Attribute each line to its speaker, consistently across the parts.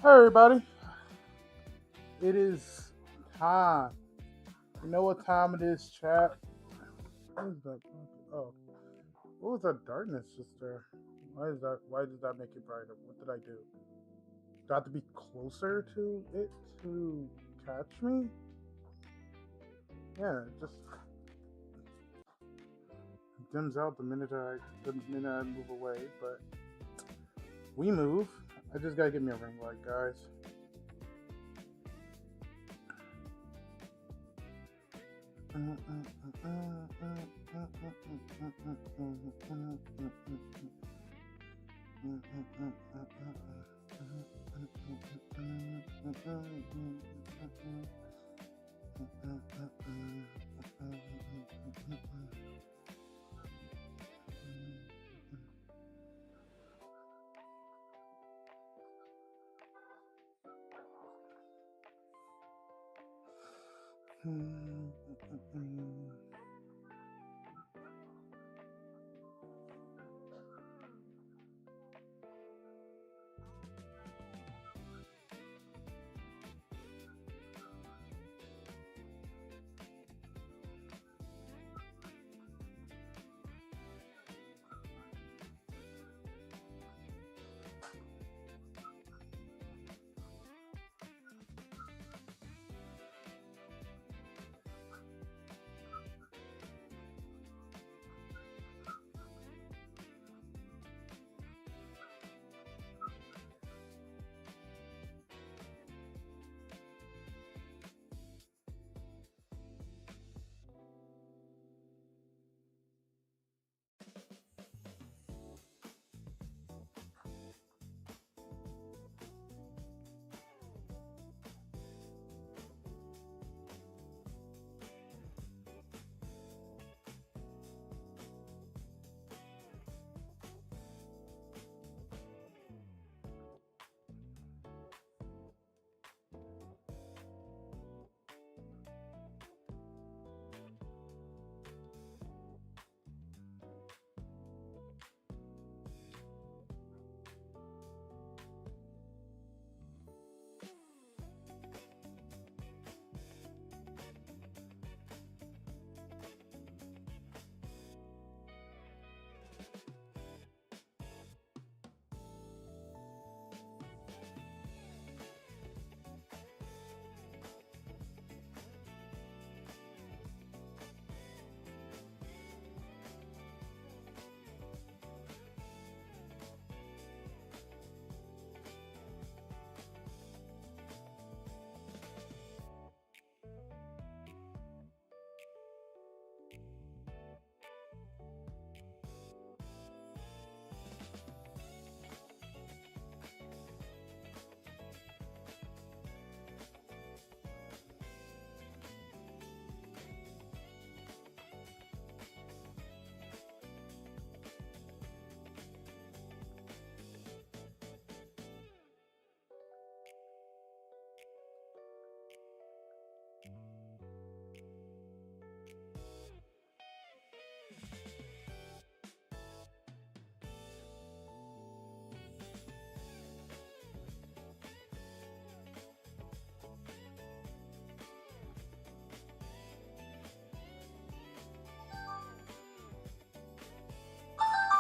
Speaker 1: Hi, everybody. It is time. You know what time it is, chat? What is that? Oh, what was that darkness just there? Why is that? Why did that make it brighter? What did I do? Do I have to be closer to it to catch me? Yeah, it just dims out the minute I move away. But we move. I just gotta get me a ring light, guys.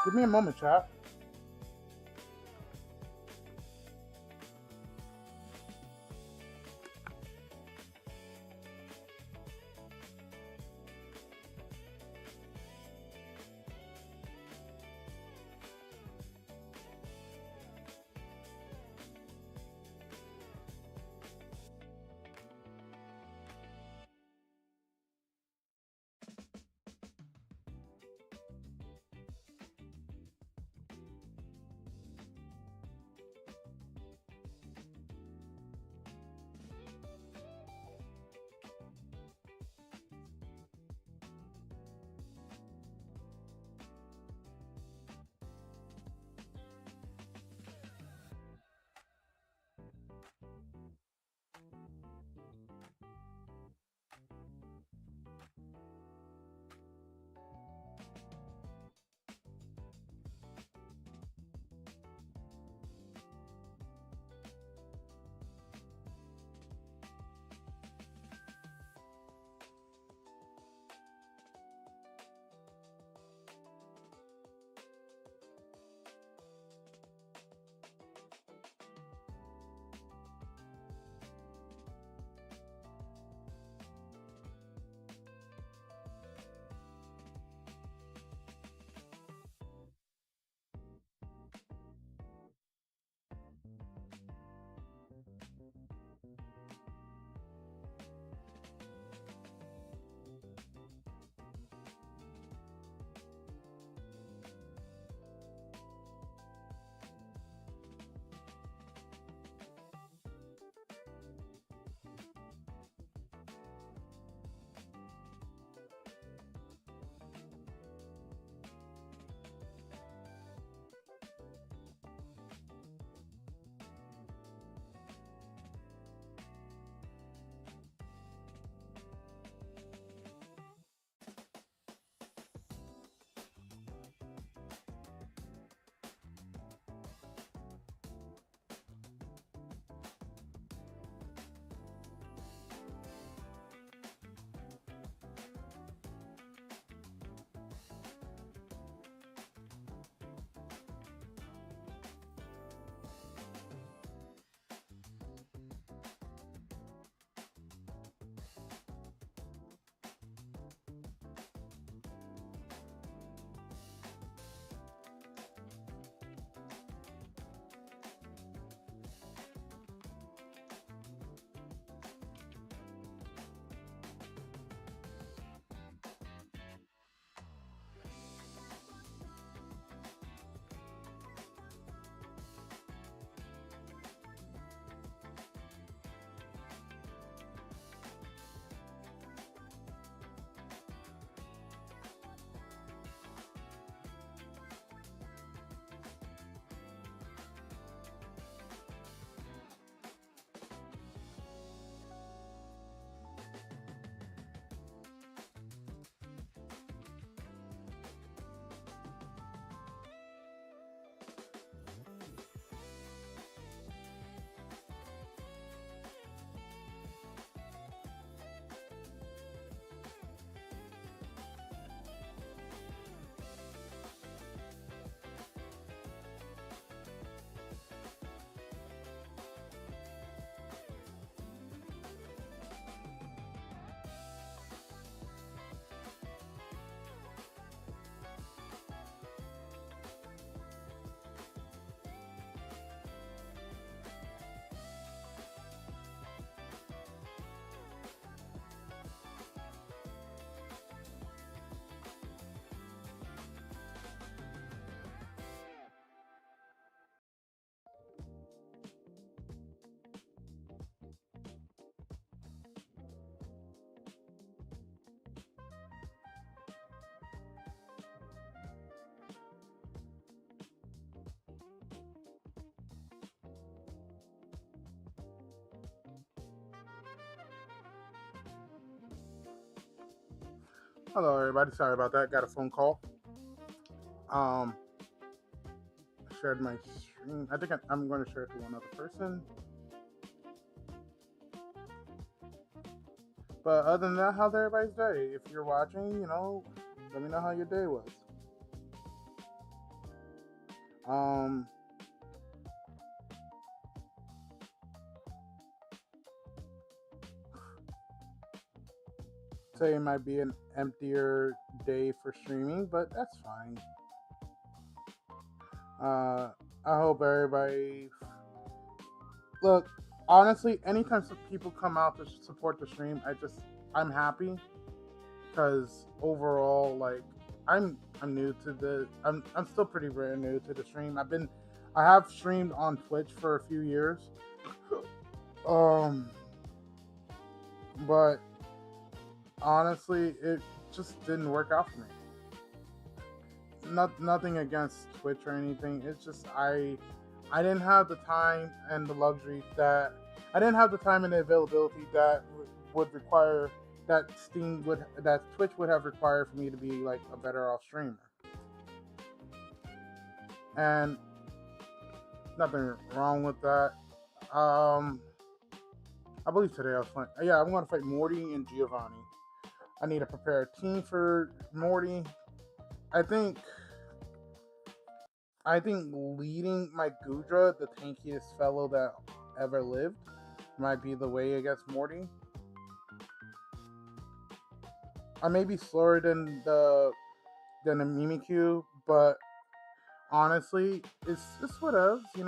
Speaker 1: Give me a moment, chat. Hello, everybody. Sorry about that. Got a phone call. Um, Shared my screen. I think I'm going to share it to one other person. But other than that, how's everybody's day? If you're watching, let me know how your day was. Um, Say it might be an emptier day for streaming, but that's fine. I hope everybody look. Honestly, anytime some people come out to support the stream, I'm happy because overall, like, I'm new to I'm still pretty brand new to the stream. I have streamed on Twitch for a few years, but honestly, it just didn't work out for me. Nothing against Twitch or anything. It's just I didn't have the time and the luxury that I didn't have the time and the availability that would require that Twitch would have required for me to be like a better off streamer. And nothing wrong with that. I believe today I was playing. Yeah, I'm going to fight Morty and Giovanni. I need to prepare a team for Morty. I think leading my Gudra, the tankiest fellow that ever lived, might be the way against Morty. I may be slower than the Mimikyu, but honestly, it's whatever. We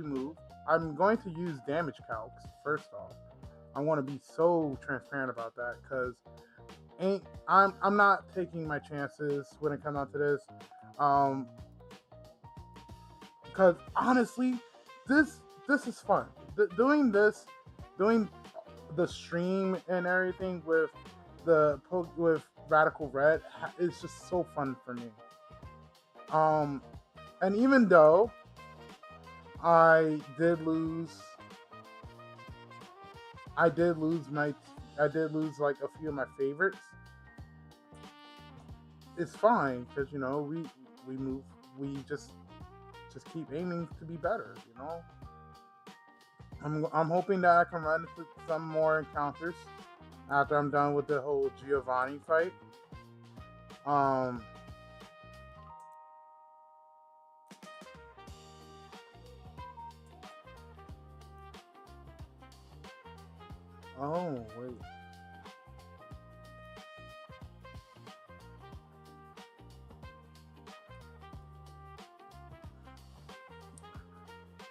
Speaker 1: move. I'm going to use damage calcs first off. I want to be so transparent about that because I'm not taking my chances when it comes down to this. Because honestly, this is fun. Doing the stream and everything with Raidcal Red is just so fun for me. And even though I did lose like a few of my favorites, it's fine because we move, we just keep aiming to be better. I'm hoping that I can run into some more encounters after I'm done with the whole Giovanni fight. Oh wait.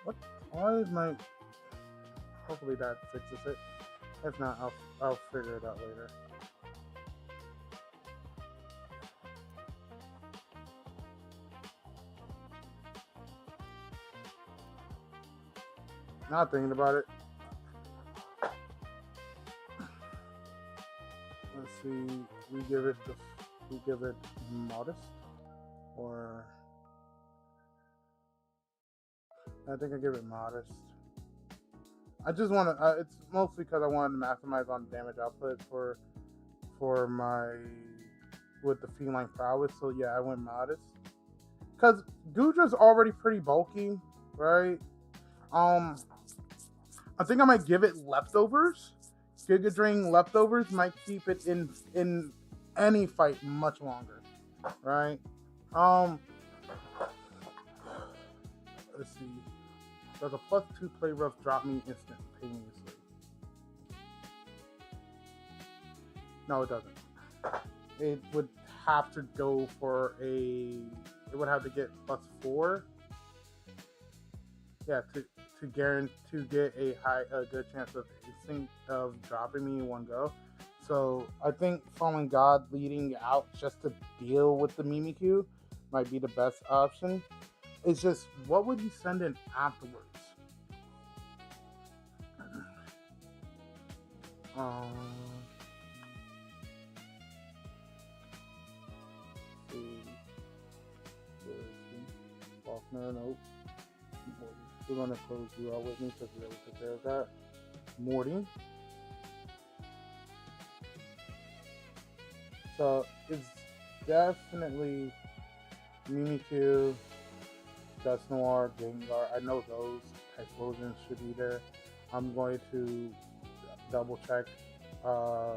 Speaker 1: What? Why is my? Hopefully that fixes it. If not, I'll figure it out later. Not thinking about it. Let's see. We give it modest, or I think I give it modest. I just want to. It's mostly because I wanted to maximize on damage output for my with the feline prowess. So yeah, I went modest. Because Gudra's already pretty bulky, right? I think I might give it leftovers. Giga Drain leftovers might keep it in any fight much longer, right? Let's see. Does a +2 play rough drop me instantaneously? No, it doesn't. It would have to go for a. It would have to get +4. Yeah, to get a good chance of dropping me in one go. So I think Fallen God leading out just to deal with the Mimikyu might be the best option. It's just, what would you send in afterwards? Faulkner, nope. We're gonna close you out with me because we already took care of that. Morty. So it's definitely Mimikyu, Dust Noir, Gengar. I know those Typhlosions should be there. I'm going to double check. Uh,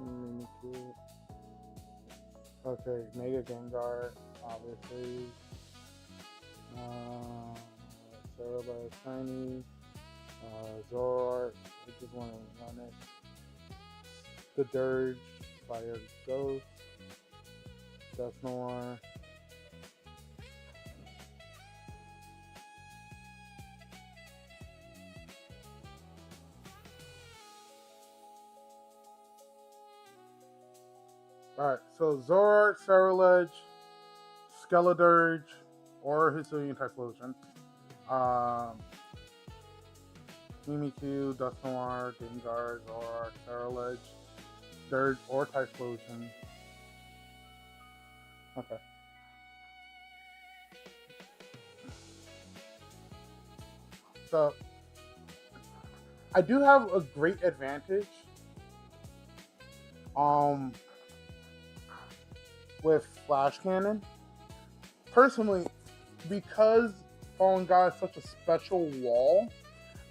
Speaker 1: Mimikyu. Okay, Mega Gengar, obviously. Uh, Cerebral Shiny, Zoroark, I just want to run it. The Dirge, Fire Ghost, Dust Noir. Alright, so Zoroark, Cerulege, Skeledirge, or Hisuian Typhlosion. Mimikyu, Dust Noir, Gengar, Zoroark, Cerulege, Dirge, or Typhlosion. Okay. So, I do have a great advantage with Flash Cannon. Personally, because Fallen God is such a special wall,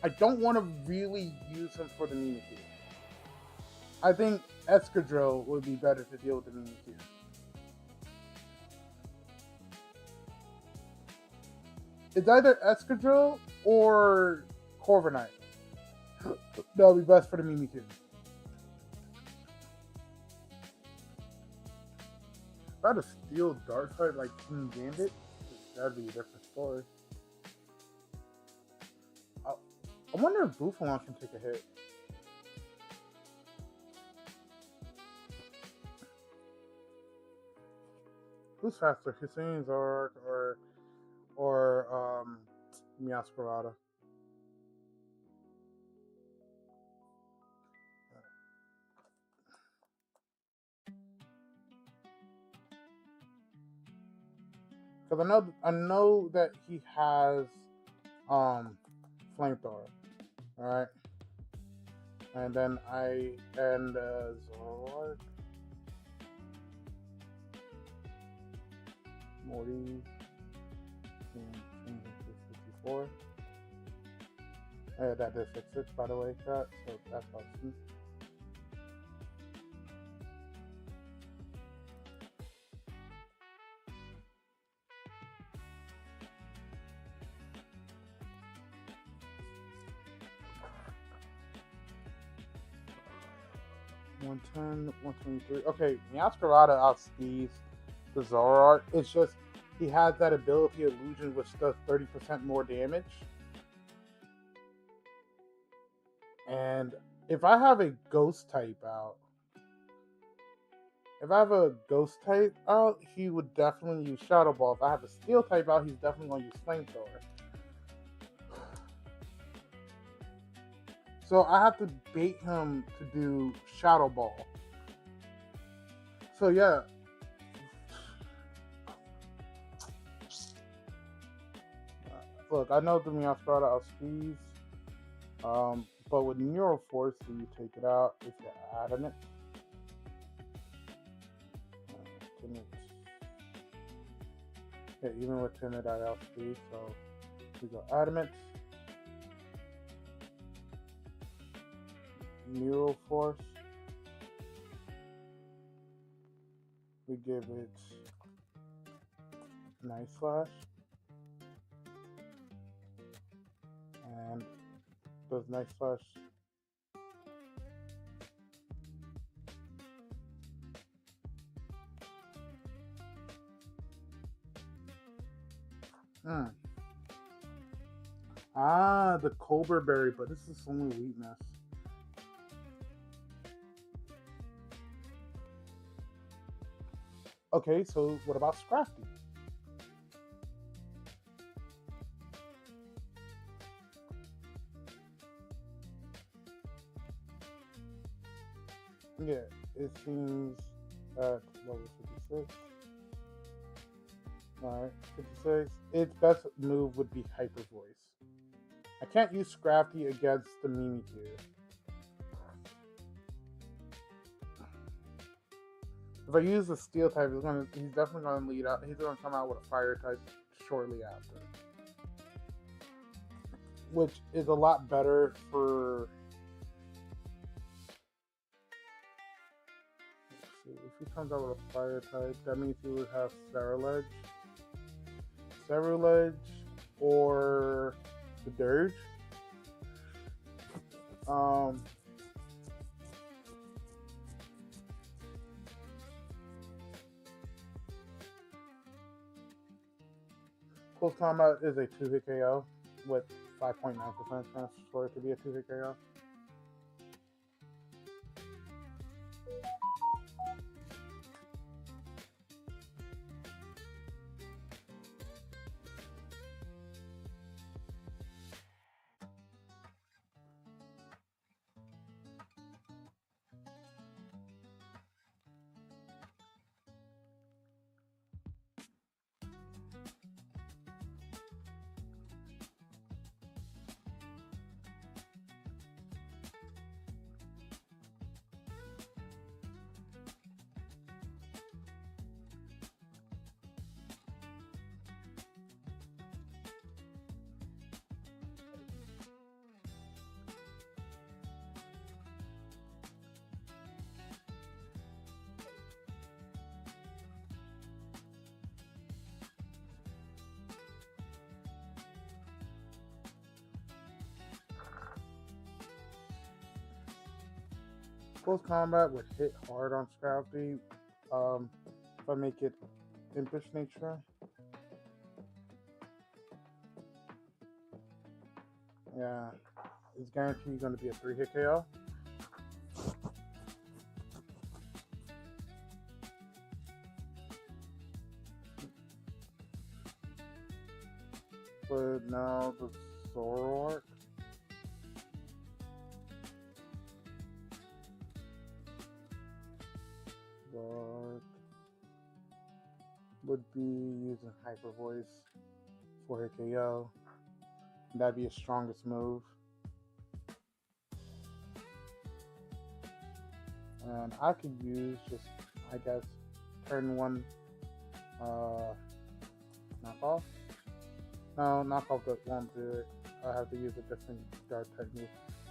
Speaker 1: I don't want to really use him for the Mimikyu. I think Excadrill would be better to deal with the Mimikyu. It's either Excadrill or Corviknight. That would be best for the Mimikyu. If I had a Steel Dark type like King Gambit, that'd be a different story. I wonder if Bufalon can take a hit. Who's faster, Hussein, Zoroark, or Meowscarada? Because I know that he has Flamethrower, alright? And then Zoroark, Morty, and 54. That did fix it, by the way, chat, so that's awesome. $110, $123. Okay, Meowscarada outspeeds the Zoroark. It's just he has that ability illusion which does 30% more damage. And if I have a ghost type out, he would definitely use Shadow Ball. If I have a steel type out, he's definitely going to use Flamethrower. So I have to bait him to do Shadow Ball. So yeah. Look, I know the Meowscarada outspeeds. But with Neural Force, do you take it out if you're adamant? Timid. Yeah, even with Timid, I outspeed, so we go adamant. Neural Force. We give it Night Slash. And does Night Slash the Cobra Berry, but this is only weakness. Okay, so what about Scrafty? Yeah, it seems at level 56. Alright, 56. Its best move would be Hyper Voice. I can't use Scrafty against the Mimikyu. If I use the Steel type, he's definitely gonna lead out. He's gonna come out with a Fire type shortly after, which is a lot better for. Let's see, if he comes out with a Fire type, that means he would have Cerulege, or the Dirge. Close Combat is a 2-hit KO with 5.9% chance for it to be a 2-hit KO. Close Combat would hit hard on Scrafty if I make it Impish Nature. Yeah, it's guaranteed going to be a 3-hit KO. But now the Zoroark. Would be using Hyper Voice for a KO. That'd be his strongest move. And I could use just, I guess, turn 1 knockoff. No, knockoff that won't do it. I have to use a different guard type move.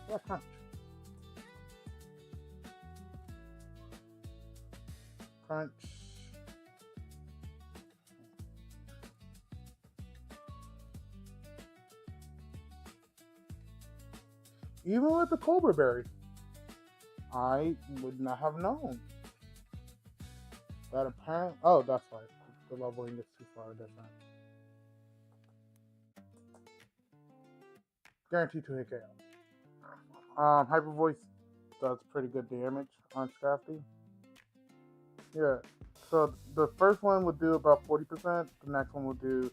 Speaker 1: What Crunch? Crunch. Even with the Cobra Berry, I would not have known. That apparent. Oh, that's why. The leveling is too far different. Guaranteed to hit KO. Hyper Voice does pretty good damage on Scrafty. Yeah. So the first one would do about 40%. The next one will do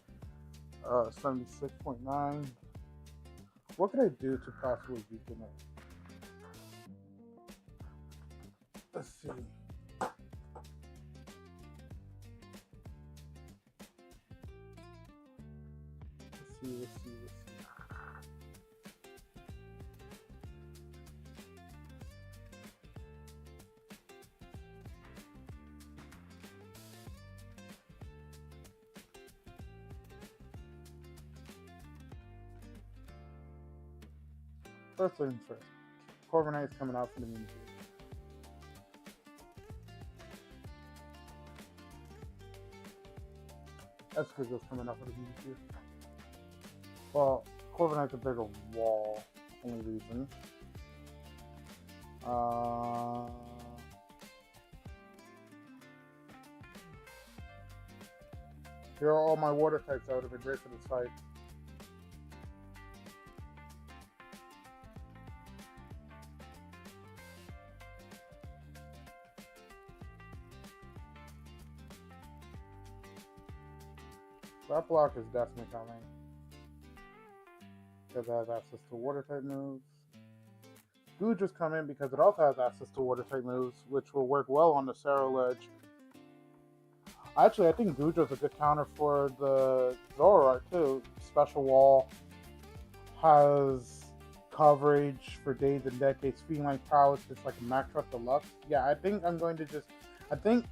Speaker 1: 76.9. What could I do to possibly weaken it? Let's see. Let's see. First things first. Corviknight is coming out for the Mimikyu. Escargill's coming out for the Mimikyu. Well, Corviknight's a bigger wall, only reason. Here are all my water types. That would have been great for this fight. That block is definitely coming. Because it has access to water type moves. Goodra's coming because it also has access to water type moves, which will work well on the Ledge. Actually, I think Goodra's a good counter for the Zoroark too. Special Wall has coverage for days and decades. Feline prowess is like a Max Rush Deluxe. Yeah, I think I'm going to I think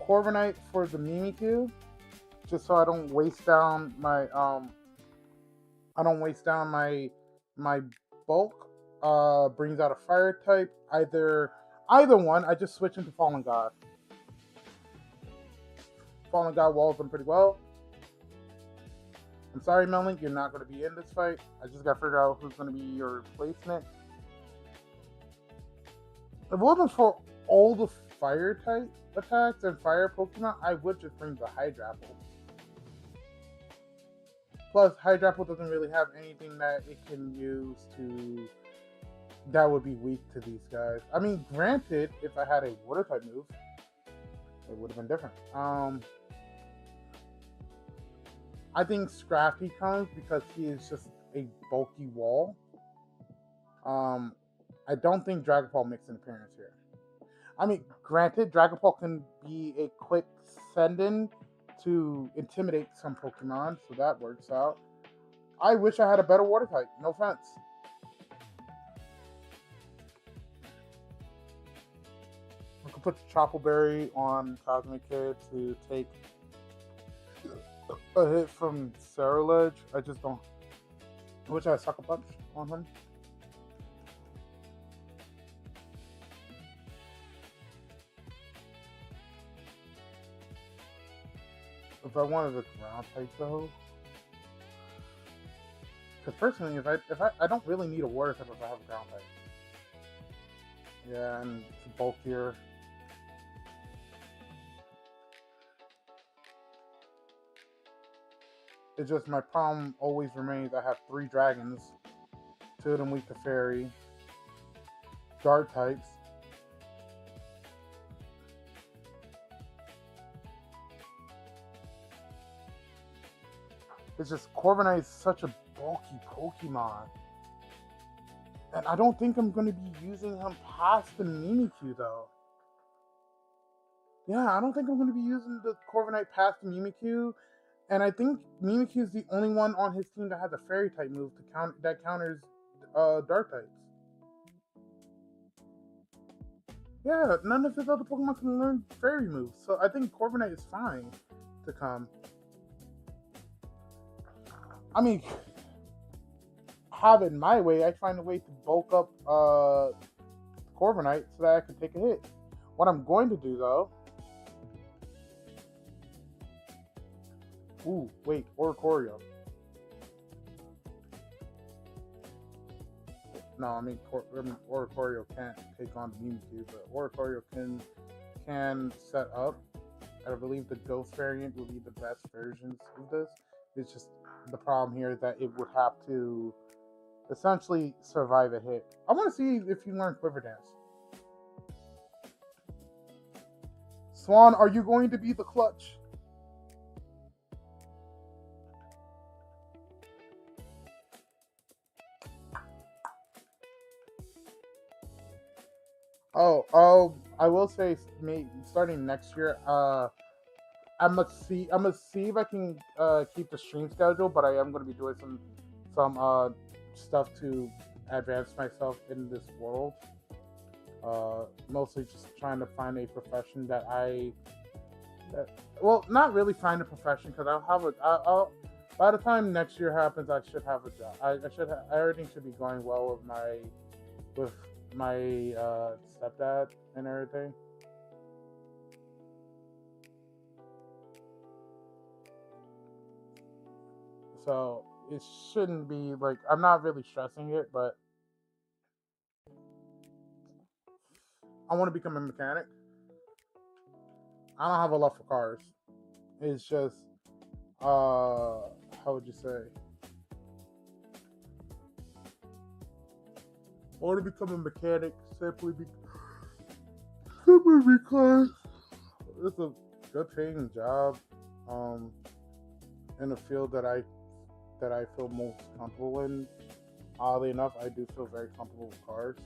Speaker 1: Corviknight for the Mimikyu, just so I don't waste down my my bulk. Brings out a fire type. Either one, I just switch into Fallen God. Fallen God walls them pretty well. I'm sorry, Melink, you're not going to be in this fight. I just got to figure out who's going to be your replacement. If it wasn't for all the fire type attacks and fire Pokemon, I would just bring the Hydrapple. Plus, Hydrapple doesn't really have anything that it can use that would be weak to these guys. I mean, granted, if I had a water type move, it would have been different. I think Scrafty comes because he is just a bulky wall. I don't think Dragapult makes an appearance here. I mean, granted, Dragapult can be a quick send-in to intimidate some Pokemon, so that works out. I wish I had a better water type, no offense. I could put the Chople Berry on Cosmic Kid to take a hit from Ledge. I just don't. I wish I had Sucker Punch on him. If I wanted a ground type though, because personally, if I don't really need a water type if I have a ground type. Yeah, and it's bulkier. It's just my problem always remains. I have 3 dragons, 2 of them weak to fairy, dark types. It's just Corviknight is such a bulky Pokemon. And I don't think I'm going to be using him past the Mimikyu though. Yeah, I don't think I'm going to be using the Corviknight past the Mimikyu. And I think Mimikyu is the only one on his team that has a fairy type move that counters dark types. Yeah, none of his other Pokemon can learn fairy moves, so I think Corviknight is fine to come. I mean, have it my way. I find a way to bulk up Corviknight so that I can take a hit. What I'm going to do though. Ooh, wait, Oricorio. No, I mean Oricorio can't take on the Mimikyu, but Oricorio can set up. I believe the Ghost variant will be the best versions of this. It's just the problem here is that it would have to essentially survive a hit. I want to see if you learn Quiver Dance. Swan, are you going to be the clutch? Oh, I will say, starting next year, I'm gonna see if I can keep the stream schedule, but I am gonna be doing some stuff to advance myself in this world. Mostly just trying to find a profession well, not really find a profession because I'll by the time next year happens, I should have a job. Everything should be going well with my stepdad and everything. So it shouldn't be like I'm not really stressing it, but I want to become a mechanic. I don't have a love for cars. It's just how would you say? I want to become a mechanic simply because it's a good paying job. in a field that I feel most comfortable in. Oddly enough, I do feel very comfortable with cars.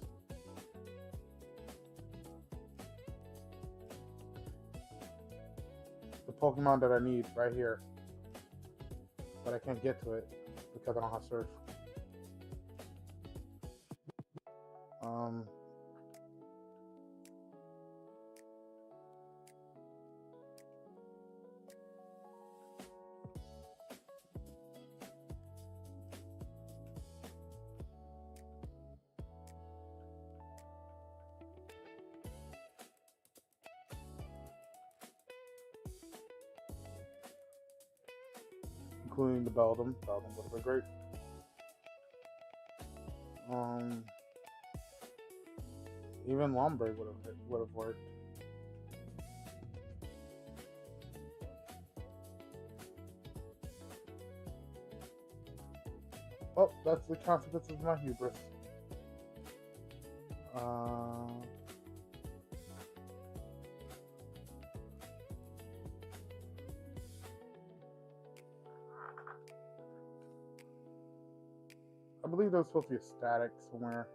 Speaker 1: The Pokemon that I need right here, but I can't get to it because I don't have Surf. Including the Beldum. Beldum would have been great. Even Lomberg would have worked. Oh, that's the consequence of my hubris. I believe there was supposed to be a static somewhere.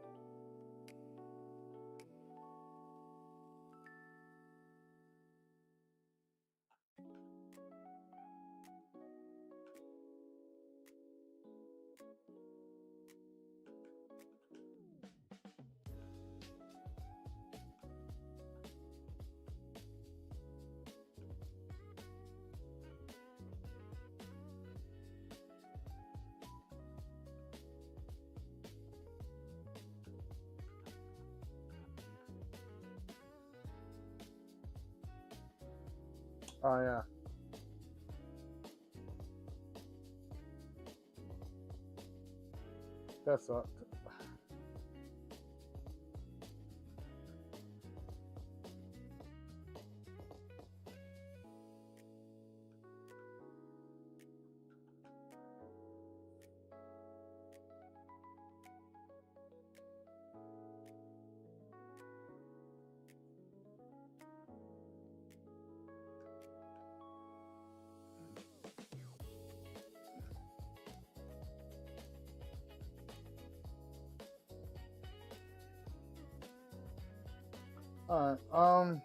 Speaker 1: Oh yeah. That sucked. Alright, I'm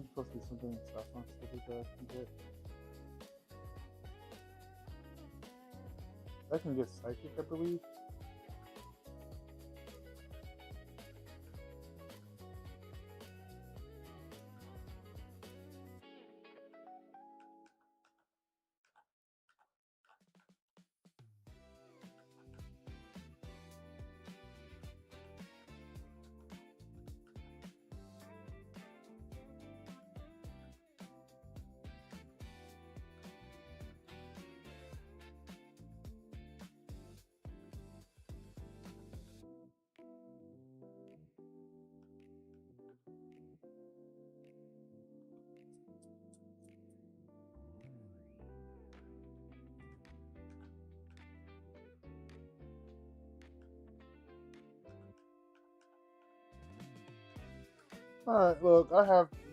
Speaker 1: supposed to be something in Saffron specific that I can get. I can get Psychic, I believe. Alright, look,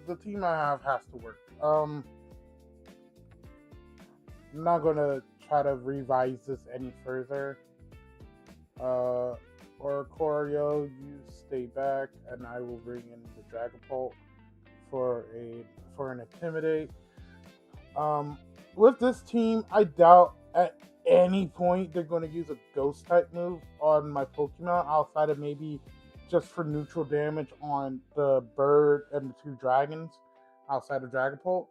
Speaker 1: the team I have has to work. I'm not gonna try to revise this any further. Or Choreo, you stay back, and I will bring in the Dragapult for an Intimidate. With this team, I doubt at any point they're going to use a Ghost type move on my Pokemon outside of maybe just for neutral damage on the bird and the two dragons outside of Dragapult.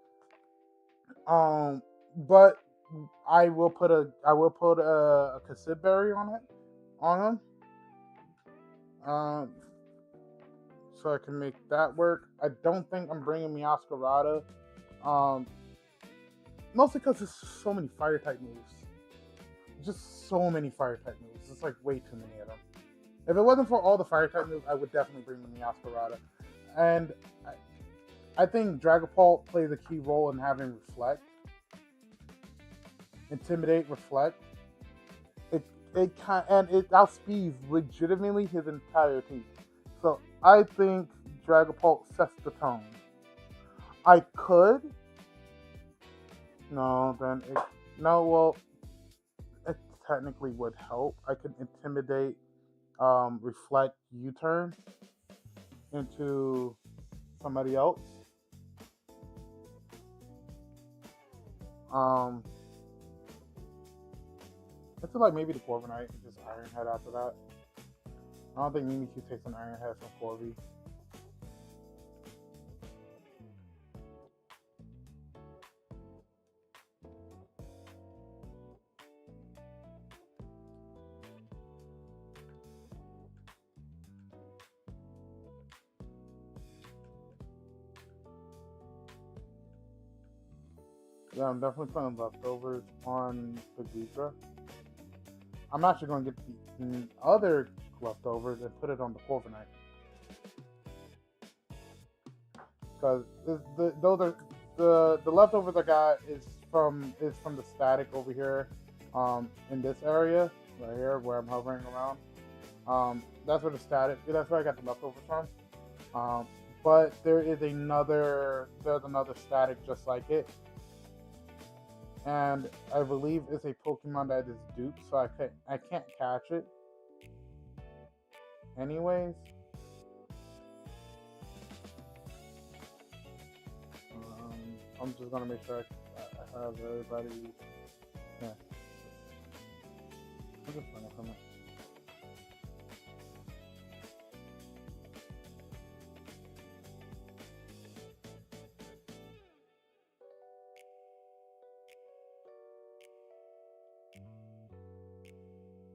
Speaker 1: But I will put a Cassibberry on him. So I can make that work. I don't think I'm bringing Meowscarada. Mostly because there's so many fire type moves. Just so many fire type moves. It's like way too many of them. If it wasn't for all the fire type moves, I would definitely bring the Meowscarada. And I think Dragapult plays a key role in having Reflect. Intimidate, Reflect. it outspeeds legitimately his entire team. So I think Dragapult sets the tone. I could no then it no well it technically would help. I could intimidate reflect U-turn into somebody else. Um It's like maybe the Corviknight and just Iron Head after that. I don't think Mimikyu takes an Iron Head from Corby. Yeah, I'm definitely putting leftovers on the Ghidra. I'm actually going to get the other leftovers and put it on the Corviknight. Because those are the leftovers I got is from the static over here, in this area right here where I'm hovering around. That's where the static. That's where I got the leftovers from. But there's another static just like it, and I believe it's a Pokemon that is duped, so I can't catch it. Anyways, I'm just gonna make sure I have everybody. Yeah, I'm just running from it.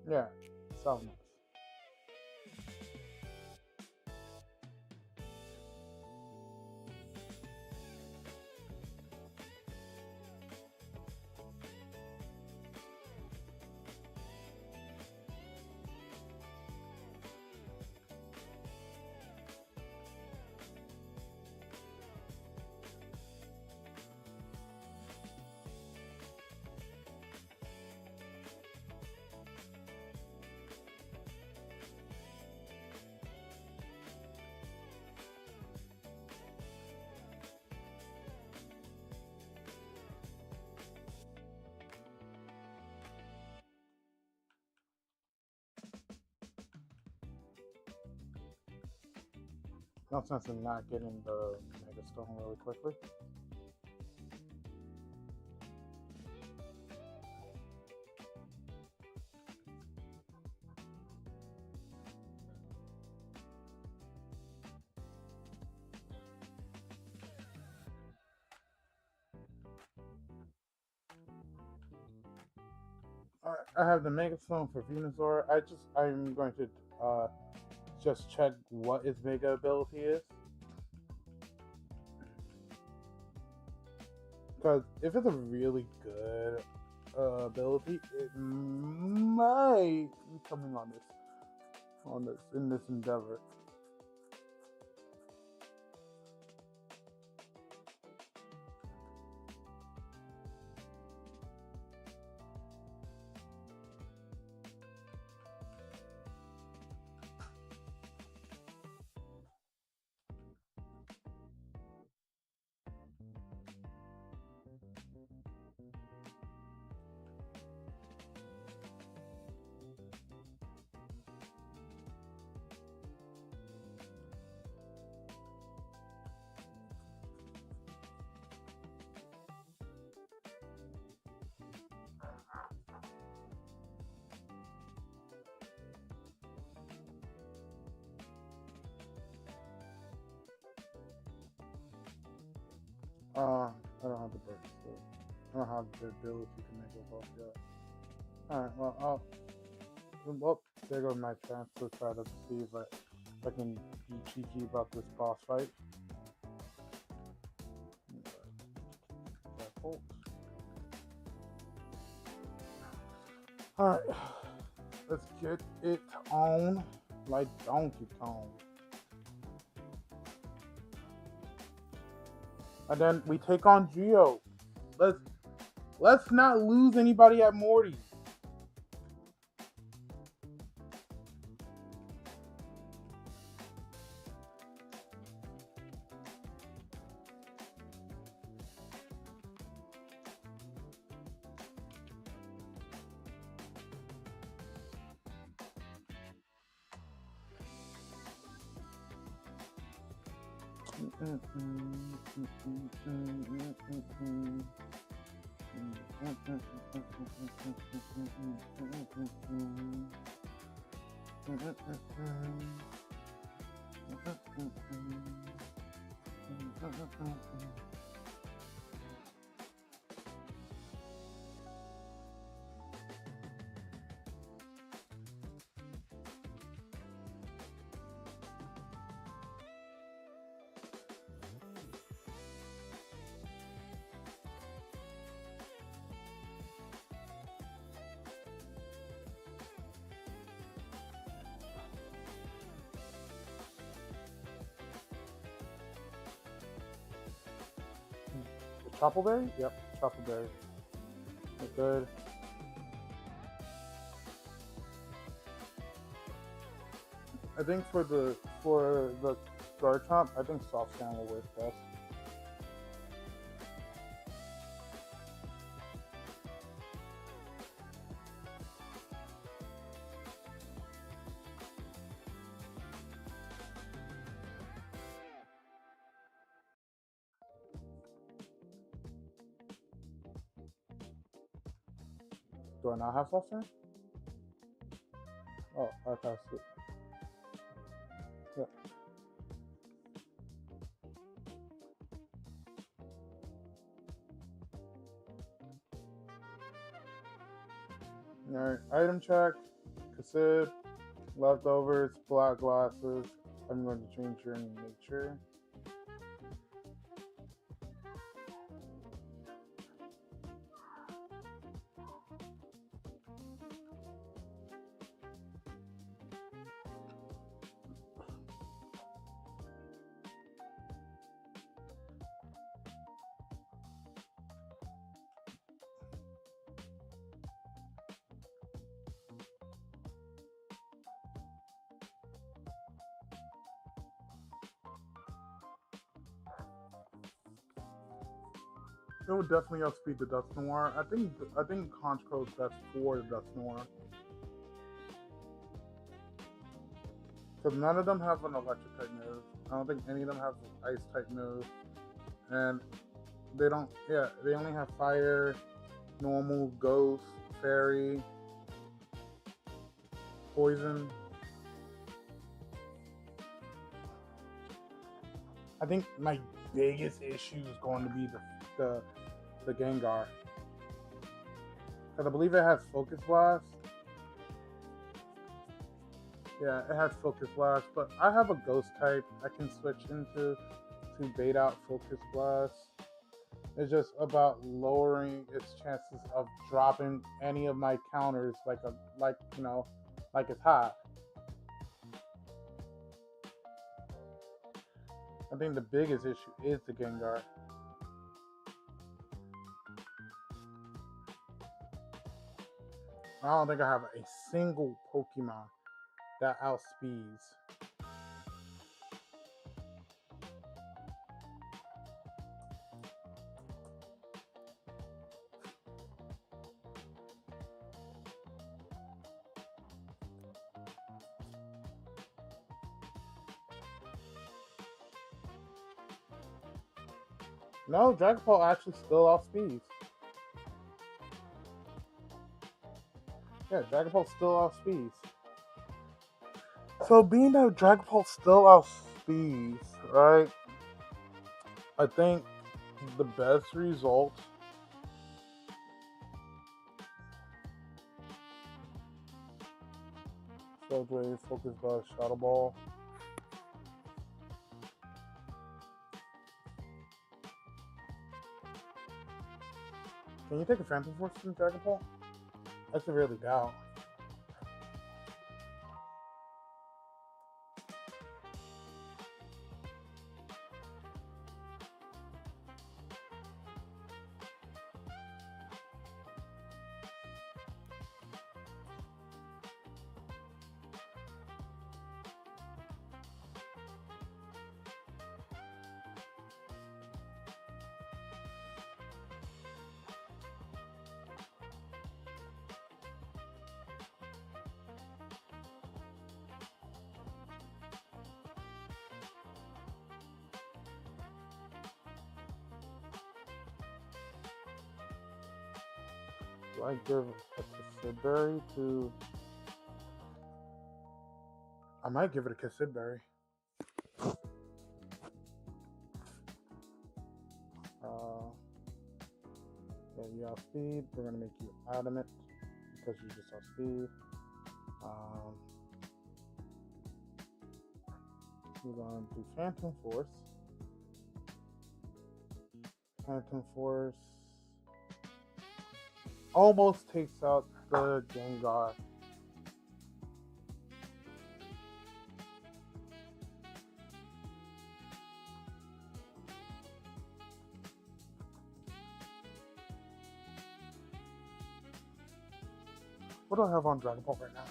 Speaker 1: Yeah, sounds nice. No sense in not getting the Mega Stone really quickly. I have the Mega Stone for Venusaur. I'm going to just check what its Mega ability is. Because if it's a really good ability, it might be coming on this in this endeavor. I don't have the bird, so I don't have the ability to make it off yet. Alright, well, there goes my chance to try to see if I can be cheeky about this boss fight. Alright, let's get it on like Donkey Kong. And then we take on Geo. Let's not lose anybody at Morty. Choppleberry? Yep, choppleberry. They're good. I think for the Garchomp, I think soft scan will work best. Do I not have soft scan? Oh, I passed it. Yeah. Alright, item check. Kassid, leftovers, black glasses. I'm going to change your nature. It would definitely outspeed the Dust Noir. I think Conchco is best for the Dust Noir. Because none of them have an electric type move. I don't think any of them have an ice type move. And they don't, yeah, they only have fire, normal, ghost, fairy, poison. I think my biggest issue is going to be the Gengar. Because I believe it has Focus Blast. Yeah, it has Focus Blast, but I have a Ghost type I can switch into to bait out Focus Blast. It's just about lowering its chances of dropping any of my counters like it's hot. I think the biggest issue is the Gengar. I don't think I have a single Pokemon that outspeeds. No, Dragapult actually still outspeeds. Yeah, Dragapult still outspeeds. So being that Dragapult still outspeeds, right? I think the best result Wave, Focus Blast, Shadow Ball. Can you take a Phantom Force from Dragapult? I severely doubt. Do I give a Kissidberry to... I might give it a Kissidberry. Yeah, you outspeed. We're gonna make you adamant because you just outspeed. We're gonna do Phantom Force. Phantom Force almost takes out the Gengar. What do I have on Dragon Ball right now?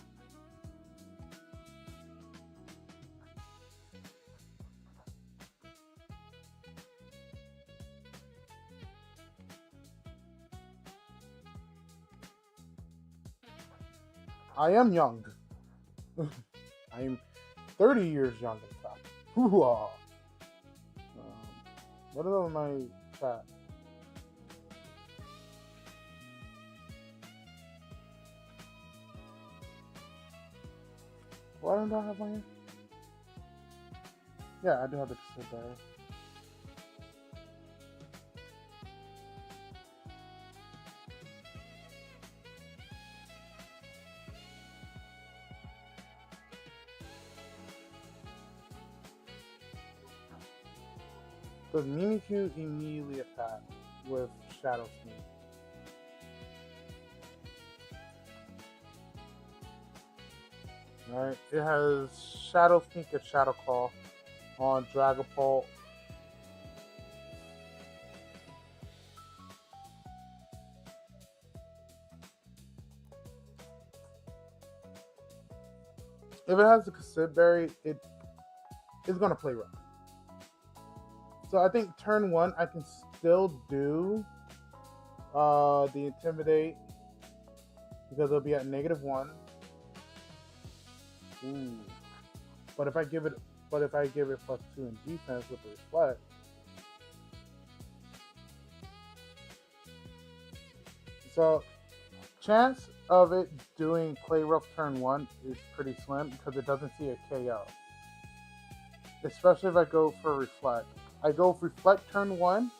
Speaker 1: I am young. I am 30 years young, in fact. What is on my chat? Why don't I have my... Yeah, I do have the Kissidberry. Does Mimikyu immediately attack with Shadow Sneak? Alright, it has Shadow Sneak and Shadow Claw on Dragapult. If it has the Kissidberry, it is going to play rough. So I think turn 1, I can still do the Intimidate because it'll be at -1. Ooh. But if I give it +2 in defense with the Reflect, so chance of it doing play rough turn 1 is pretty slim because it doesn't see a KO. Especially if I go for Reflect. I go for Reflect turn 1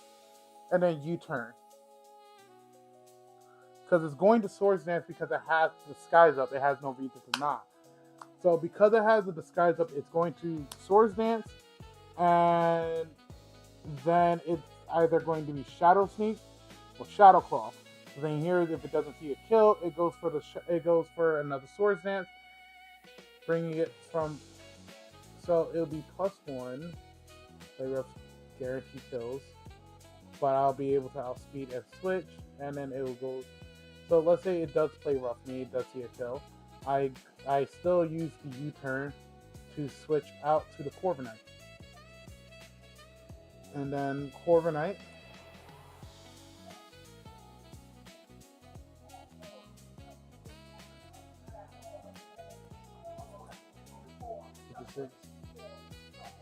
Speaker 1: and then U-turn. Because it's going to Swords Dance because it has the Disguise up. It has no reason to not. So because it has the Disguise up, it's going to Swords Dance, and then it's either going to be Shadow Sneak or Shadow Claw. So then here, if it doesn't see a kill, it goes for another Swords Dance, bringing it from. So it'll be +1. Play rough guarantee kills, but I'll be able to outspeed and switch, and then it will go. So let's say it does play rough me, it does see a kill. I still use the U-turn to switch out to the Corviknight. And then Corviknight.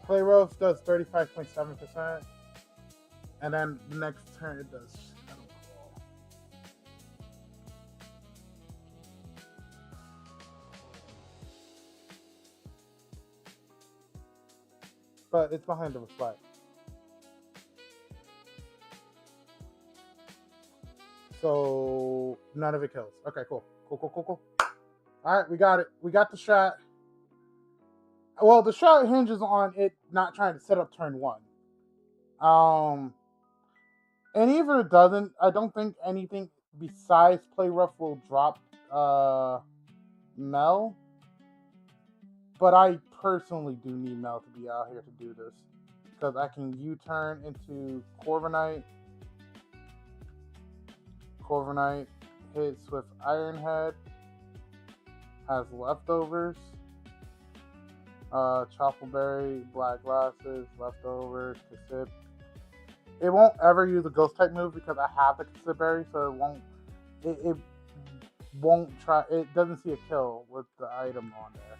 Speaker 1: Play rough does 35.7%. And then the next turn it does Shadow Claw. But it's behind the Reflect. So none of it kills. Okay, cool. Cool. Alright, we got it. We got the shot. Well, the shot hinges on it not trying to set up turn 1. And even if it doesn't, I don't think anything besides play rough will drop Mel. But I personally do need Mel to be out here to do this. Because I can U-turn into Corviknight. Corviknight hits with Iron Head. Has leftovers. Choppleberry, Black Glasses, leftovers, Kissid. It won't ever use a ghost type move because I have the Kissidberry, so it won't try. It doesn't see a kill with the item on there.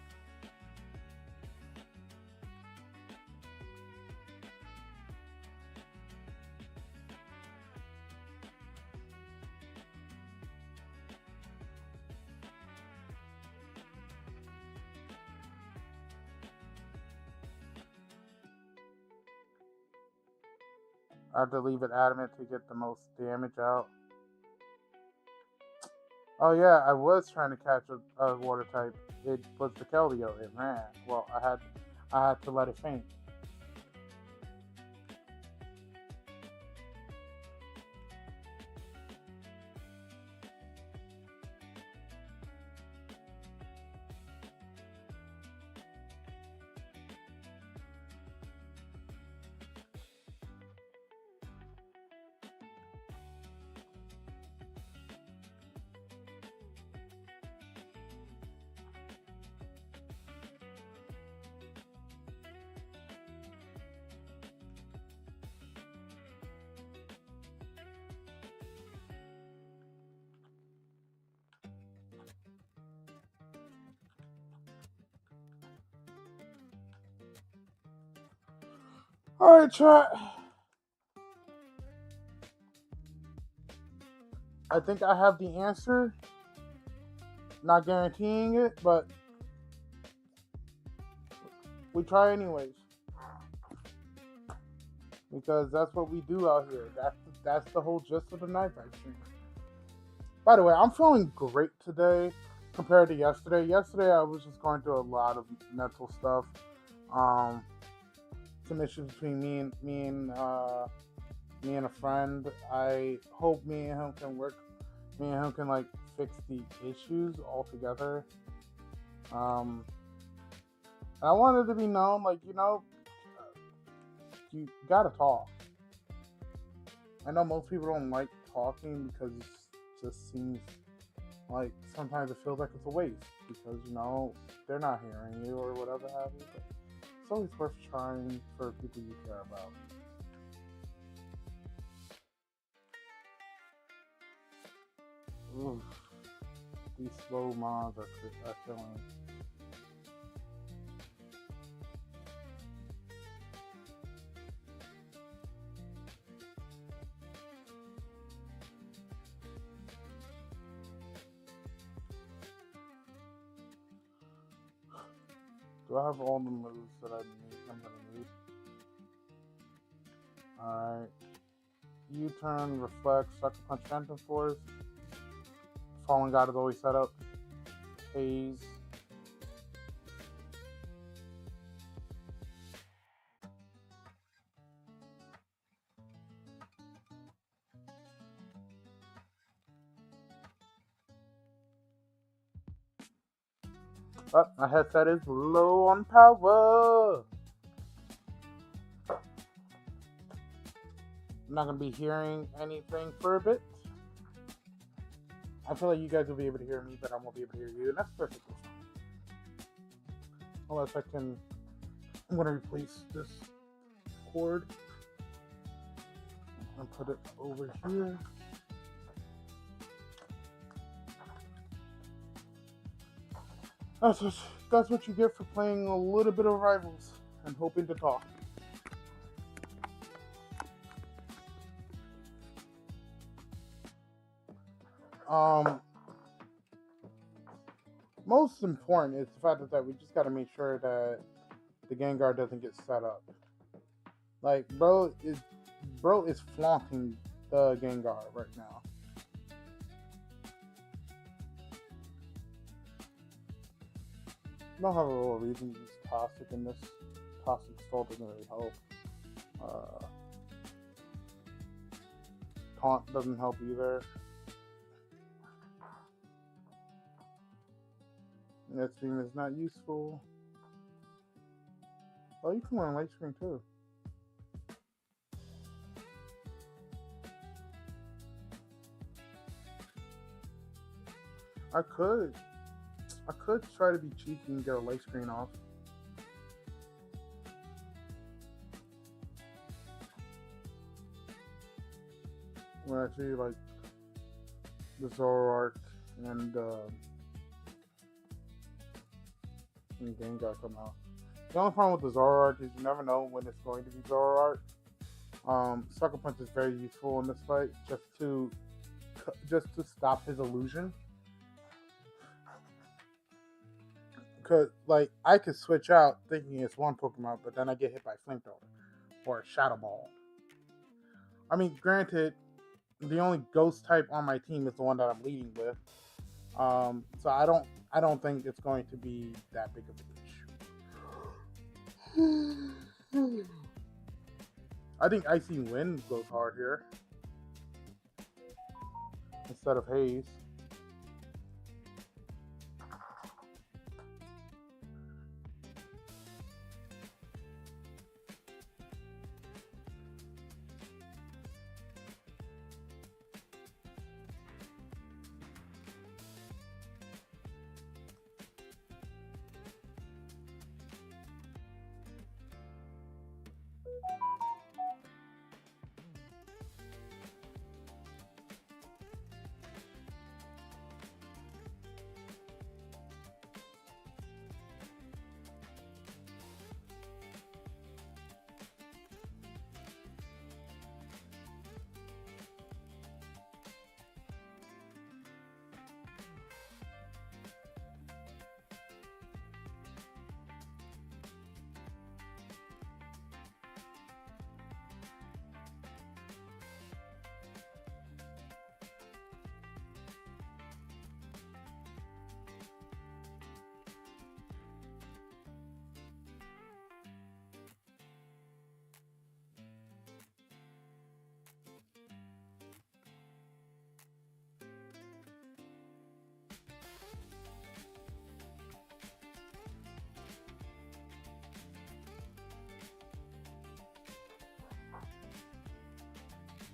Speaker 1: I have to leave it adamant to get the most damage out. Oh yeah, I was trying to catch a water type. It was the Keldeo. It ran. Well, I had to let it faint. All right, chat. I think I have the answer. Not guaranteeing it, but we try anyways. Because that's what we do out here. That's the whole gist of the NightVibes stream. By the way, I'm feeling great today compared to yesterday. Yesterday, I was just going through a lot of mental stuff. Some issues between me and a friend. I hope me and him can work. Me and him can like fix the issues altogether. I wanted to be known, like, you gotta talk. I know most people don't like talking because it just seems like sometimes it feels like it's a waste because they're not hearing you or whatever have you. But it's always worth trying for people you care about. Oof. These slow mods are killing. Do I have all the moves that I'm gonna need? Alright. U-turn, reflect, sucker punch, phantom force. Fallen God is always set up. Haze. Oh, my headset is low on power. I'm not going to be hearing anything for a bit. I feel like you guys will be able to hear me, but I won't be able to hear you, and that's perfectly fine. Unless I'm going to replace this cord and put it over here. That's what you get for playing a little bit of Rivals and hoping to talk. Most important is the fact that we just got to make sure that the Gengar doesn't get set up. Like, bro is flaunting the Gengar right now. I don't have a real reason to use Toxic in this. Toxic Stall doesn't really help. Taunt doesn't help either. Net Stream is not useful. Oh, you can run Light Screen too. I could try to be cheeky and get a Light Screen off. When I see like the Zoroark and Gengar come out. The only problem with the Zoroark is you never know when it's going to be Zoroark. Sucker Punch is very useful in this fight, just to stop his illusion. Cause like I could switch out thinking it's one Pokemon, but then I get hit by Flamethrower or Shadow Ball. I mean, granted, the only ghost type on my team is the one that I'm leading with. So I don't think it's going to be that big of an issue. I think Icy Wind goes hard here instead of Haze.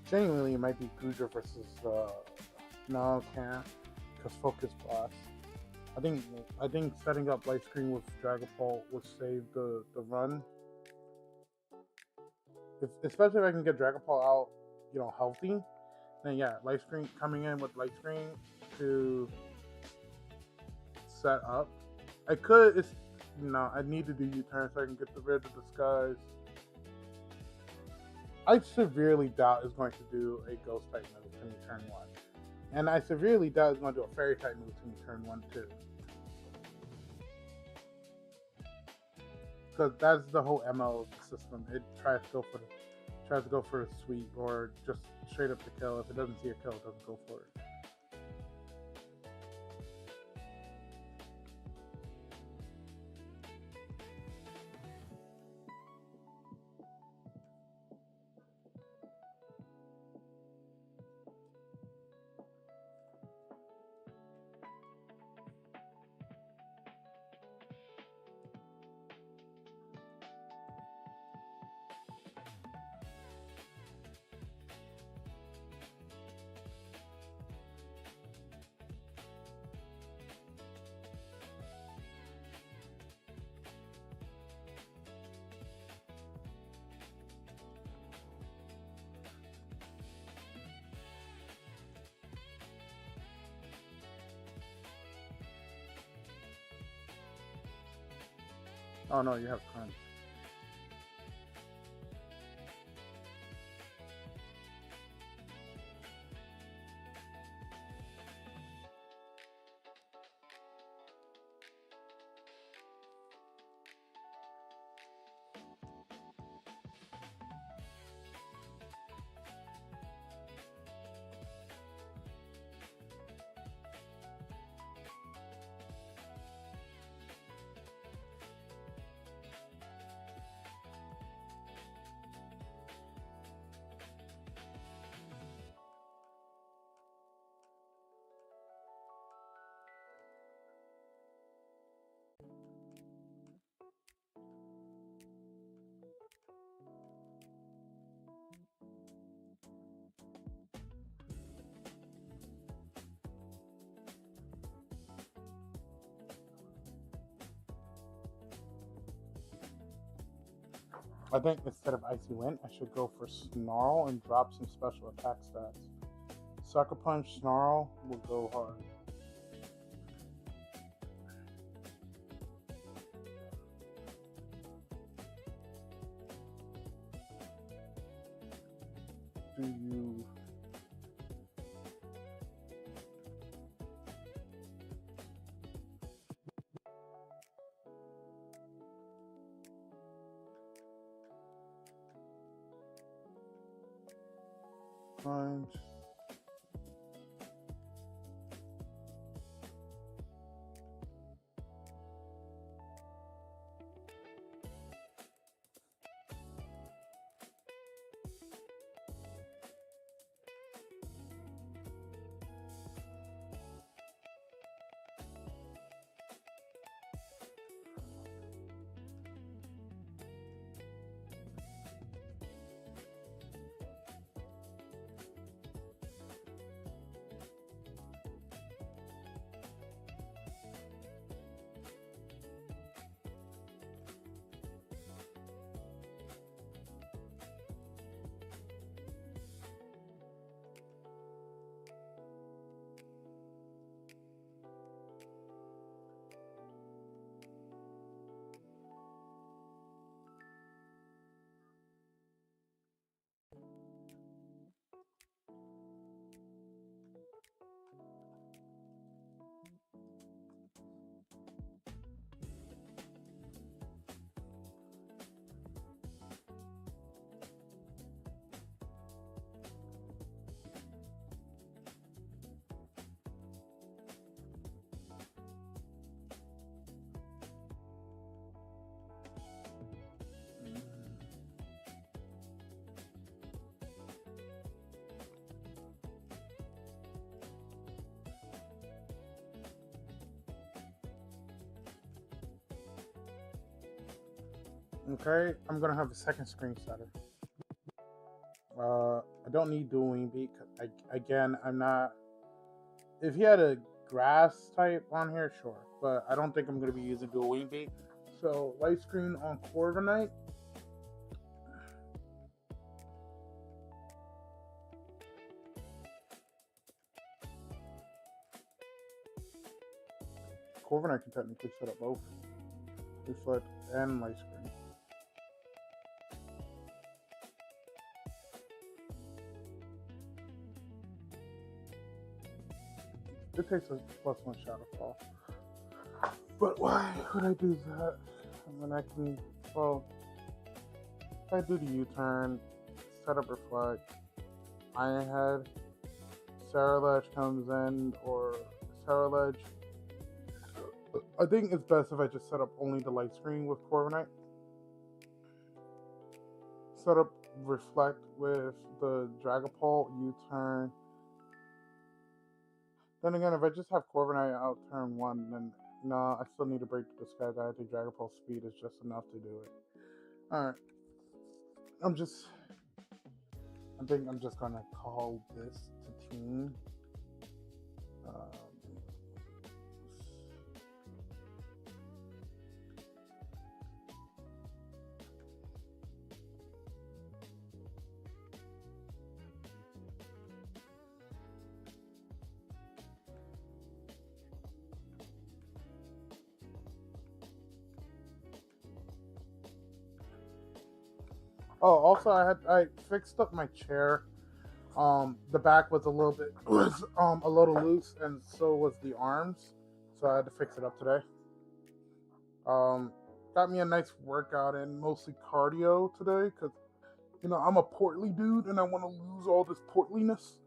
Speaker 1: Genuinely, it might be Guja versus no, can't because Focus Blast. I think setting up Light Screen with Dragapult would save the run. Especially if I can get Dragapult out, healthy. Then yeah, Light Screen coming in with Light Screen to set up. I need to do U-turn so I can get rid of the Disguise. I severely doubt it's going to do a Ghost type move to me turn 1. And I severely doubt it's going to do a Fairy type move to me turn 1 too. Because that's the whole MO of the system. It tries to go for a sweep or just straight up the kill. If it doesn't see a kill, it doesn't go for it. Oh no, you have crunch. I think instead of Icy Wind, I should go for Snarl and drop some special attack stats. Sucker Punch, Snarl will go hard. Do you... Sponge. Okay, I'm gonna have a second screen setter. I don't need dual wing beat. Again, I'm not. If he had a grass type on here, sure, but I don't think I'm gonna be using dual wing beat. So light screen on Corviknight. Corviknight can technically set up both reflect and light screen. It takes a +1 shadow fall. But why would I do that? When I can, well, if I do the U-turn, set up reflect, Iron Head, Sarah comes in, or Sarah, I think it's best if I just set up only the light screen with Corviknight. Set up reflect with the Dragapult, U-turn. Then again, if I just have Corviknight out turn 1, then no, I still need to break the Sky Guy. I think Dragapult speed is just enough to do it. Alright. I think I'm just gonna call this to team. Oh, also I fixed up my chair. The back was a little loose, and so was the arms. So I had to fix it up today. Got me a nice workout in, mostly cardio today, because I'm a portly dude and I want to lose all this portliness.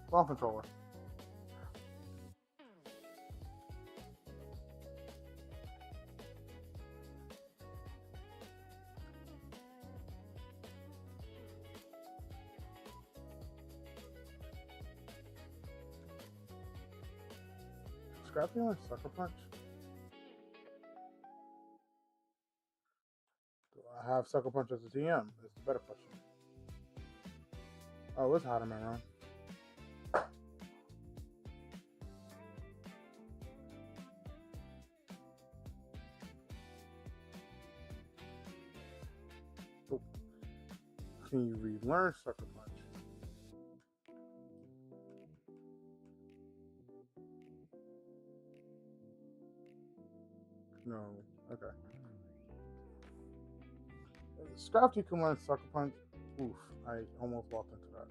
Speaker 1: Ball controller. Scrappy like Sucker Punch? Do I have Sucker Punch as a TM? That's the better question. Oh, it's hot in my room. Oh. Can you relearn Sucker Punch? No. Okay. Scrafty can learn Sucker Punch. Oof, I almost walked into that.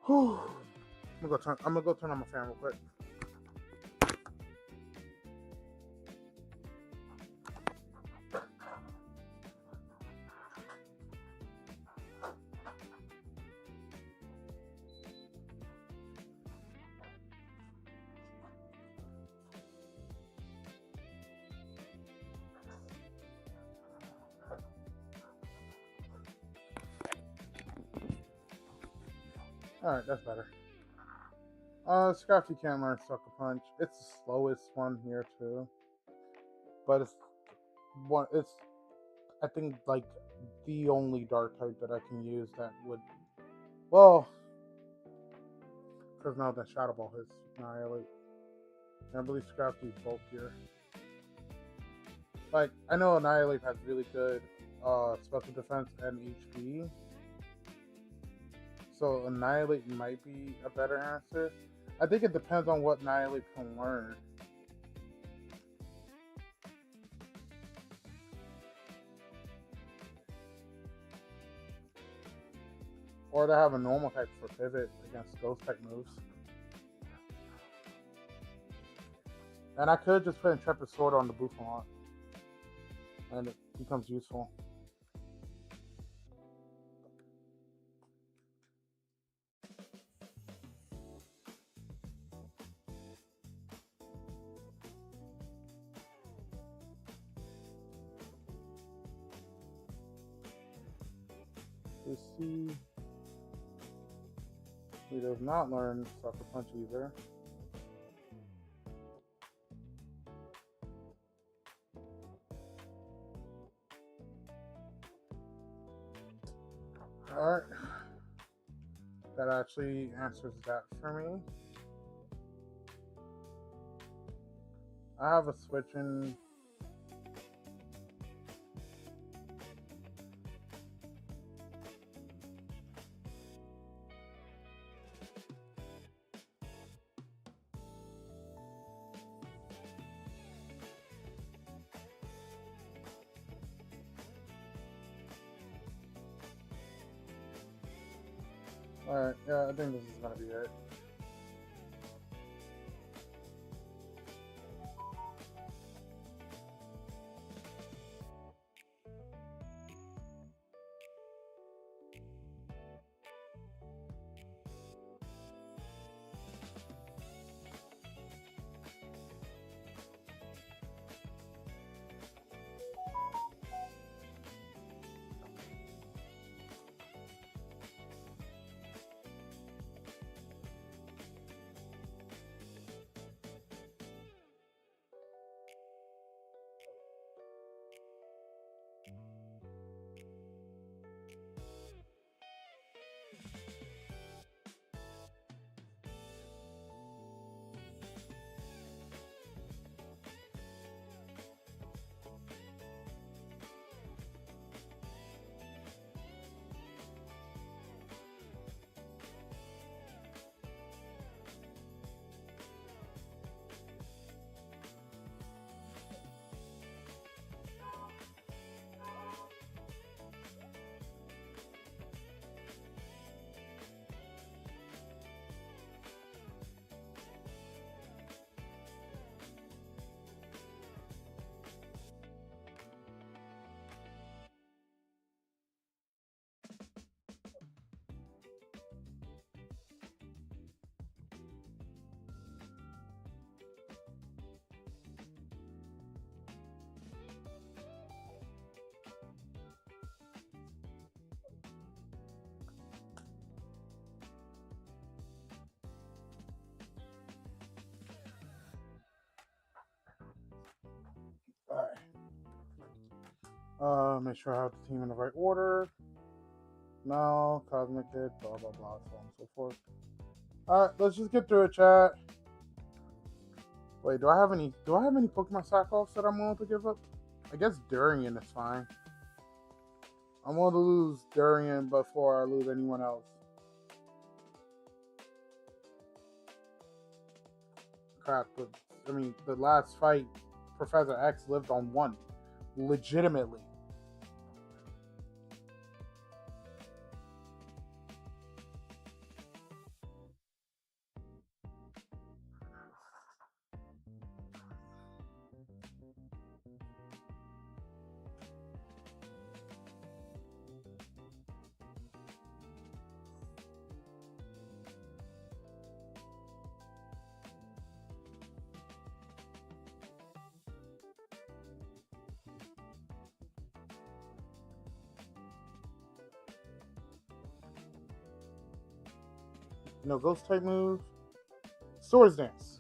Speaker 1: Whew. I'm gonna go turn on my fan real quick. Alright, that's better. Scrafty can learn Sucker Punch. It's the slowest one here too. But it's I think like the only dark type that I can use that would, well, because now the Shadow Ball hits Annihilate. And I believe Scrafty's bulkier. Like, I know Annihilate has really good special defense and HP. So Annihilate might be a better answer. I think it depends on what Annihilate can learn. Or to have a normal type for pivot against ghost type moves. And I could just put Intrepid Sword on the Bouffant. And it becomes useful. Let's see. He does not learn Sucker Punch either. Alright. That actually answers that for me. I have a switch in. Alright, yeah, I think this is gonna be it. Alright. Make sure I have the team in the right order. No, Cosmic Kid, blah blah blah, so on and so forth. Alright, let's just get through it, chat. Wait, do I have any Pokemon sack-offs that I'm willing to give up? I guess Durian is fine. I'm willing to lose Durian before I lose anyone else. Crap, but I mean, the last fight, Professor X lived on one. Legitimately. No ghost type move. Swords Dance.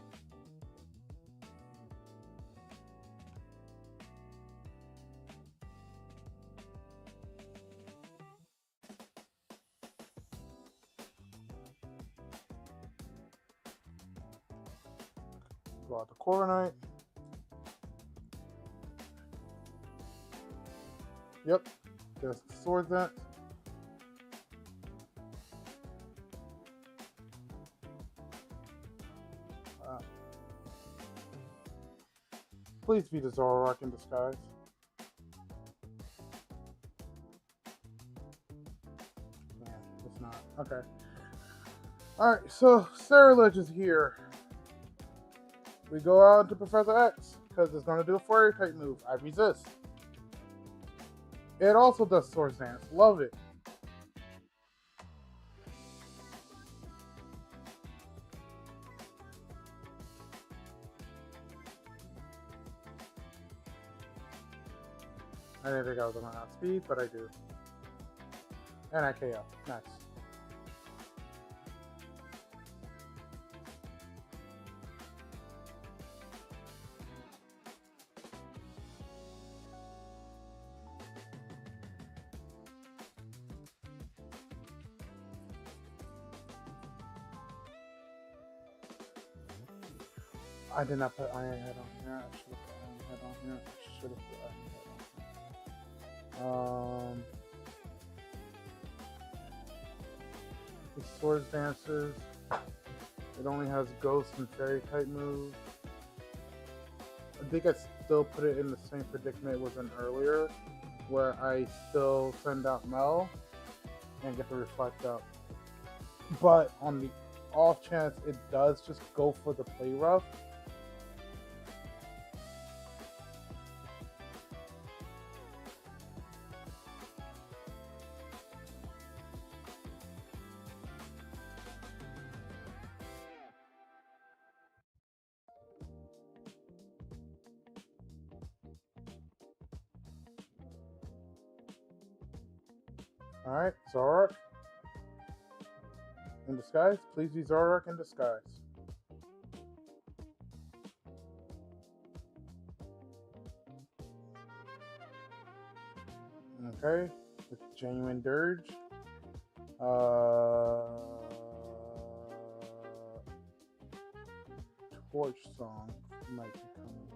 Speaker 1: Go out the Corviknight. Yep, there's the Swords Dance. Please be the Zoroark in disguise. Yeah, it's not. Okay. Alright, so Ceruledge is here. We go out to Professor X because it's going to do a fairy type move. I resist. It also does Swords Dance. Love it. I didn't think I was going to outspeed, but I do. And I KO. Nice. I did not put Iron Head on here. I should have put Iron Head on here. I should have put Iron Head on here. The Swords Dances. It only has Ghost and Fairy type moves. I think I still put it in the same predicament it was in earlier, where I still send out Mel and get the Reflect up. But on the off chance it does just go for the Play Rough, alright, Zoroark in disguise. Please be Zoroark in disguise. Okay, it's Genuine Dirge. Torch Song might be coming.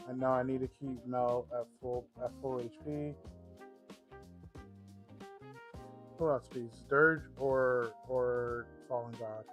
Speaker 1: I know I need to keep Mel at full HP. Who else speaks? Dirge or Fallen God?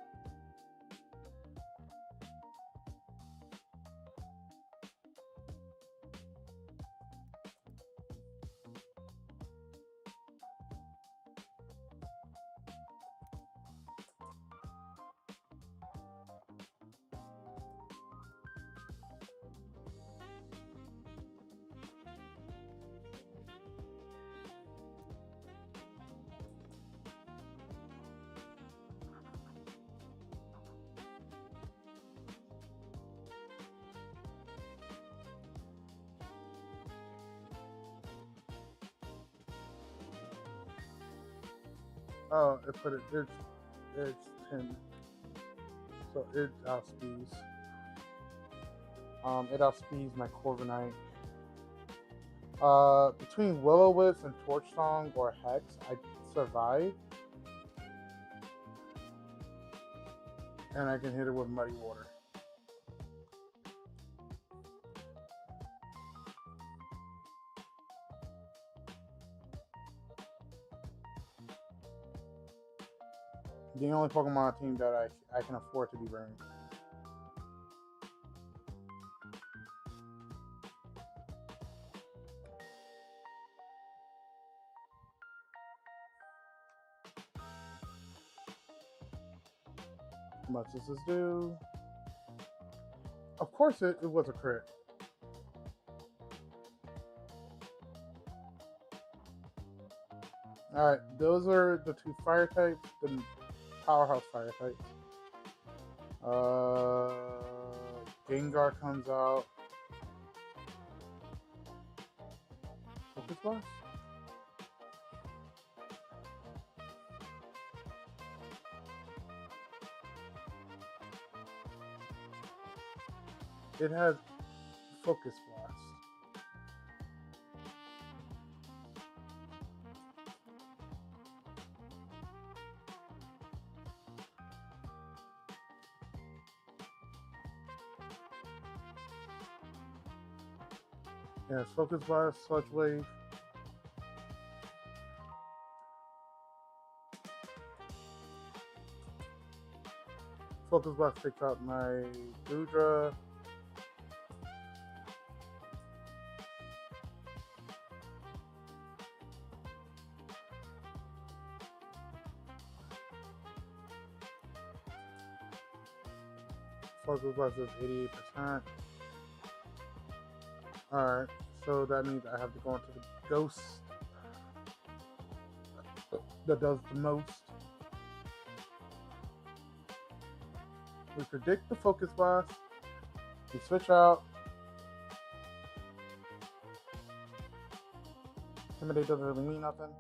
Speaker 1: Oh, it put it. It's 10. So it outspeeds. It outspeeds my Corviknight. Between Will-O-Wisp and Torch Song or Hex, I survive. And I can hit it with Muddy Water. The only Pokemon team that I can afford to be burned. How much does this do? Of course it was a crit. Alright, those are the two fire types, the powerhouse fire types. Gengar comes out. Focus Blast? It has focus blast. Yeah, it's focus blast, sludge wave. Focus blast takes out my Gudra. Focus blast is 88%. Alright, so that means I have to go into the ghost that does the most. We predict the focus blast. We switch out. Intimidate doesn't really mean nothing.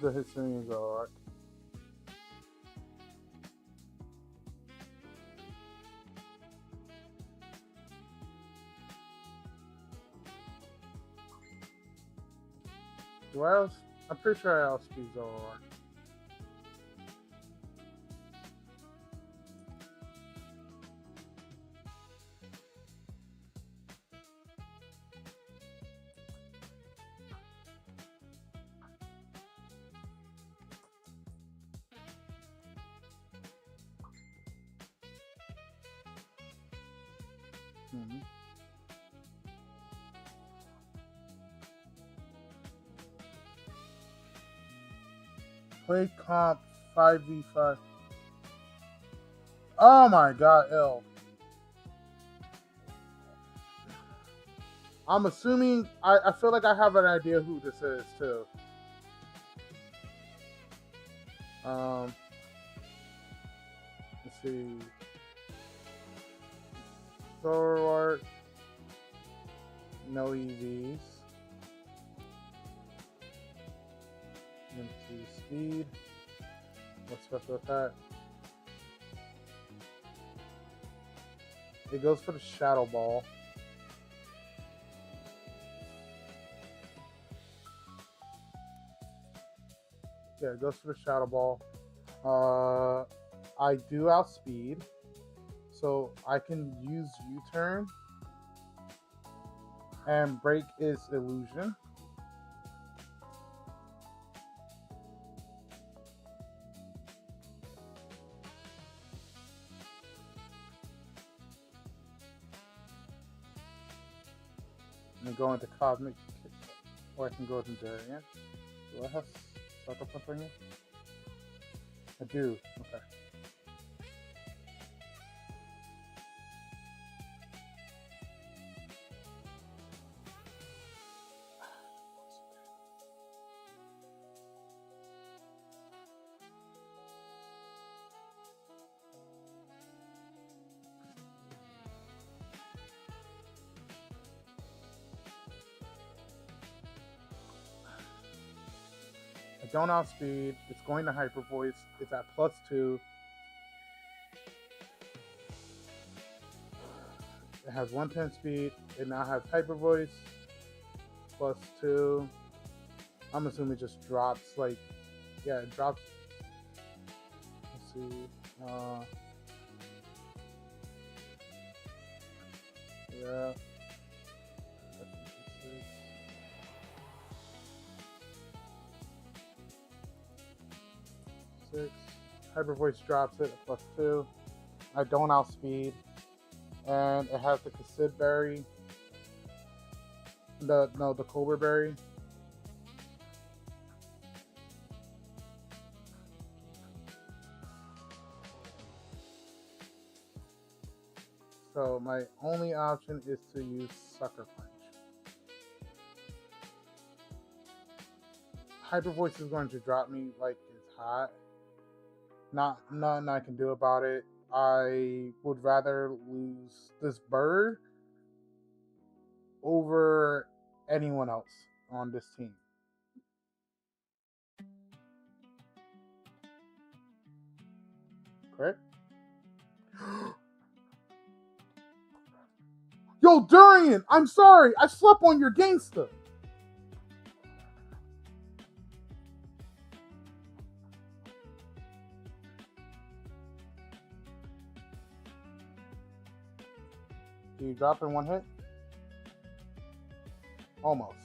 Speaker 1: The Hisuians are alright. Do I else? I'm pretty sure I outspeed Zoroark. Mm-hmm. Play comp 5v5. Oh my god, ill. I'm assuming, I feel like I have an idea who this is too. Let's see. Zoroark. No EVs. Into speed. What special attack? It goes for the Shadow Ball. Yeah, it goes for the Shadow Ball. I do outspeed, so I can use U-turn and break its illusion. And go into Cosmic, or I can go into Variant. Do I have Sucker Punch on you? I do. Okay. I don't outspeed. It's going to Hyper Voice. It's at +2. It has 110 speed. It now has Hyper Voice. +2. I'm assuming it just drops like, yeah, it drops. Let's see. Yeah. 6. Hyper Voice drops it at +2. I don't outspeed. And it has the Cassid Berry. The Cobra Berry. So my only option is to use Sucker Punch. Hyper Voice is going to drop me like it's hot. Nothing I can do about it. I would rather lose this bird over anyone else on this team. Correct? Yo, Durian, I'm sorry. I slept on your gangsta. Do you drop in one hit? Almost.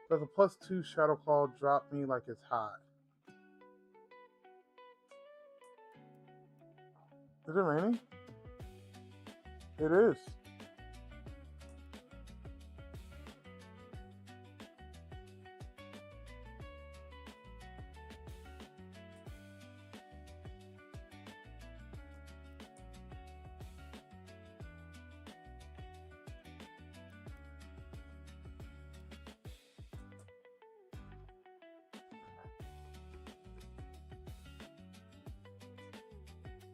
Speaker 1: Does a +2 Shadow Claw drop me like it's hot? Is it raining? It is.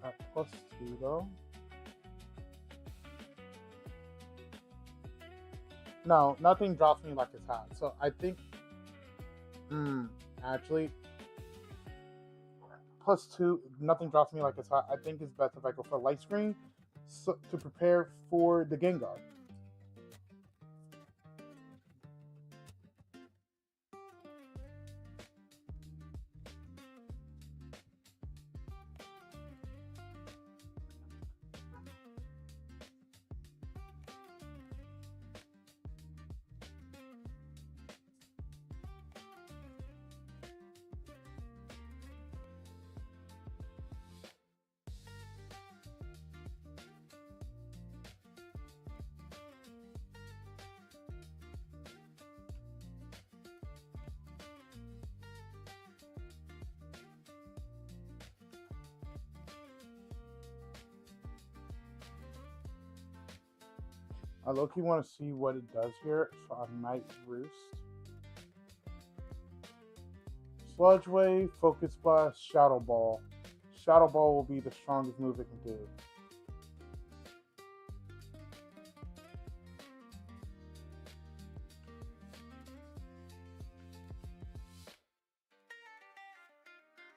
Speaker 1: At +2 though. No, nothing drops me like it's hot. So I think, actually, +2, nothing drops me like it's hot. I think it's best if I go for light screen to prepare for the Gengar. I low-key want to see what it does here, so I might Roost. Sludge Wave, Focus Blast, Shadow Ball. Shadow Ball will be the strongest move it can do.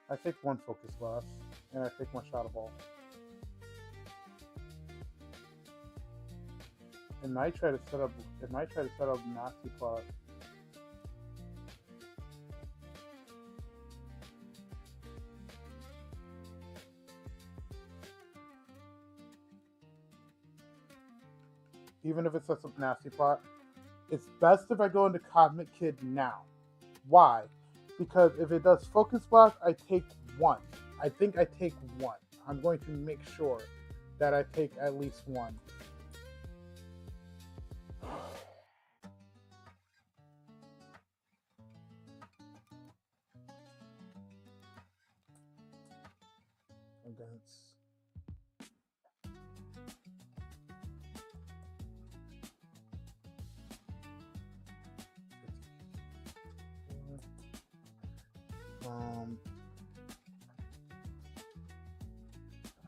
Speaker 1: I take one Focus Blast, and I take one Shadow Ball. It might try to set up. Nasty Plot. Even if it sets up Nasty Plot, it's best if I go into Cosmic Kid now. Why? Because if it does Focus Blast, I take one. I think I take one. I'm going to make sure that I take at least one.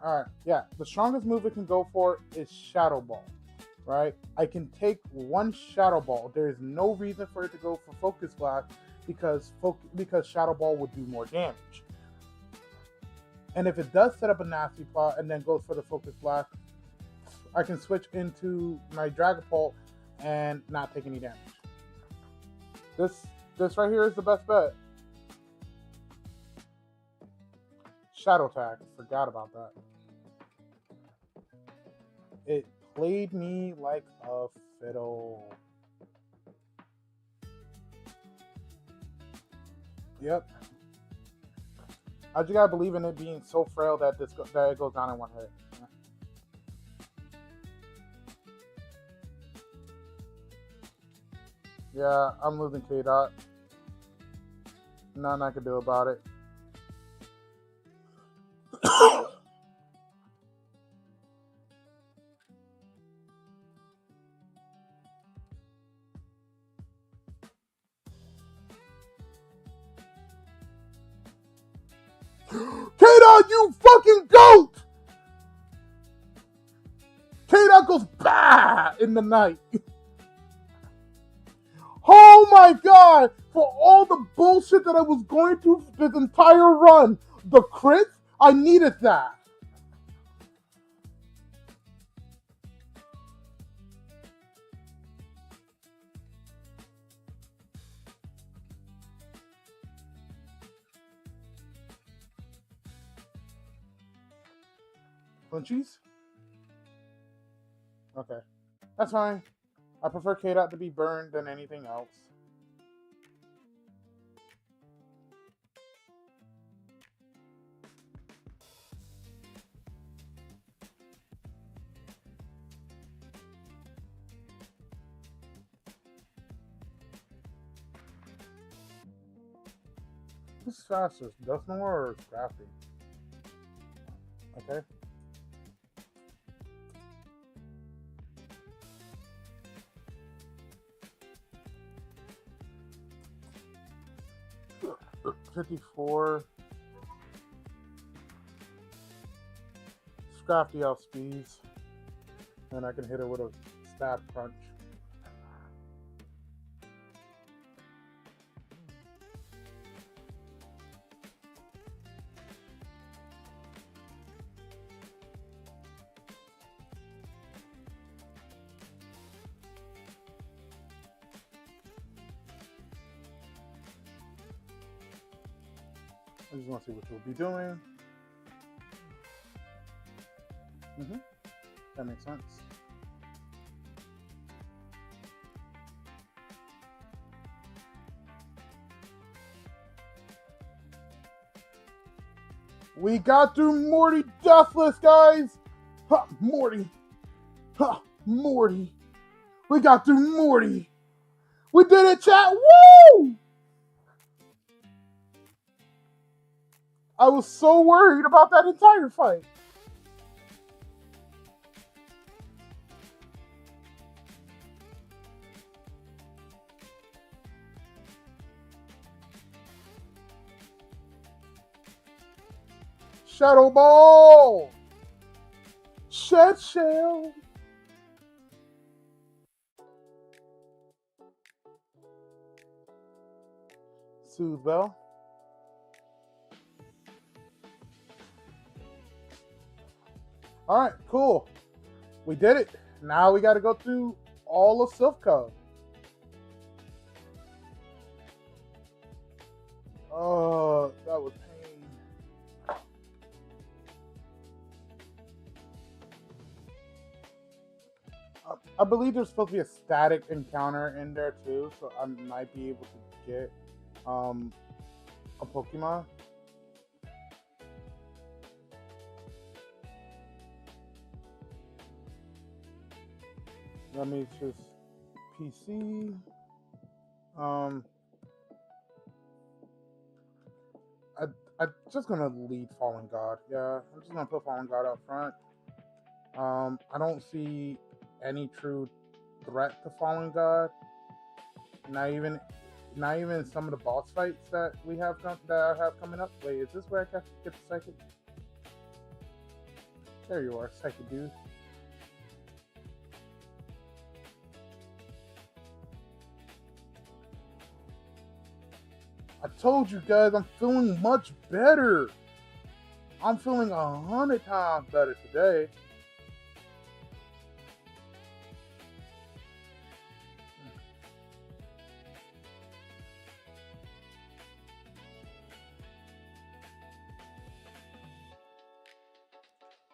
Speaker 1: Alright, yeah, the strongest move it can go for is Shadow Ball, right? I can take one Shadow Ball. There is no reason for it to go for Focus Blast because Shadow Ball would do more damage. And if it does set up a Nasty Plot and then goes for the Focus Blast, I can switch into my Dragapult and not take any damage. This right here is the best bet. Shadow Tag, forgot about that. It played me like a fiddle. Yep. I just gotta believe in it being so frail that that it goes down in one hit. Yeah, I'm losing K-Dot. Nothing I can do about it. K-Dot, you fucking goat! K-Dot goes bah in the night. Oh my god! For all the bullshit that I was going through this entire run, the crits, I needed that. Punchies? Okay. That's fine. I prefer K-Dot to be burned than anything else. Who's faster, Duskmore or Scrappy? Okay. $54. Scrappy outspeeds. And I can hit her with a stab crunch. I just want to see what you'll be doing. That makes sense. We got through Morty deathless, guys! Ha, Morty! Ha, Morty! We got through Morty! We did it, chat! Woo! I was so worried about that entire fight. Shadow Ball! Shed Shell! Soothe Bell. Alright, cool. We did it. Now we gotta go through all of Silph. Oh, that was pain. I believe there's supposed to be a static encounter in there too, so I might be able to get a Pokemon. Let me just PC. I'm just gonna lead Fallen God. Yeah, I'm just gonna put Fallen God up front. I don't see any true threat to Fallen God. Not even some of the boss fights that we have that I have coming up. Wait, is this where I can get the psychic? There you are, psychic dude. I told you guys, I'm feeling much better. I'm feeling 100 times better today.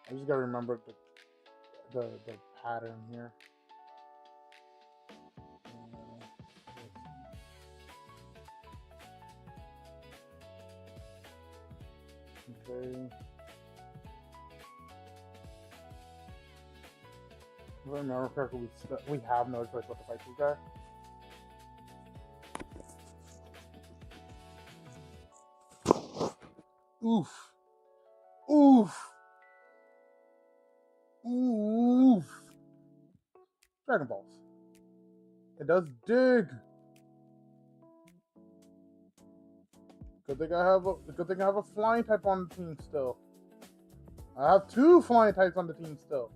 Speaker 1: I just gotta remember the pattern here. Okay. If I remember correctly, we have no choice but to fight this guy. Oof. Oof. Oof. Dragon Balls. It does dig. Good thing I have a flying type on the team still. I have 2 flying types on the team still.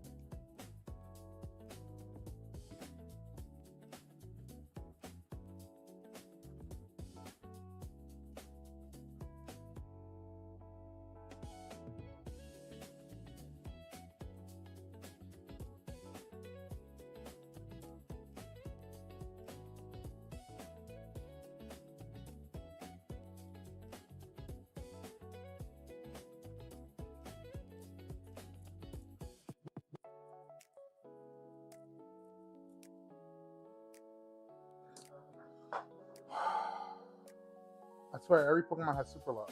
Speaker 1: I swear, every Pokemon has Super Love.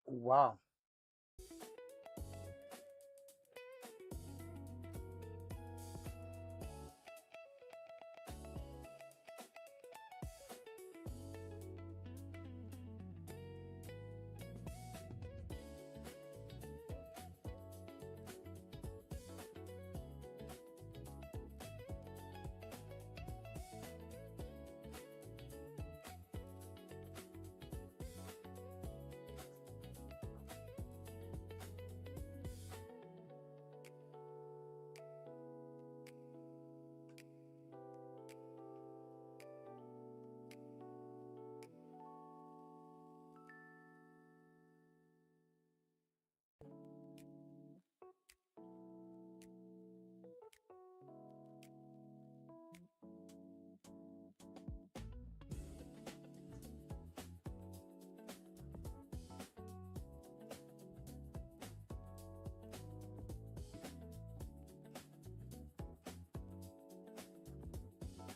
Speaker 1: Wow.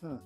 Speaker 1: Hmm.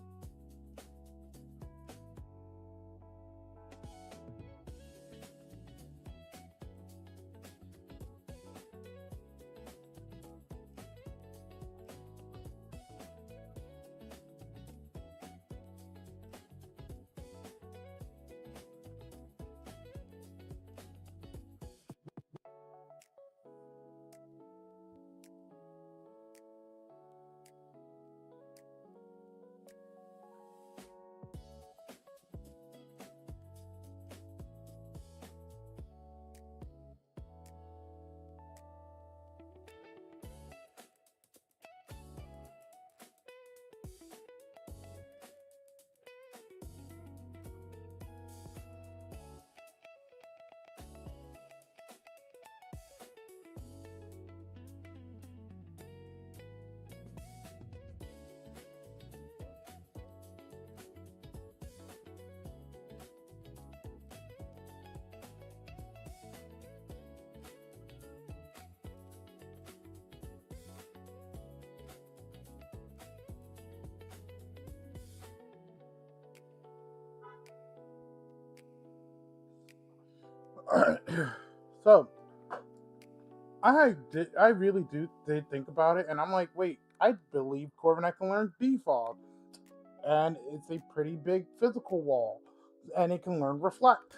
Speaker 1: So I really did think about it, and I'm like, wait, I believe Corviknight can learn Defog, and it's a pretty big physical wall, and it can learn Reflect,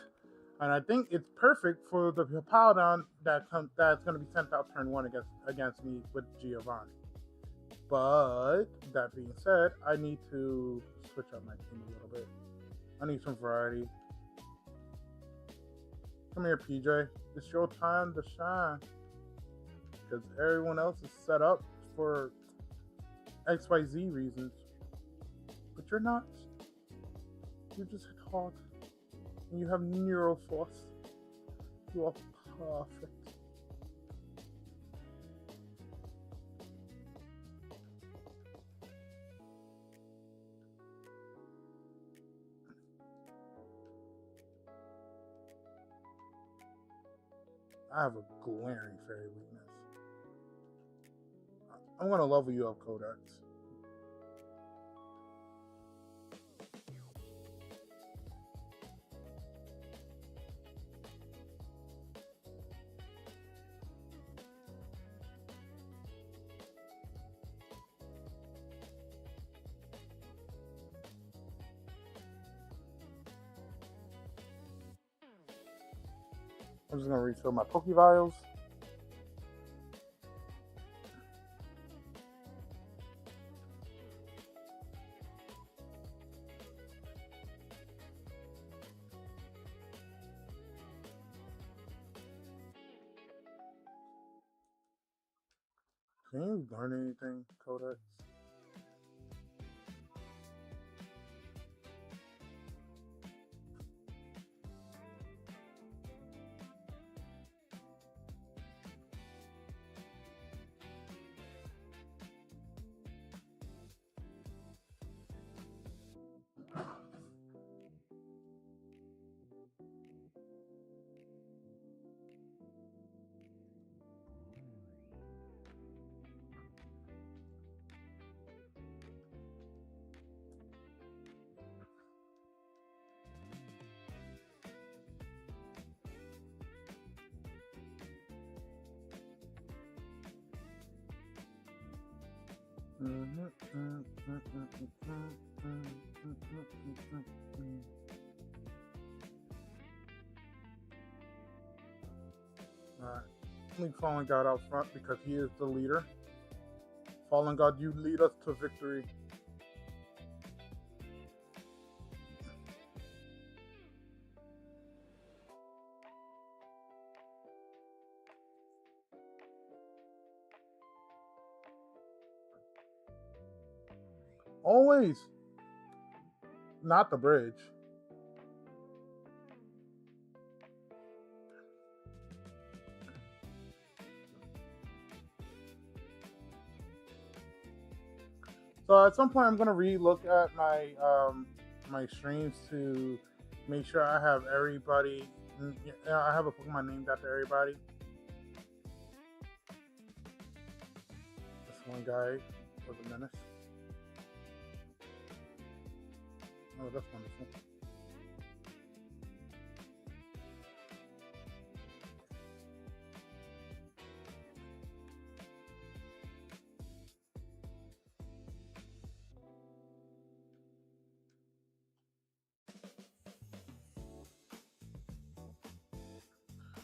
Speaker 1: and I think it's perfect for the Paladin that's going to be sent out turn 1 against me with Giovanni. But that being said, I need to switch up my team a little bit. I need some variety. Come here, PJ. It's your time to shine. Because everyone else is set up for XYZ reasons. But you're not. You're just a cog. And you have neural force. You are perfect. I have a glaring fairy weakness. I'm gonna level you up, Codex. I'm just gonna refill my Poke Vials. Can you learn anything, Codex? Alright. Leave Fallen God out front because he is the leader. Fallen God, you lead us to victory. Always. Not the bridge. So at some point, I'm gonna re-look at my my streams to make sure I have everybody. I have a Pokemon named after everybody. This one guy was a menace. Oh, that's wonderful.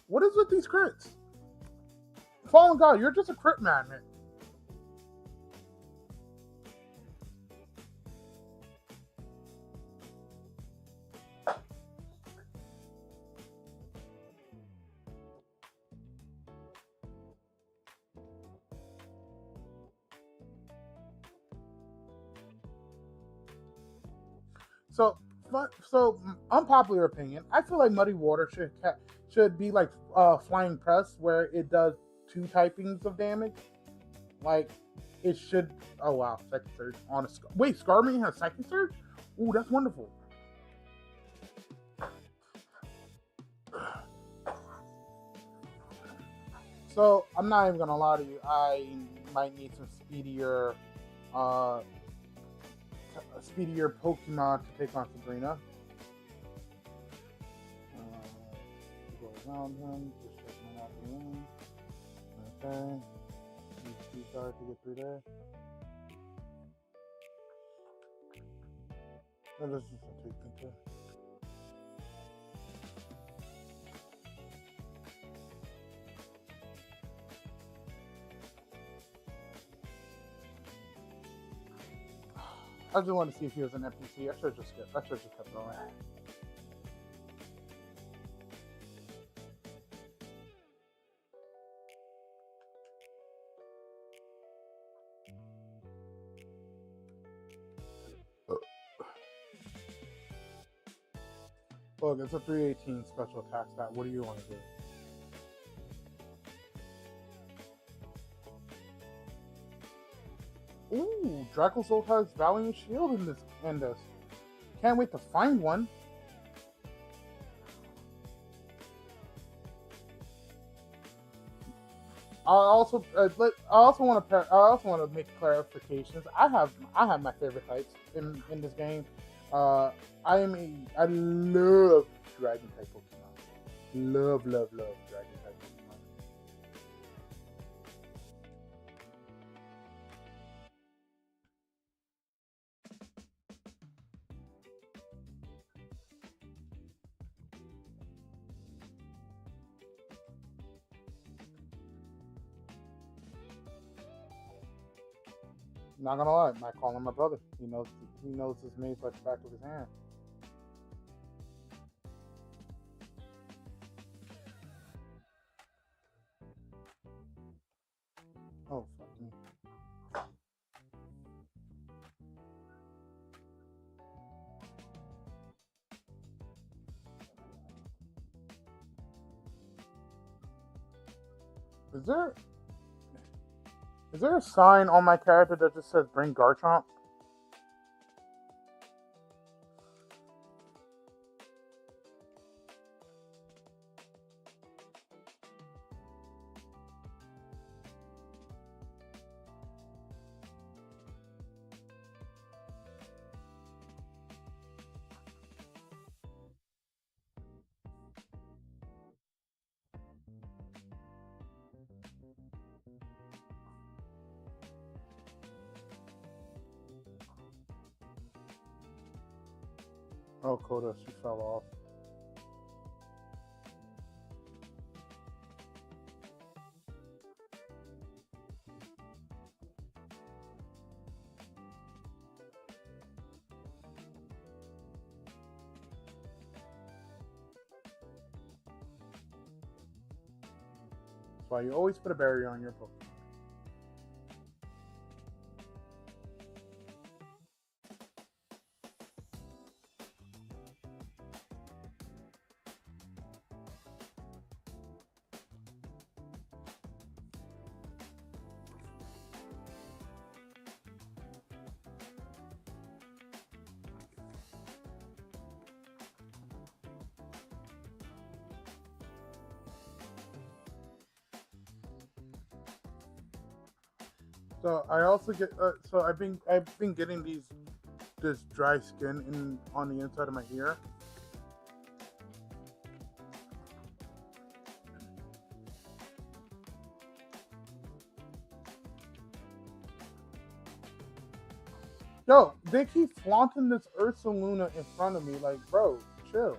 Speaker 1: What is with these crits? Fallen God, you're just a crit magnet. So unpopular opinion. I feel like Muddy Water should be like Flying Press, where it does 2 typings of damage. Like it should. Oh wow, Psychic Surge on a wait. Scarming has Psychic Surge. Ooh, that's wonderful. So I'm not even gonna lie to you. I might need some speedier Pokemon to take on Sabrina. Go around him, just checking him out the room. Okay. Use guard to get through there. And this is a treatment too. I just wanted to see if he was an NPC. I should have just kept going. Look, it's a 318 special attack stat. What do you want to do? Ooh, Dracozolt has Valiant Shield in this. Can't wait to find one. I also want to make clarifications. I have my favorite types in this game. I love Dragon type Pokemon. Love Dragon type Pokemon. Not gonna lie, I call him my brother. He knows his maze like the back of his hand. Oh fuck me. Is there a sign on my character that just says bring Garchomp? Oh, Koda, she fell off. That's why you always put a barrier on your Pokemon. So I also get so I've been getting this dry skin on the inside of my ear. Yo, they keep flaunting this Ursaluna in front of me, like, bro, chill.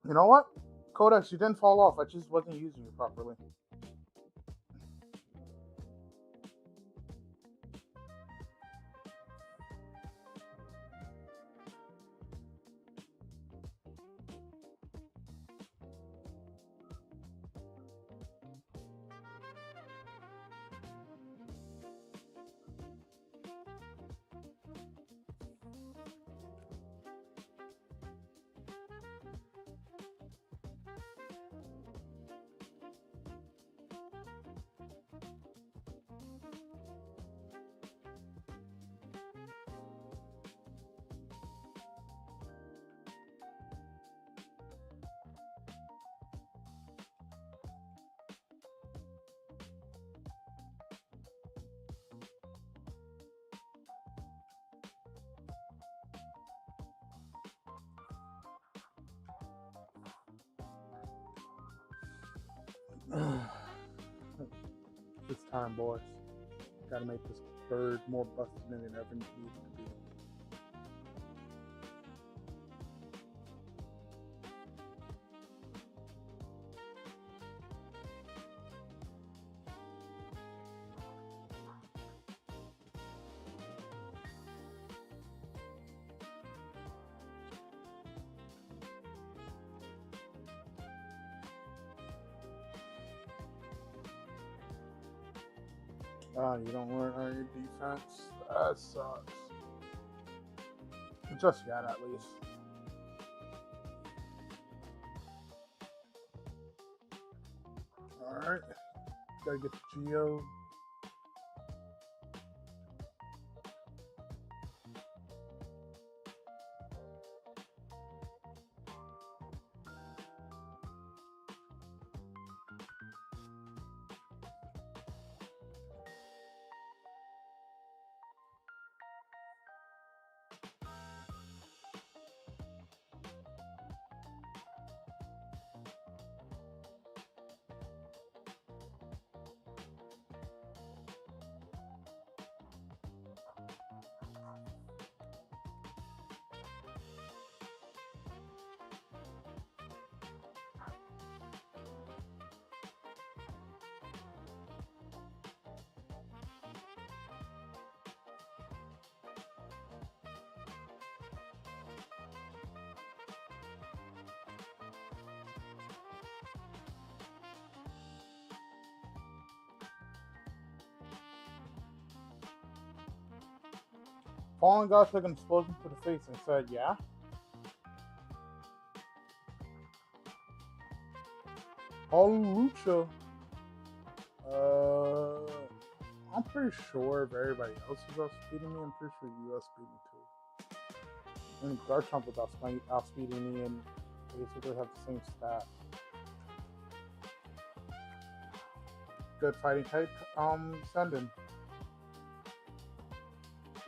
Speaker 1: You know what? Codex, you didn't fall off. I just wasn't using you properly. It's time, boys. Gotta make this bird more busted than it ever needed to be. You don't learn on your defense? That sucks. Just yet, at least. Alright. Gotta get the Geo. Fallen God took an explosion to the face and said, yeah? Lucha. I'm pretty sure if everybody else is outspeeding me, I'm pretty sure you outspeed me too. And Garchomp was outspeeding me and basically have the same stat. Good fighting type. Send him.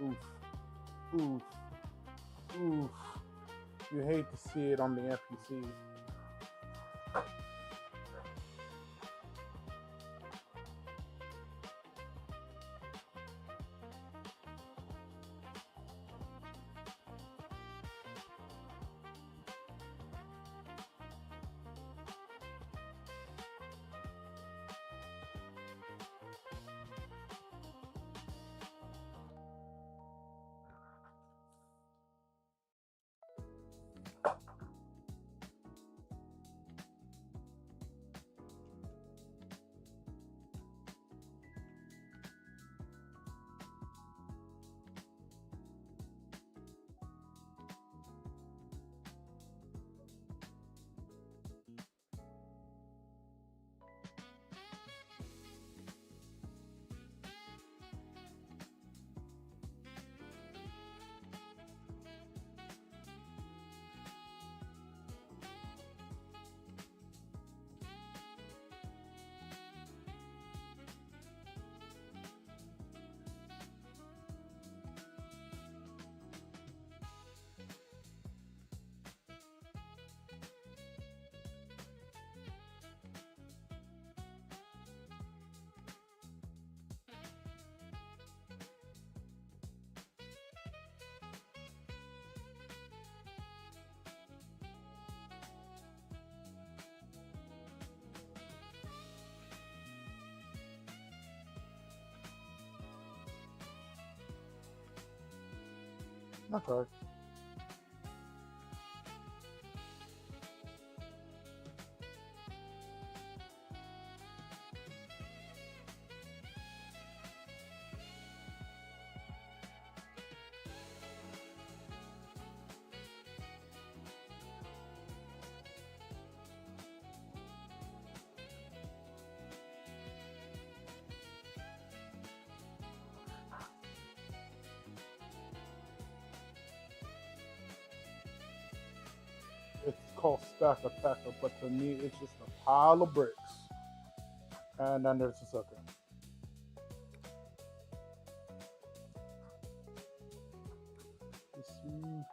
Speaker 1: Oof. Oof. Oof. You hate to see it on the NPC. Okay. It's called Stack Attacker, but to me, it's just a pile of bricks. And then there's the sucker. Let's see.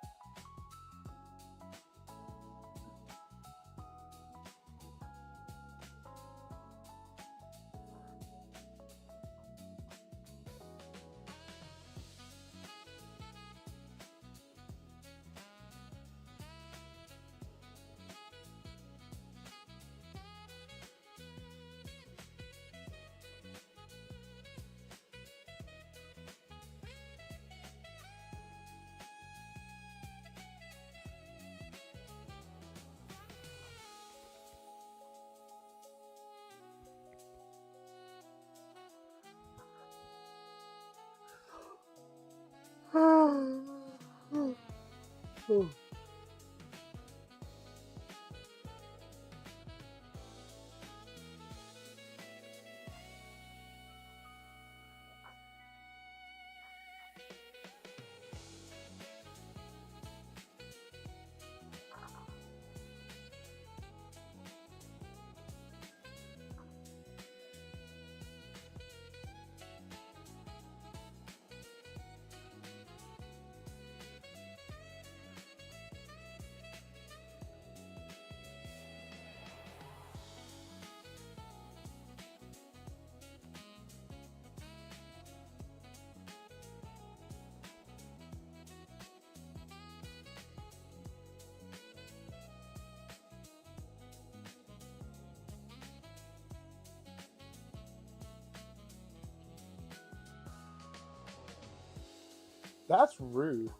Speaker 1: That's rude.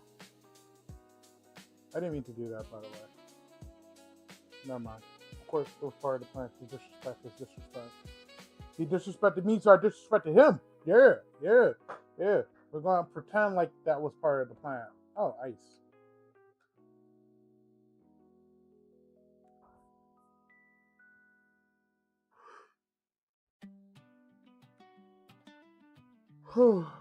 Speaker 1: I didn't mean to do that, by the way. Never mind. Of course, it was part of the plan to disrespect his disrespect. He disrespected me, so I disrespected him. Yeah. We're going to pretend like that was part of the plan. Oh, ice. Oh.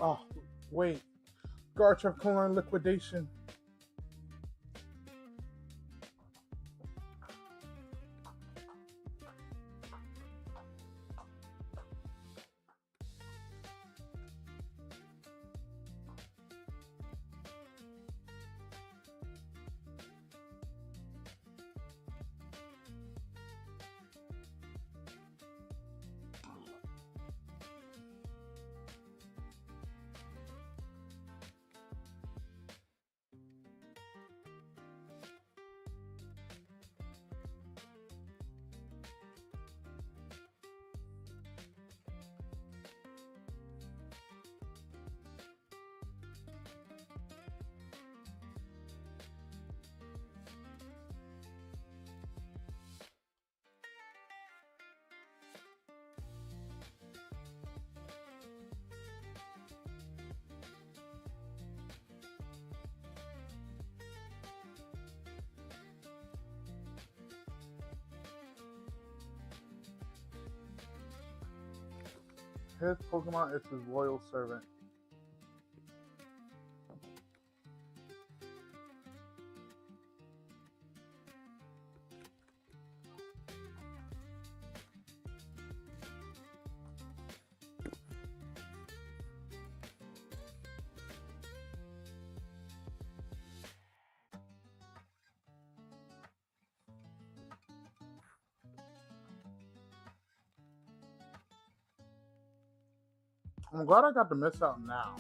Speaker 1: Oh, wait. Garchomp Corn liquidation. His Pokemon is his loyal servant. I'm glad I got to miss out now.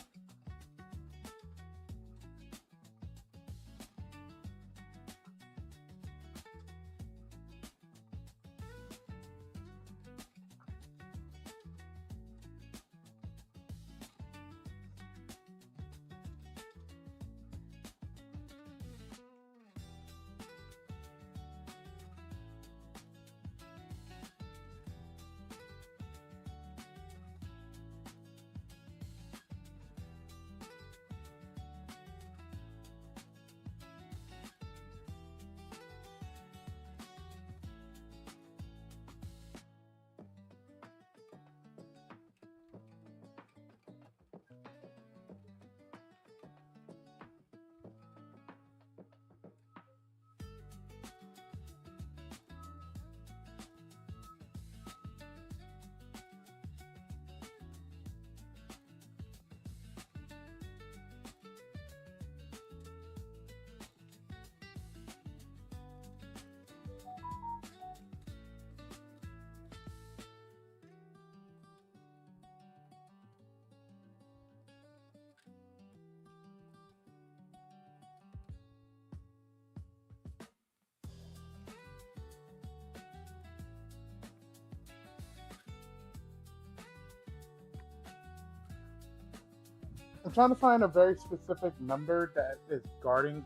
Speaker 1: I'm trying to find a very specific member that is guarding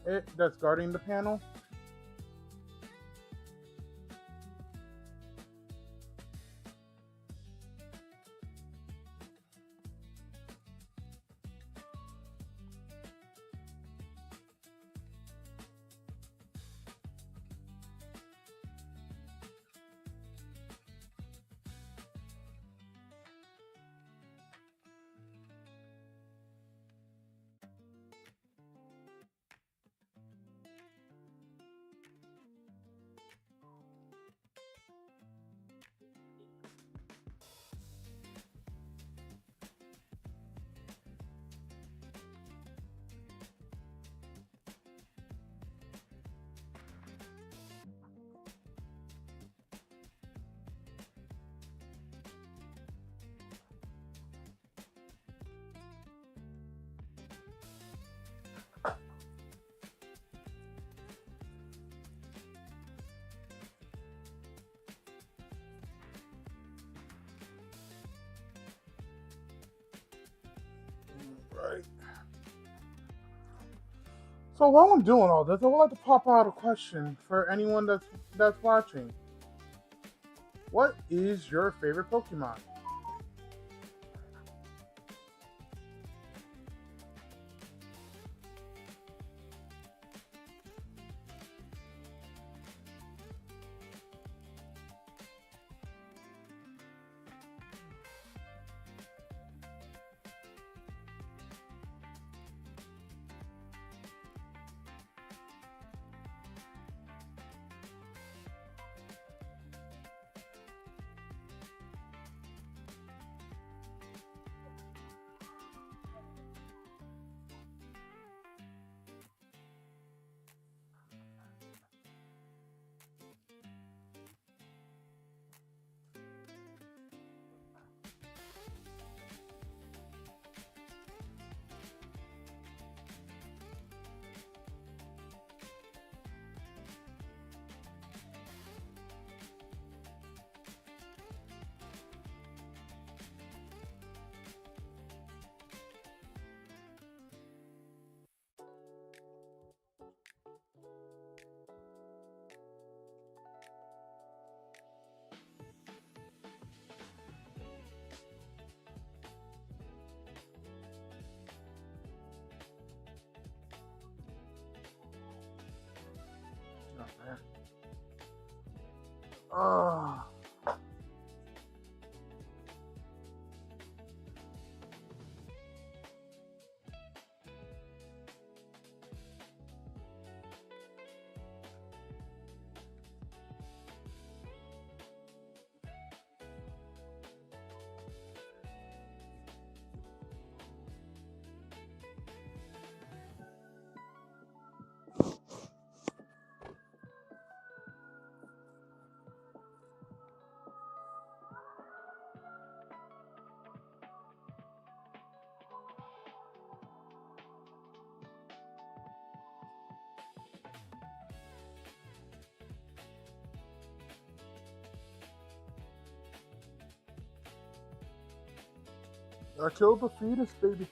Speaker 1: it, that's guarding the panel. Right. So while I'm doing all this, I would like to pop out a question for anyone that's watching. What is your favorite Pokemon? Oh, I killed the fetus, baby.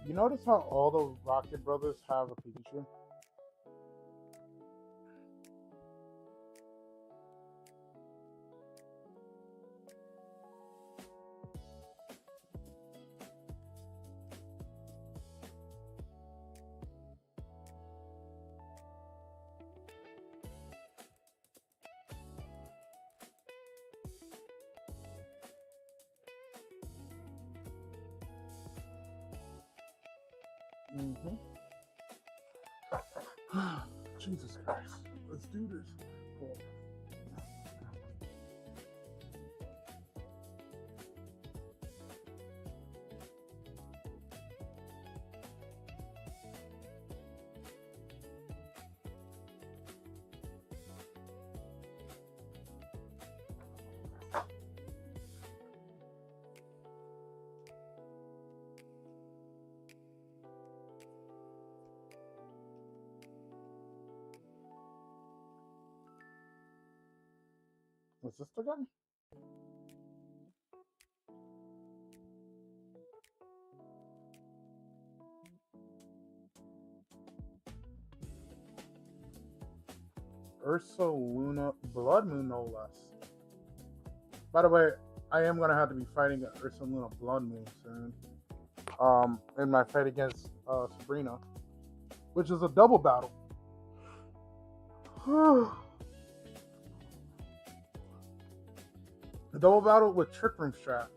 Speaker 1: You notice how all the Rocket Brothers have a Pikachu? Mm-hmm. Jesus Christ. Let's do this. Cool. Was this the guy? Ursa Luna Blood Moon, no less. By the way, I am gonna have to be fighting an Ursa Luna Blood Moon soon. In my fight against Sabrina, which is a double battle. A double battle with Trick Room Strat.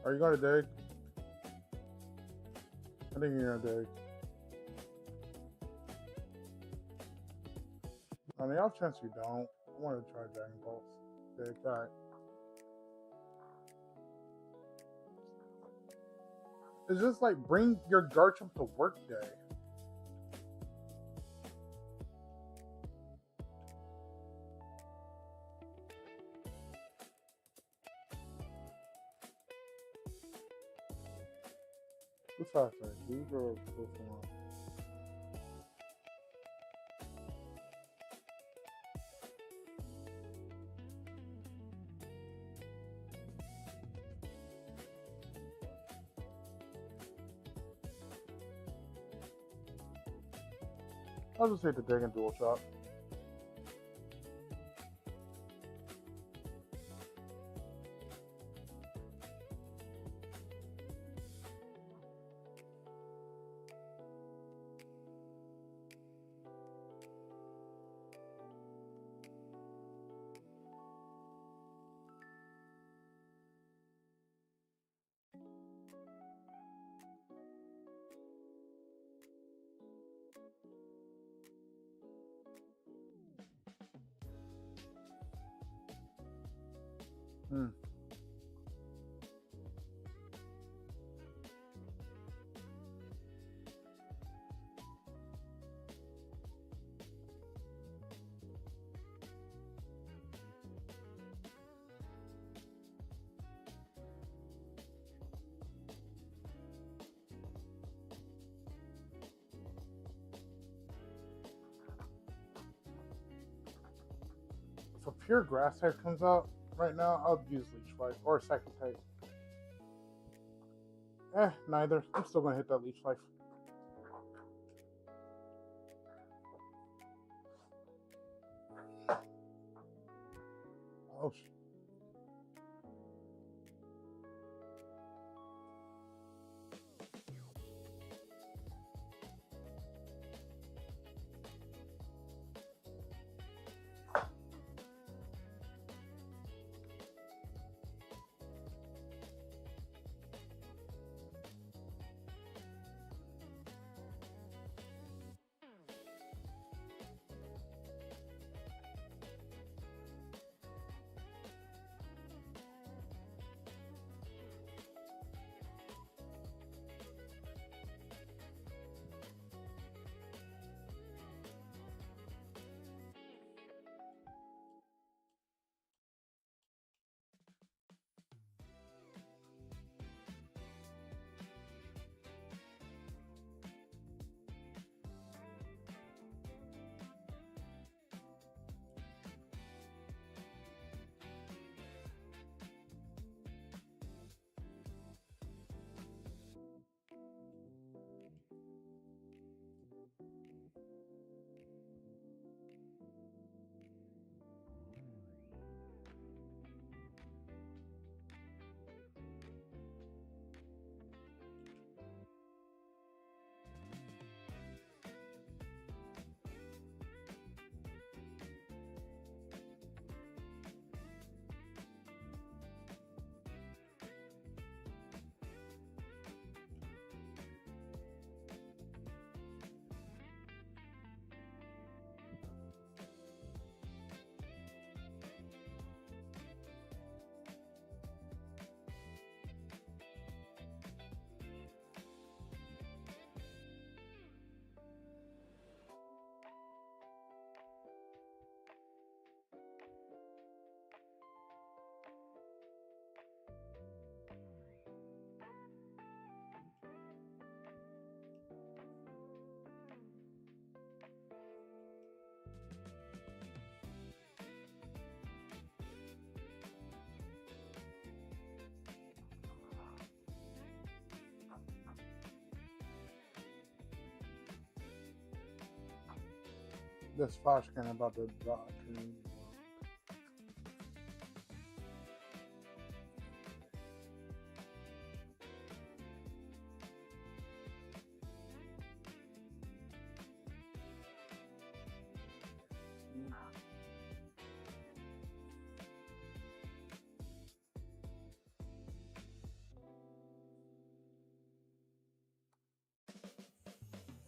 Speaker 1: Are you gonna dig? I think you're gonna dig. I mean, off chance you don't. I want to try Dragon Pulse. Dig, alright. It's just like bring your Garchomp to work day. What's faster, Dig or Pokemon? I'll just take the Dig and Dual Chop. if a pure grass type comes out right now, I'll use Leech Life or second type. Neither. I'm still gonna hit that Leech Life. Oh, this flash can about to drop.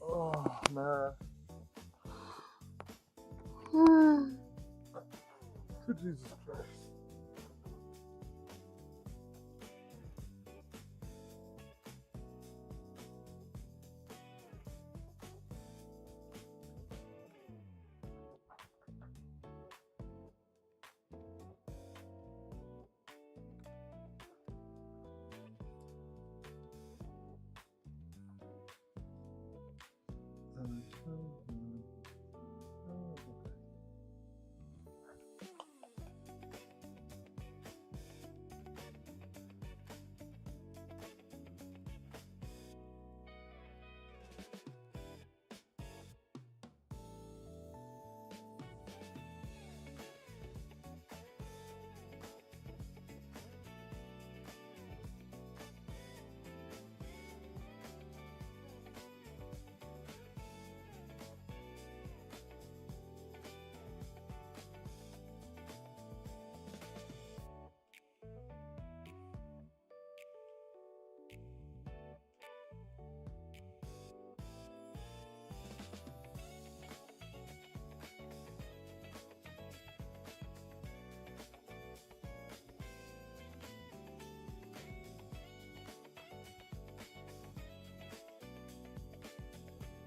Speaker 1: Oh man. Jesus Christ.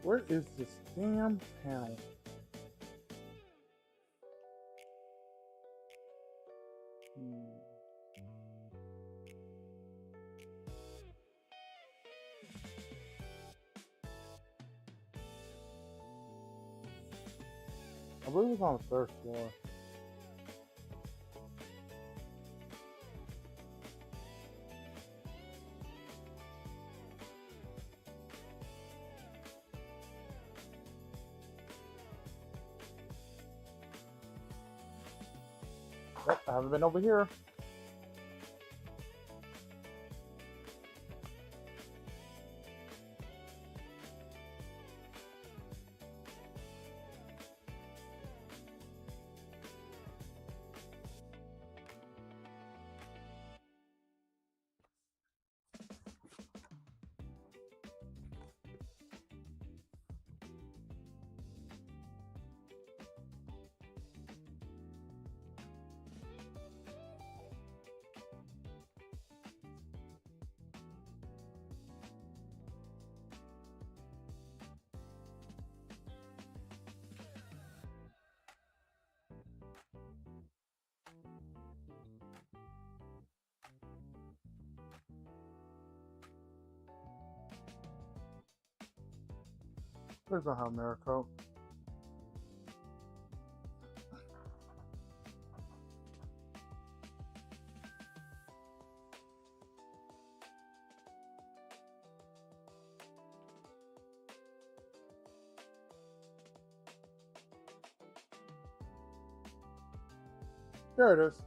Speaker 1: Where is this damn panel? I believe it was on the third floor. Yep, I haven't been over here. Please don't have Miracle. There it is.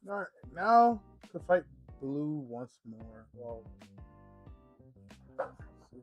Speaker 1: Alright, now to fight blue once more. Well, let's see.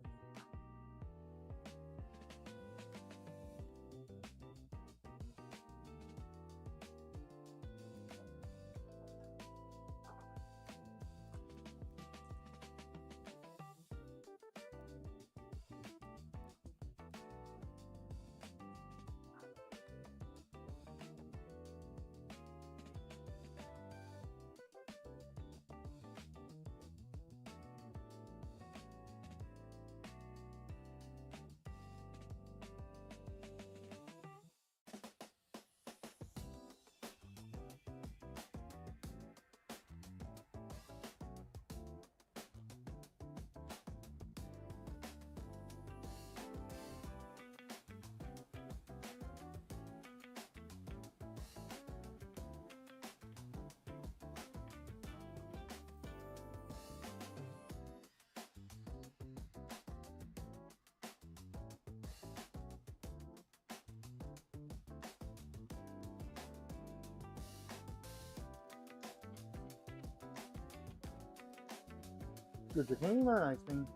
Speaker 1: Good, you can learn ice cream.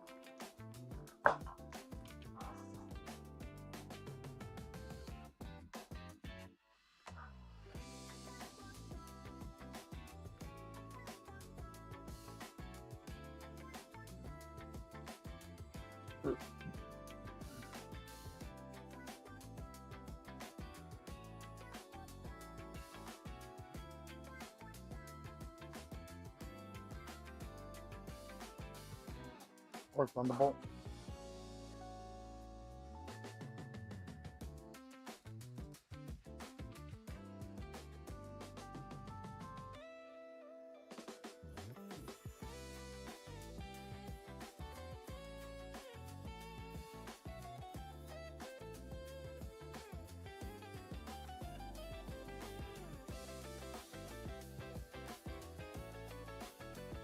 Speaker 1: Or Thunderbolt.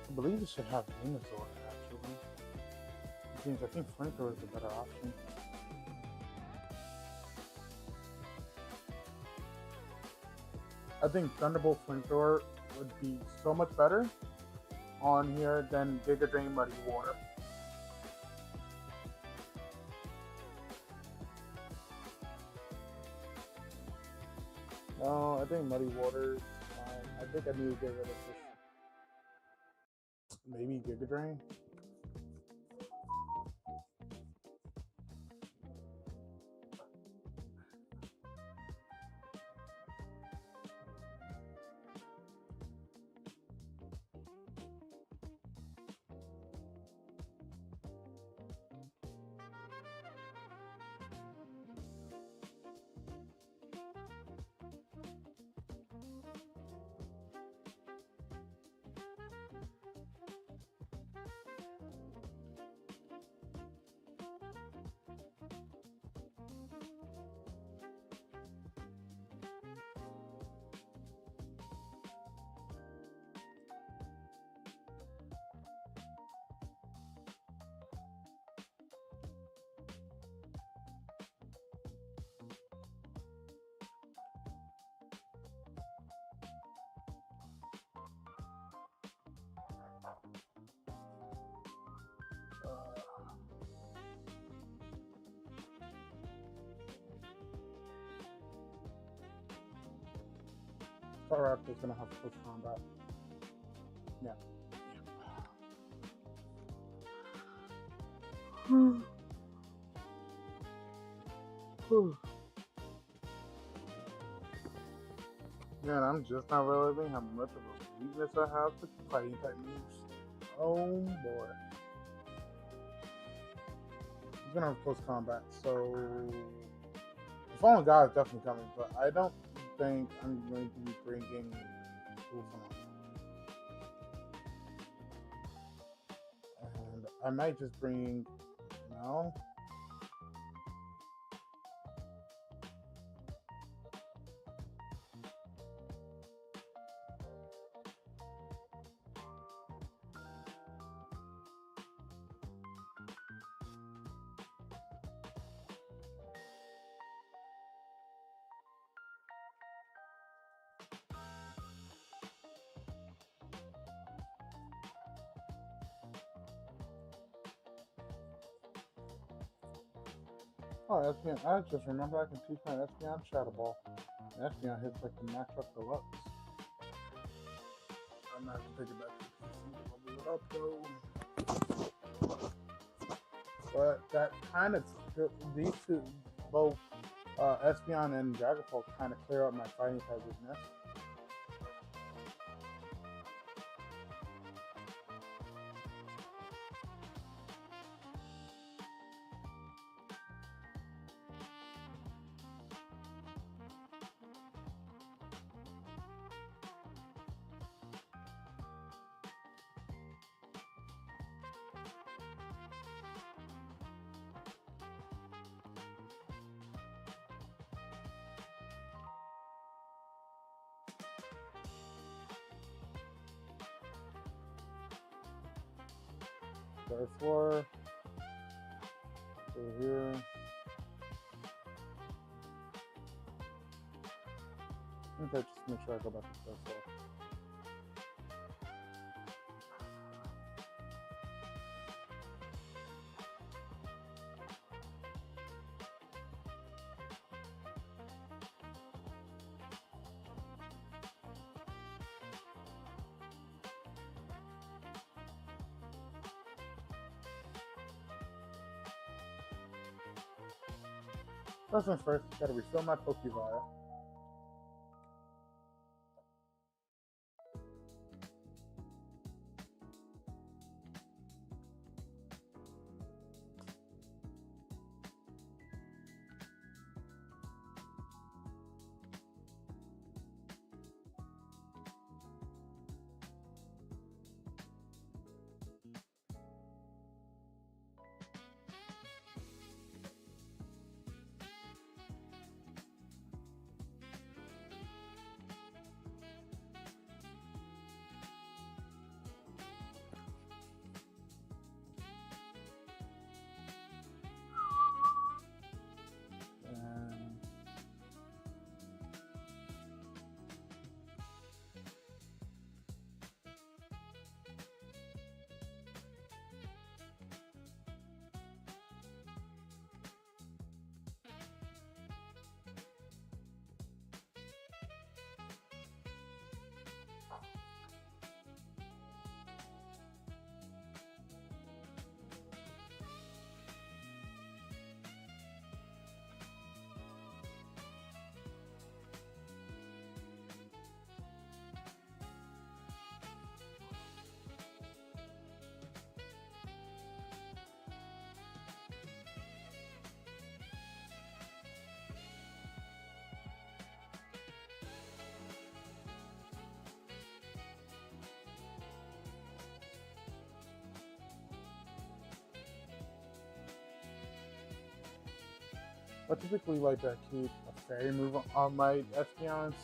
Speaker 1: I believe it should have Venusaur actually. James, I think Flamethrower is a better option. I think Thunderbolt Flamethrower would be so much better on here than Giga Drain Muddy Water. No, I think Muddy Water is fine. I think I need to get rid of this. Maybe Giga Drain. Raidcal is gonna have close combat. Yeah. Man, I'm just not realizing how much of a weakness I have to fighting type moves. Oh boy. He's gonna have close combat, so the Fallen God is definitely coming, but I don't think I'm going to be bringing Wolfenon. And I might just bring no. Oh, Espeon. I just remember I can teach my Espeon Shadow Ball. And Espeon hits like the matchup deluxe. I'm gonna have to take it back to the PC. I'll move it up though. But that kind of these two, both Espeon and Dragapult, kind of clear up my fighting type weakness. There's 4. Over here. Okay, just make sure I go back to the floor. First things first, gotta refill my Pokeball. I typically like to keep a fairy move on my Espeons.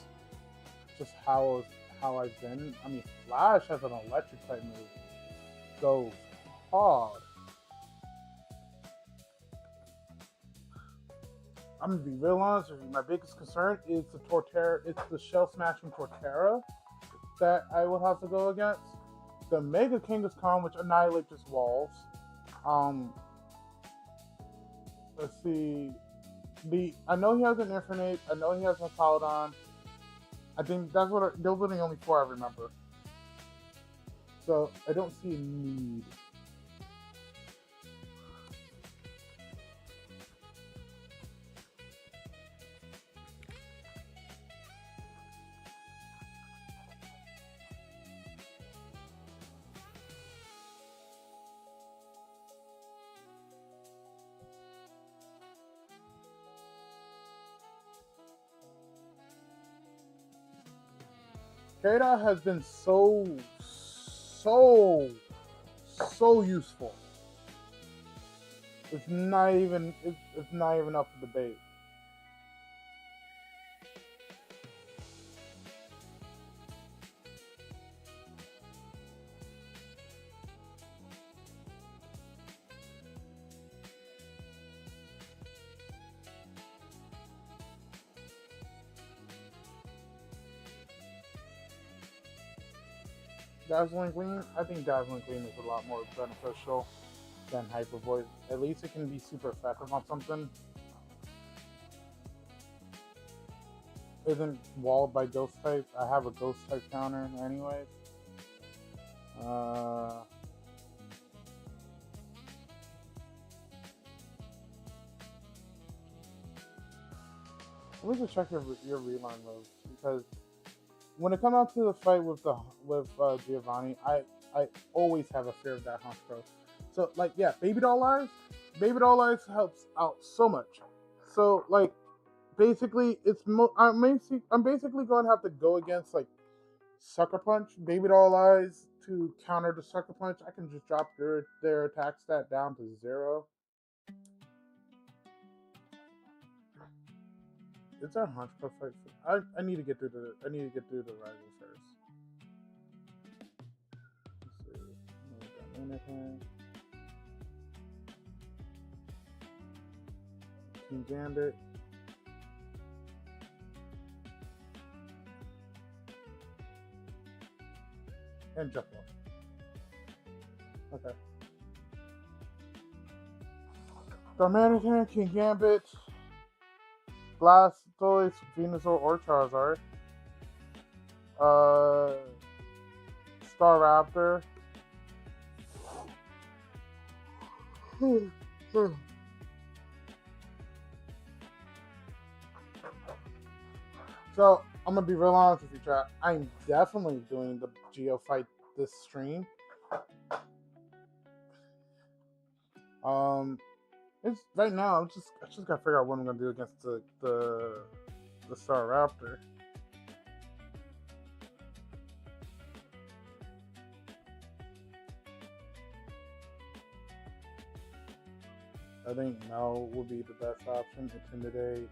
Speaker 1: Just how I've been. I mean, Flash has an electric type move. Goes hard. I'm gonna be real honest with you. My biggest concern is the Torterra. It's the shell smashing Torterra that I will have to go against. The Mega Kangaskhan, which annihilate just walls. Let's see. I know he has an Infernape. I know he has a Paladon. I think that's what those are the only four I remember. So I don't see a need. K-Dot has been so useful. It's not even up for debate. Dazzling Gleam, I think Dazzling Gleam is a lot more beneficial than Hyper Voice. At least it can be super effective on something. Isn't walled by ghost types. I have a ghost type counter anyways. Let me just check your relearn moves, because when it comes out to the fight with Giovanni, I always have a fear of that Honchkrow. So like, yeah, Baby Doll Eyes helps out so much. So like, basically I'm basically going to have to go against like Sucker Punch, Baby Doll Eyes to counter the Sucker Punch. I can just drop their attack stat down to 0. Is there a Honchkrow fight? I need to get through the rival first. Let's see. King Gambit. And jump off. Okay. Darmanitan, King Gambit, Blastoise, Venusaur, or Charizard. Staraptor. So I'm gonna be real honest with you, chat. I'm definitely doing the Geo fight this stream. It's right now. I just gotta figure out what I'm gonna do against the Staraptor. I think no would be the best option. Intimidate.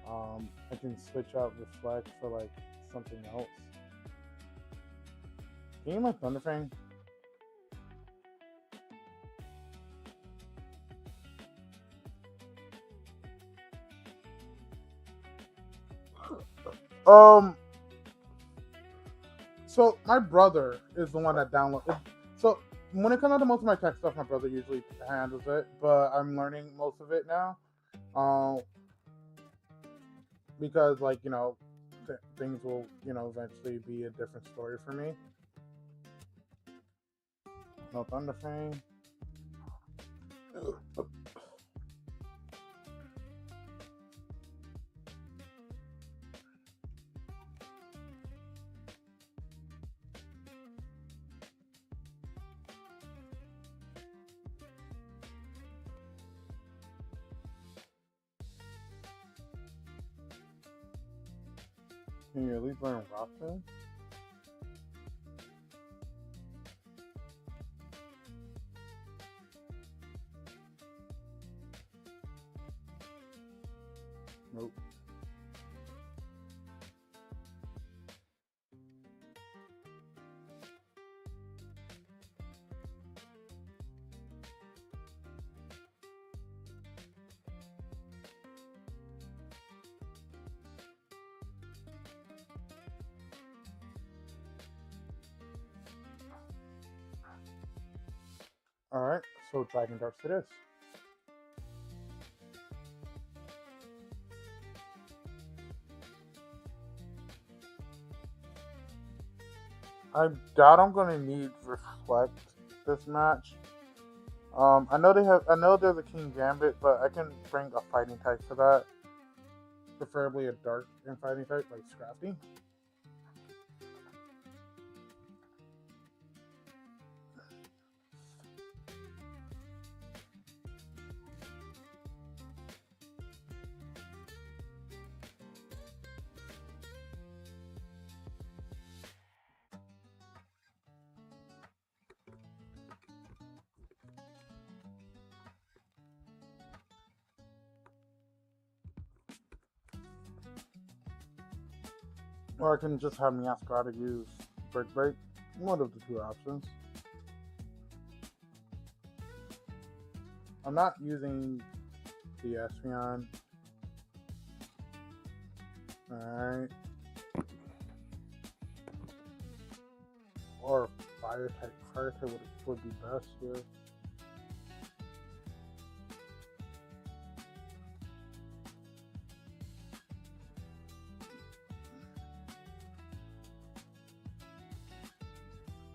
Speaker 1: I can switch out Reflect for like something else. Can you my Thunderfang? So my brother is the one that downloaded. So when it comes out to most of my tech stuff, my brother usually handles it, but I'm learning most of it now. Because like, you know, things will, you know, eventually be a different story for me. No Thunderfang. Can you at least learn Rock Tomb? Nope. Alright, so Dragon Darks it is. I doubt I'm gonna need reflect this match. I know they have. I know there's a King Gambit, but I can bring a fighting type to that. Preferably a dark and fighting type like Scrappy. Or I can just have Miascata use Break Break. One of the two options. I'm not using the Espeon. Alright. Or Fire type. Fire type would be best here.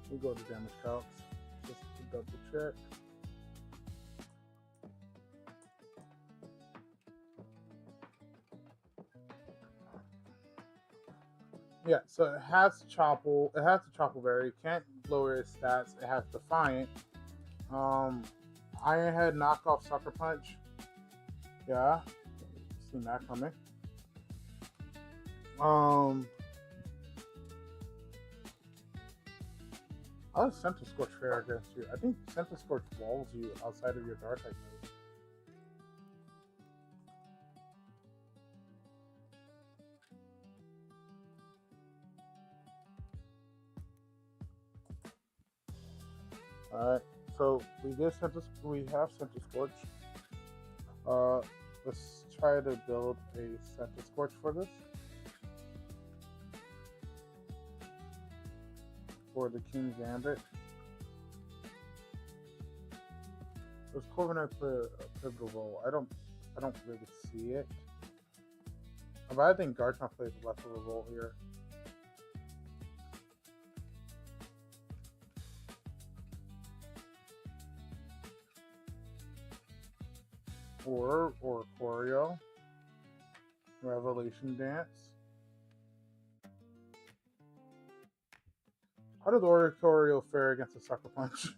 Speaker 1: We go to damage calcs just to double check. Yeah, so it has Chople. It has the Chople Berry. Can't lower its stats. It has Defiant. Ironhead knockoff Sucker Punch. Yeah, seen that coming. How does Center Scorch fare against you? I think Center Scorch walls you outside of your Dark type move. Alright, so we have Center Scorch. Let's try to build a Center Scorch for this. For the King Gambit. Does Corviknight play a pivotal role? I don't really see it. But I think Garchomp plays less of a role here. Or Choreo. Revelation Dance. How does Choreo fare against a Sucker Punch?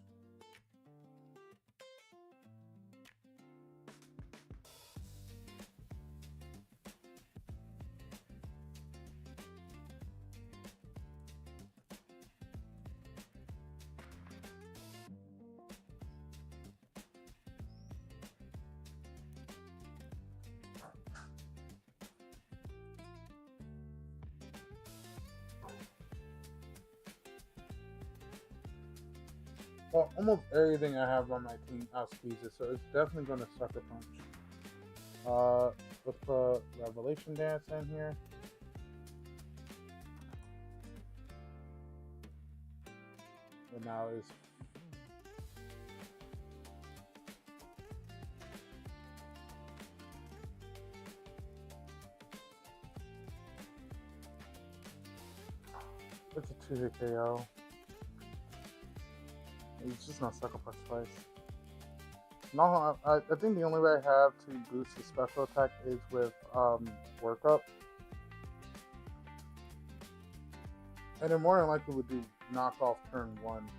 Speaker 1: Well, almost everything I have on my team outspeeds, so it's definitely going to Sucker Punch. Let's put Revelation Dance in here. And now is it's a 2-hit KO. It's just not Sucker Punch twice. No, I think the only way I have to boost his special attack is with Workup. And then more than likely would do knockoff turn 1.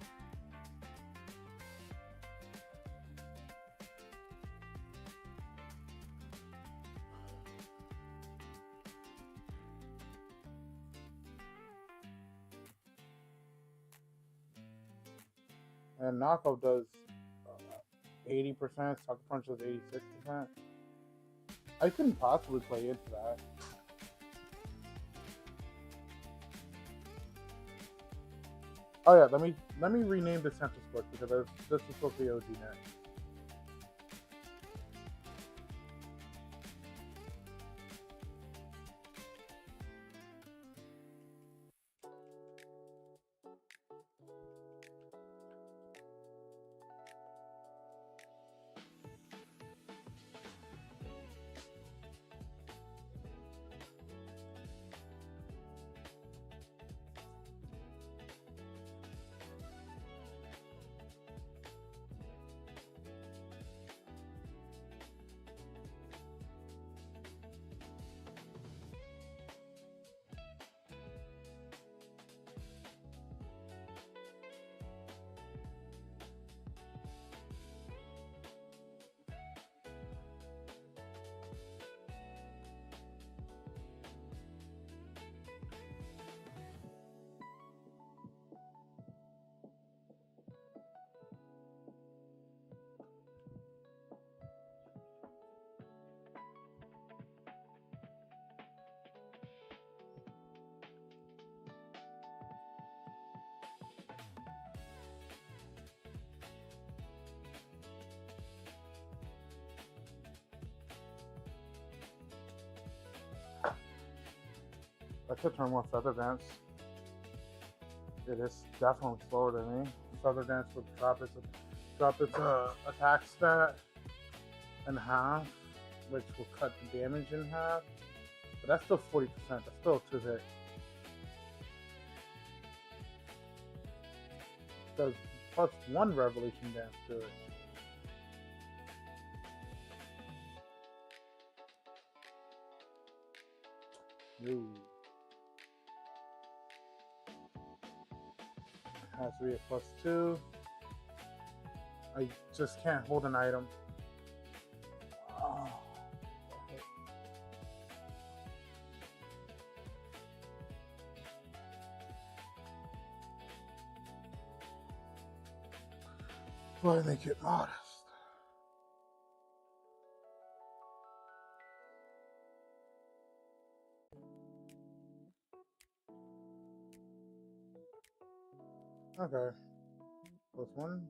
Speaker 1: And knockoff does 80%, Sucker Punch does 86%. I couldn't possibly play into that. Oh yeah, let me rename the Center Scorch because this is supposed to be OG next. should turn more Feather Dance. It is definitely slower than me. Feather Dance would drop its attack stat in half, which will cut the damage in half. But that's still 40%. That's still 2 hit. Does +1 Revelation Dance to it. No. Has to be a +2. I just can't hold an item. Oh. Why make it modest? Okay. +1.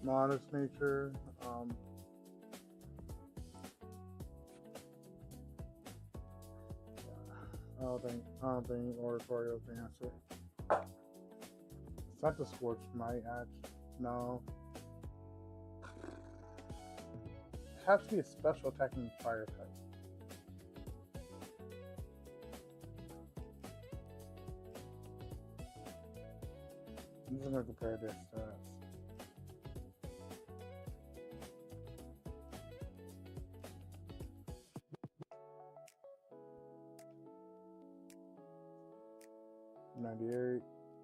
Speaker 1: Modest nature. I don't think Oratorio is the answer. It's not the Scorch Might, no. It has to be a special attacking fire type. I'm just gonna compare their stats.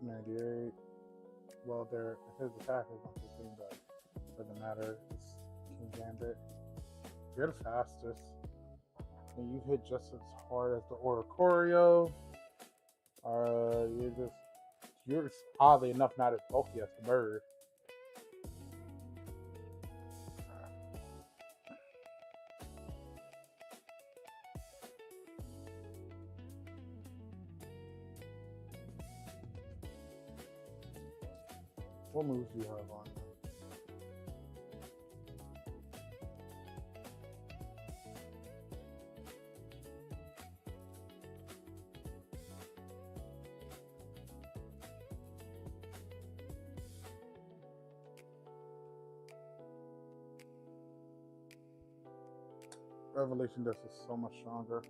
Speaker 1: '98. Well, his attack is 115, but it doesn't matter. It's King Gambit. You're the fastest, and you hit just as hard as the Oricorio. You're oddly enough not as bulky as the bird. What moves do you have on? Revelation Dust is so much stronger.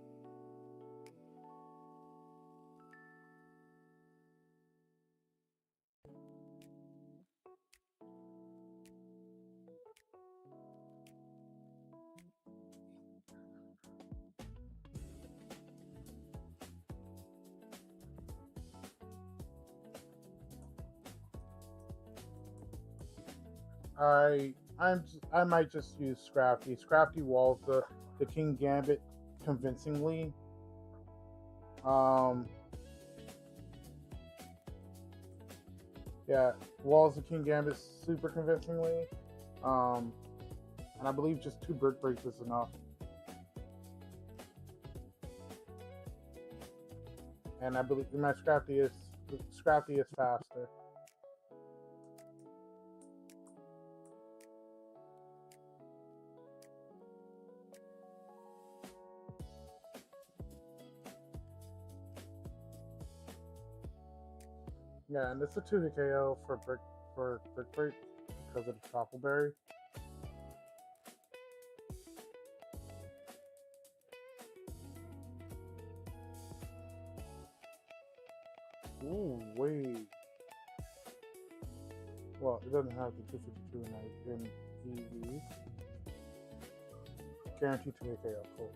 Speaker 1: I might just use Scrafty. Scrafty walls the King Gambit convincingly. Yeah, walls the King Gambit super convincingly. And I believe just 2 Brick Breaks is enough. And I believe my Scrafty is faster. Yeah, and it's a 2-hit KO for Brick Break because of the Troppleberry. Ooh, wait. Well, it doesn't have the 252 in EV. Guaranteed 2-hit KO. Cool.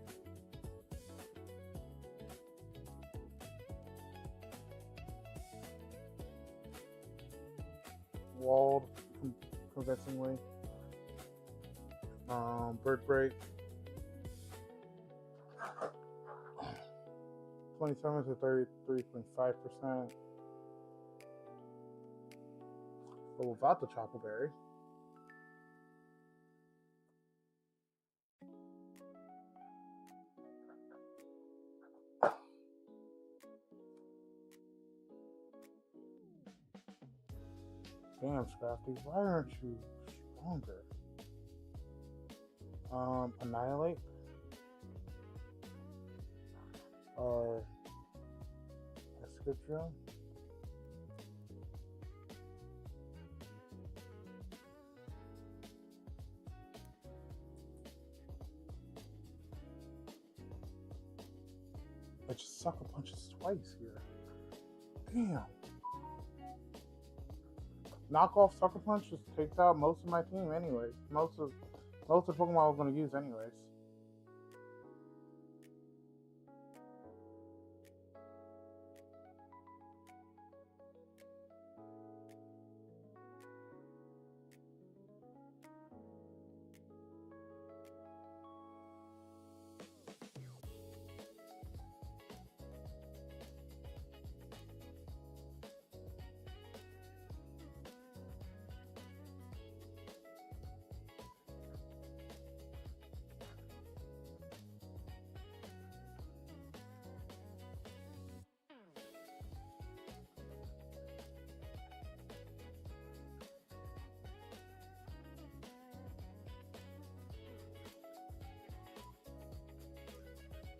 Speaker 1: Walled convincingly. Brick Break. 27 to 33.5%. But without the Troppleberry. Damn, Scrafty, why aren't you stronger? Annihilate. Or Escadrille. I just sucker punches twice here. Damn. Knockoff sucker punch just takes out most of my team anyways. Most of the Pokemon I was gonna use anyways.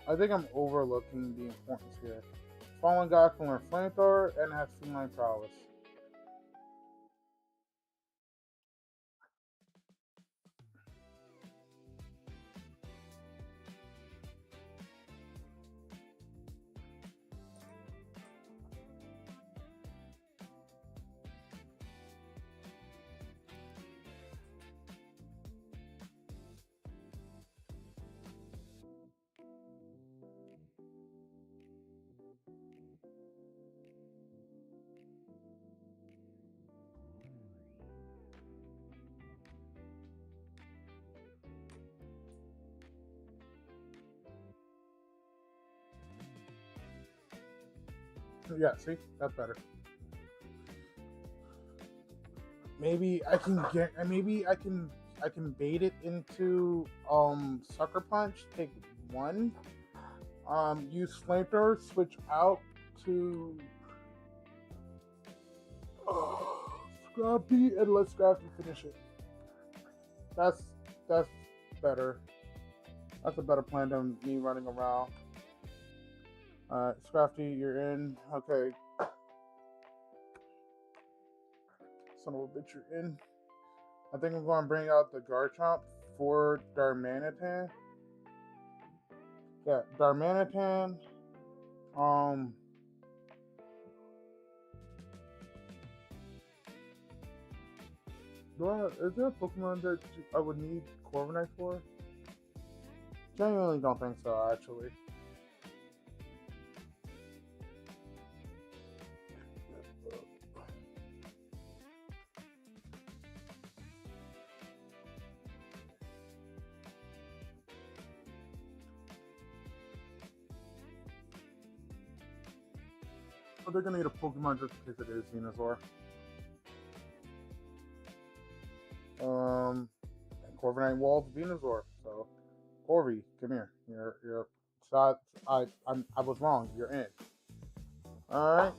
Speaker 1: I think I'm overlooking the importance here. Fallen God can learn Flamethrower and has Feline Prowess. Yeah, see? That's better. Maybe I can bait it into Sucker Punch, take one, use Flamethrower, switch out to Scrappy, and let Scrappy finish it. That's better. That's a better plan than me running around. Alright, Scrafty, you're in. Okay. Son of a bitch, you're in. I think I'm going to bring out the Garchomp for Darmanitan. Yeah, Darmanitan. Is there a Pokemon that I would need Corviknight for? Genuinely don't think so, actually. Oh, they're gonna get a Pokemon just because it is Venusaur. Corviknight Wall's Venusaur, so Corvi, come here. You're. So I was wrong. You're in. All right.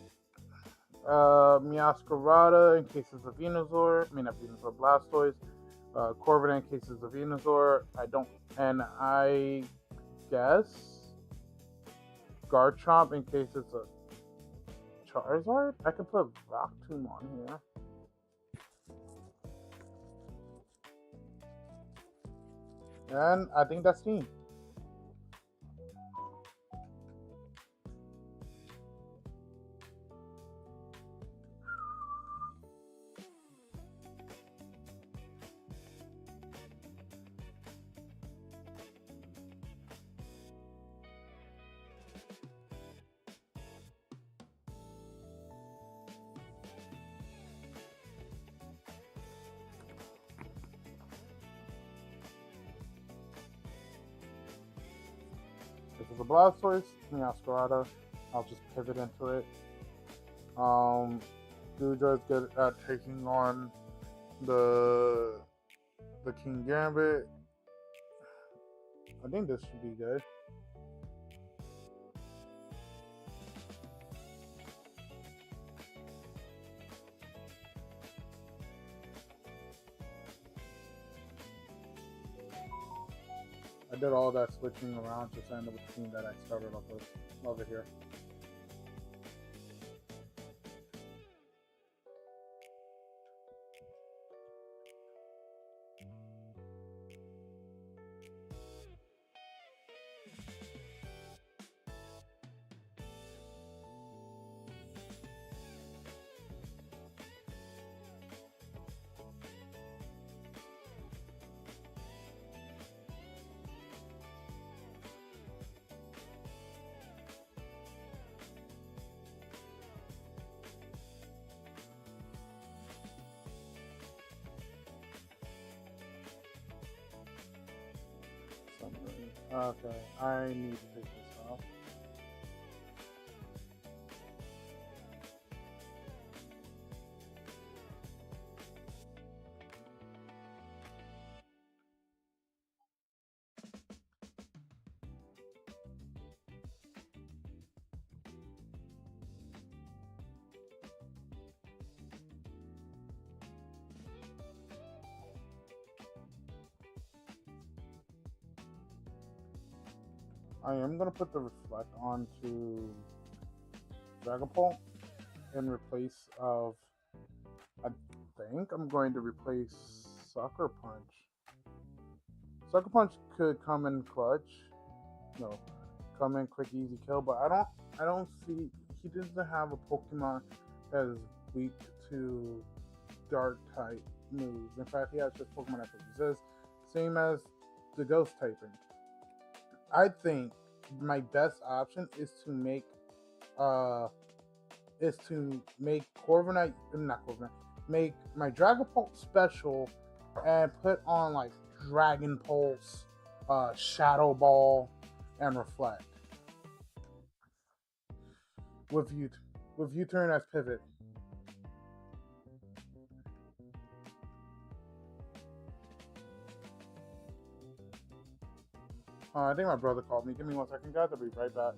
Speaker 1: Meowscarada in cases of Venusaur. I mean, not Venusaur, Blastoise. Corviknight in cases of Venusaur. I guess Garchomp in cases of Charizard. I could put Rock Tomb on here. And I think that's team. This is a Blastoise, Meowscarada. I'll just pivot into it. Goodra is good at taking on the King Gambit. I think this should be good. I I did all that switching around to end up with the team that I started off with over here. Okay, I need to take this off. I am gonna put the reflect onto Dragapult in replace of. I think I'm going to replace Sucker Punch. Sucker Punch could come in clutch. No, come in quick, easy kill. But I don't see. He doesn't have a Pokemon that is weak to Dark type moves. In fact, he has just Pokemon that resist, same as the Ghost typing. I think my best option is to make Corviknight, not Corviknight, make my Dragapult special and put on like Dragon Pulse, Shadow Ball, and Reflect with U-turn as pivot. I think my brother called me. Give me 1 second, guys. I'll be right back.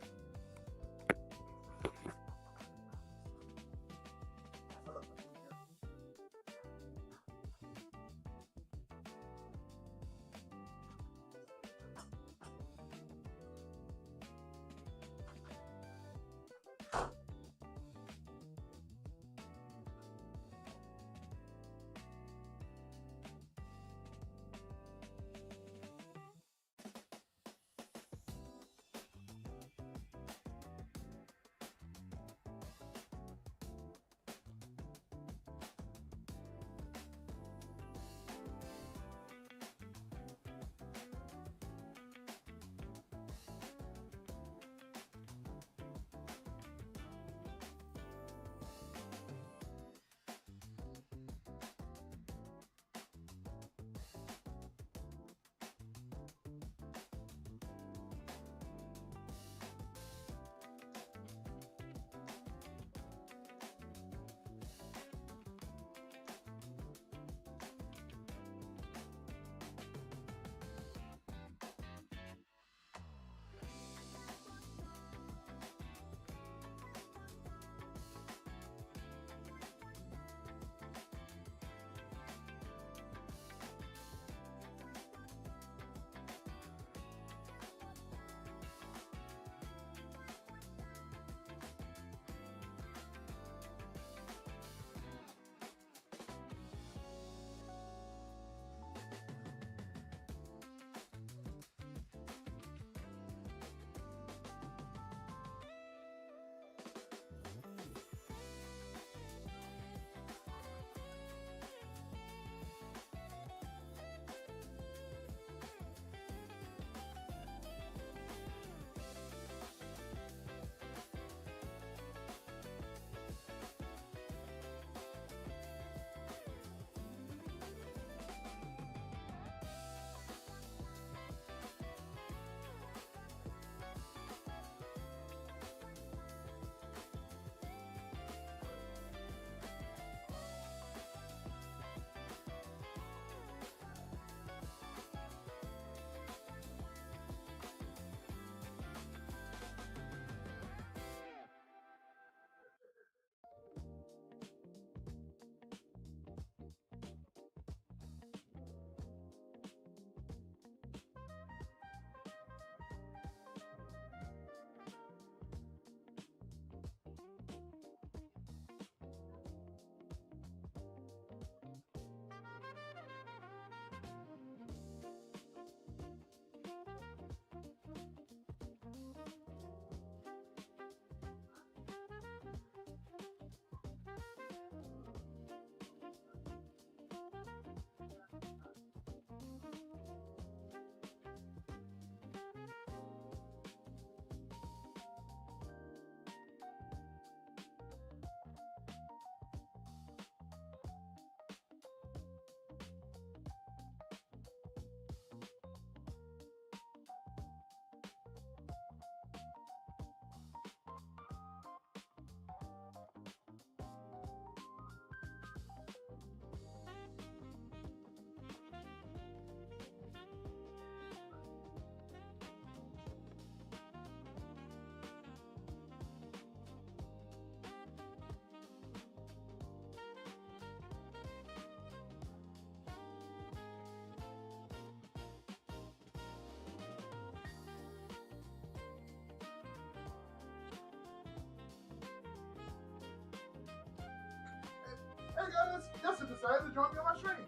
Speaker 1: Hey guys, Justin decided to join me on my stream.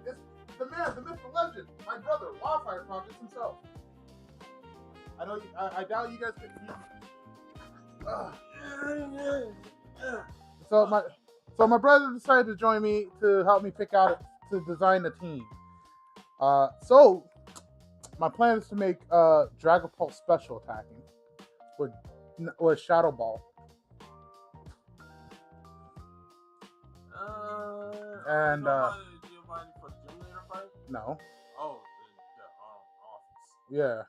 Speaker 1: It's the man, the myth, the legend, my brother, Wildfire Project himself. I know. I doubt you guys can. So my brother decided to join me to help me pick out to design the team. So my plan is to make Dragapult special attacking with Shadow Ball. And
Speaker 2: Giovanni for the gym leader fight?
Speaker 1: No.
Speaker 2: Oh, the office.
Speaker 1: Yeah.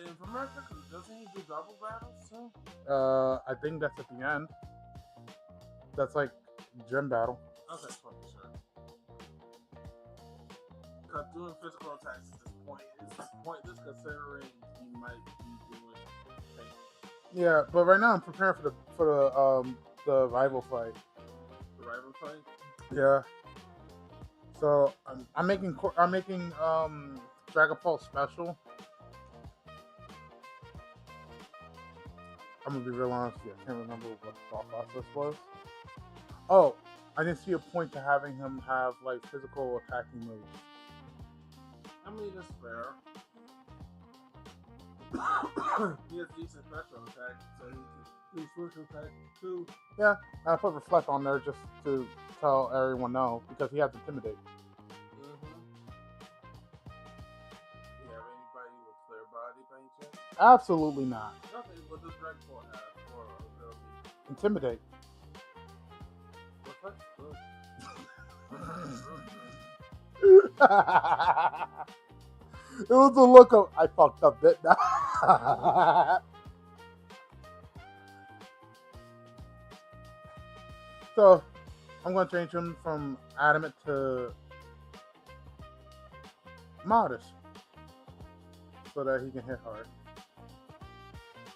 Speaker 2: In America, doesn't he do double battles too?
Speaker 1: I think that's at the end. That's like gym battle.
Speaker 2: Okay, for sure. Because doing physical attacks at this point is pointless considering he might be doing things.
Speaker 1: Yeah, but right now I'm preparing for the rival fight.
Speaker 2: The rival fight?
Speaker 1: Yeah. So I'm making Dragapult special. I'm gonna be real honest with you. I can't remember what the thought process was. Oh, I didn't see a point to having him have like physical attacking moves.
Speaker 2: I mean, it's fair. He has decent special attack, so he can do special attack too.
Speaker 1: Yeah, I put Reflect on there just to tell everyone no, because he has Intimidate.
Speaker 2: Mm-hmm. You have anybody with clear body by any chance?
Speaker 1: Absolutely not.
Speaker 2: Okay, what does Raidcal have for ability?
Speaker 1: Intimidate.
Speaker 2: Reflect's good.
Speaker 1: It was a look of I fucked up that. So I'm gonna change him from adamant to modest, so that he can hit hard.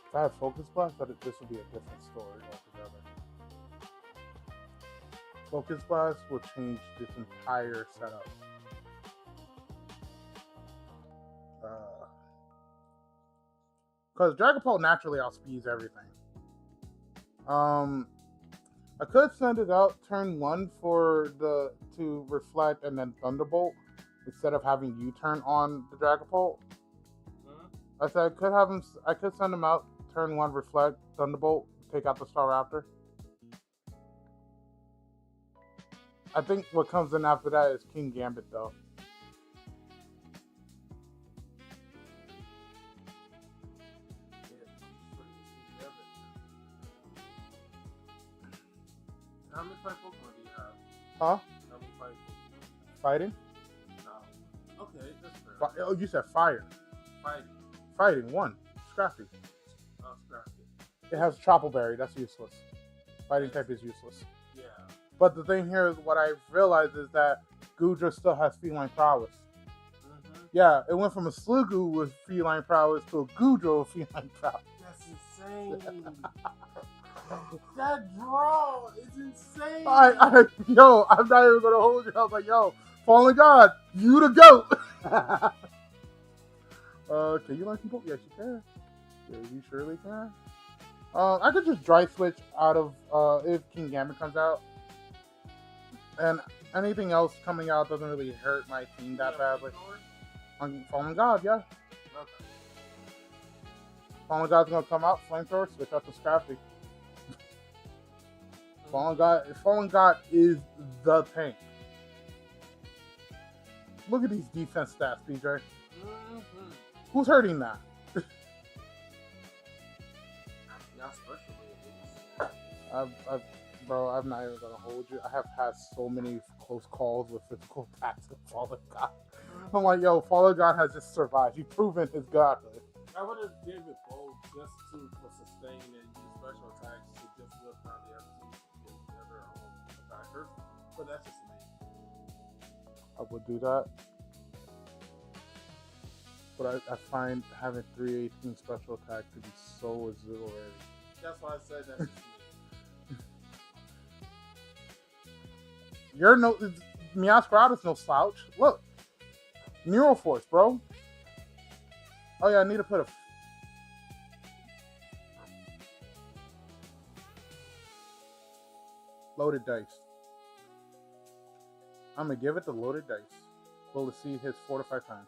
Speaker 1: If I had Focus Blast, this would be a different story altogether. Focus Blast will change this entire setup. Because Dragapult naturally outspeeds everything. I could send it out turn 1 to Reflect and then Thunderbolt instead of having you turn on the Dragapult.
Speaker 2: Mm-hmm.
Speaker 1: I said I could send him out turn 1 Reflect Thunderbolt, take out the Staraptor. I think what comes in after that is King Gambit though.
Speaker 2: How many fight Pokemon do you have?
Speaker 1: Huh?
Speaker 2: How many fight
Speaker 1: Fighting?
Speaker 2: No. Okay, that's fair.
Speaker 1: Oh, you said fire.
Speaker 2: Fighting.
Speaker 1: Fighting, 1. Scrappy.
Speaker 2: Oh, Scrappy.
Speaker 1: It has Tropical Berry, that's useless. Fighting type is useless.
Speaker 2: Yeah.
Speaker 1: But the thing here is what I've realized is that Goodra still has feline prowess.
Speaker 2: Mm-hmm.
Speaker 1: Yeah, it went from a Slugu with feline prowess to a Goodra with feline prowess.
Speaker 2: That's insane. That draw is insane.
Speaker 1: I'm not even gonna hold you. I was like, yo, Fallen God, you the GOAT. Can you learn people? Yes, you can. Yeah, you surely can. I could just dry switch out of if King Gambit comes out, and anything else coming out doesn't really hurt my team that badly. On Fallen God, yeah.
Speaker 2: Okay.
Speaker 1: Fallen God's gonna come out, Flamethrower, switch out to Scrappy. Fallen God is the tank. Look at these defense stats, BJ.
Speaker 2: Mm-hmm.
Speaker 1: Who's hurting that? I'm not even gonna hold you. I have had so many close calls with physical attacks with Fallen God. I'm like, yo, Fallen God has just survived. He's proven his godhood.
Speaker 2: I would have given it both just to sustain and use special attacks to just whip down the other team and get their own attackers. But that's just me.
Speaker 1: I would do that. But I find having 318 special attack to be so exhilarating.
Speaker 2: That's why I said that's just me.
Speaker 1: Meowscrout no slouch. Look. Neural Force, bro. Oh yeah, I need to put a... Loaded dice. I'm gonna give it the loaded dice. Bullet seed hits 4 to 5 times.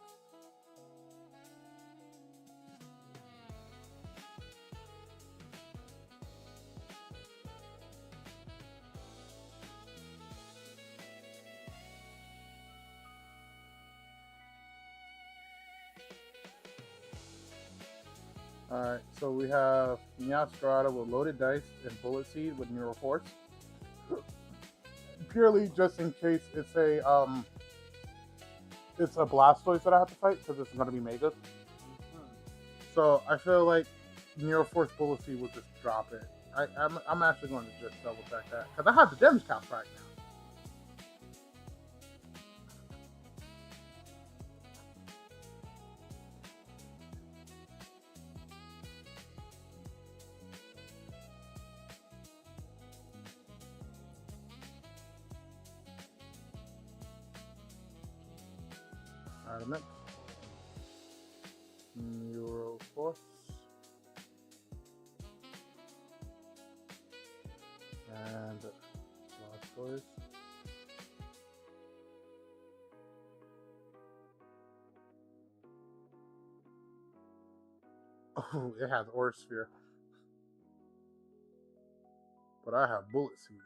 Speaker 1: Alright, so we have Miascarada with loaded dice and bullet seed with neural force. Purely just in case it's a Blastoise that I have to fight because it's gonna be Megas. So I feel like neural force bullet seed will just drop it. I'm actually going to just double check that because I have the damage cap right now. Alright, neural force. And Blastoise. Oh, it has Aura Sphere. But I have Bullet Seed.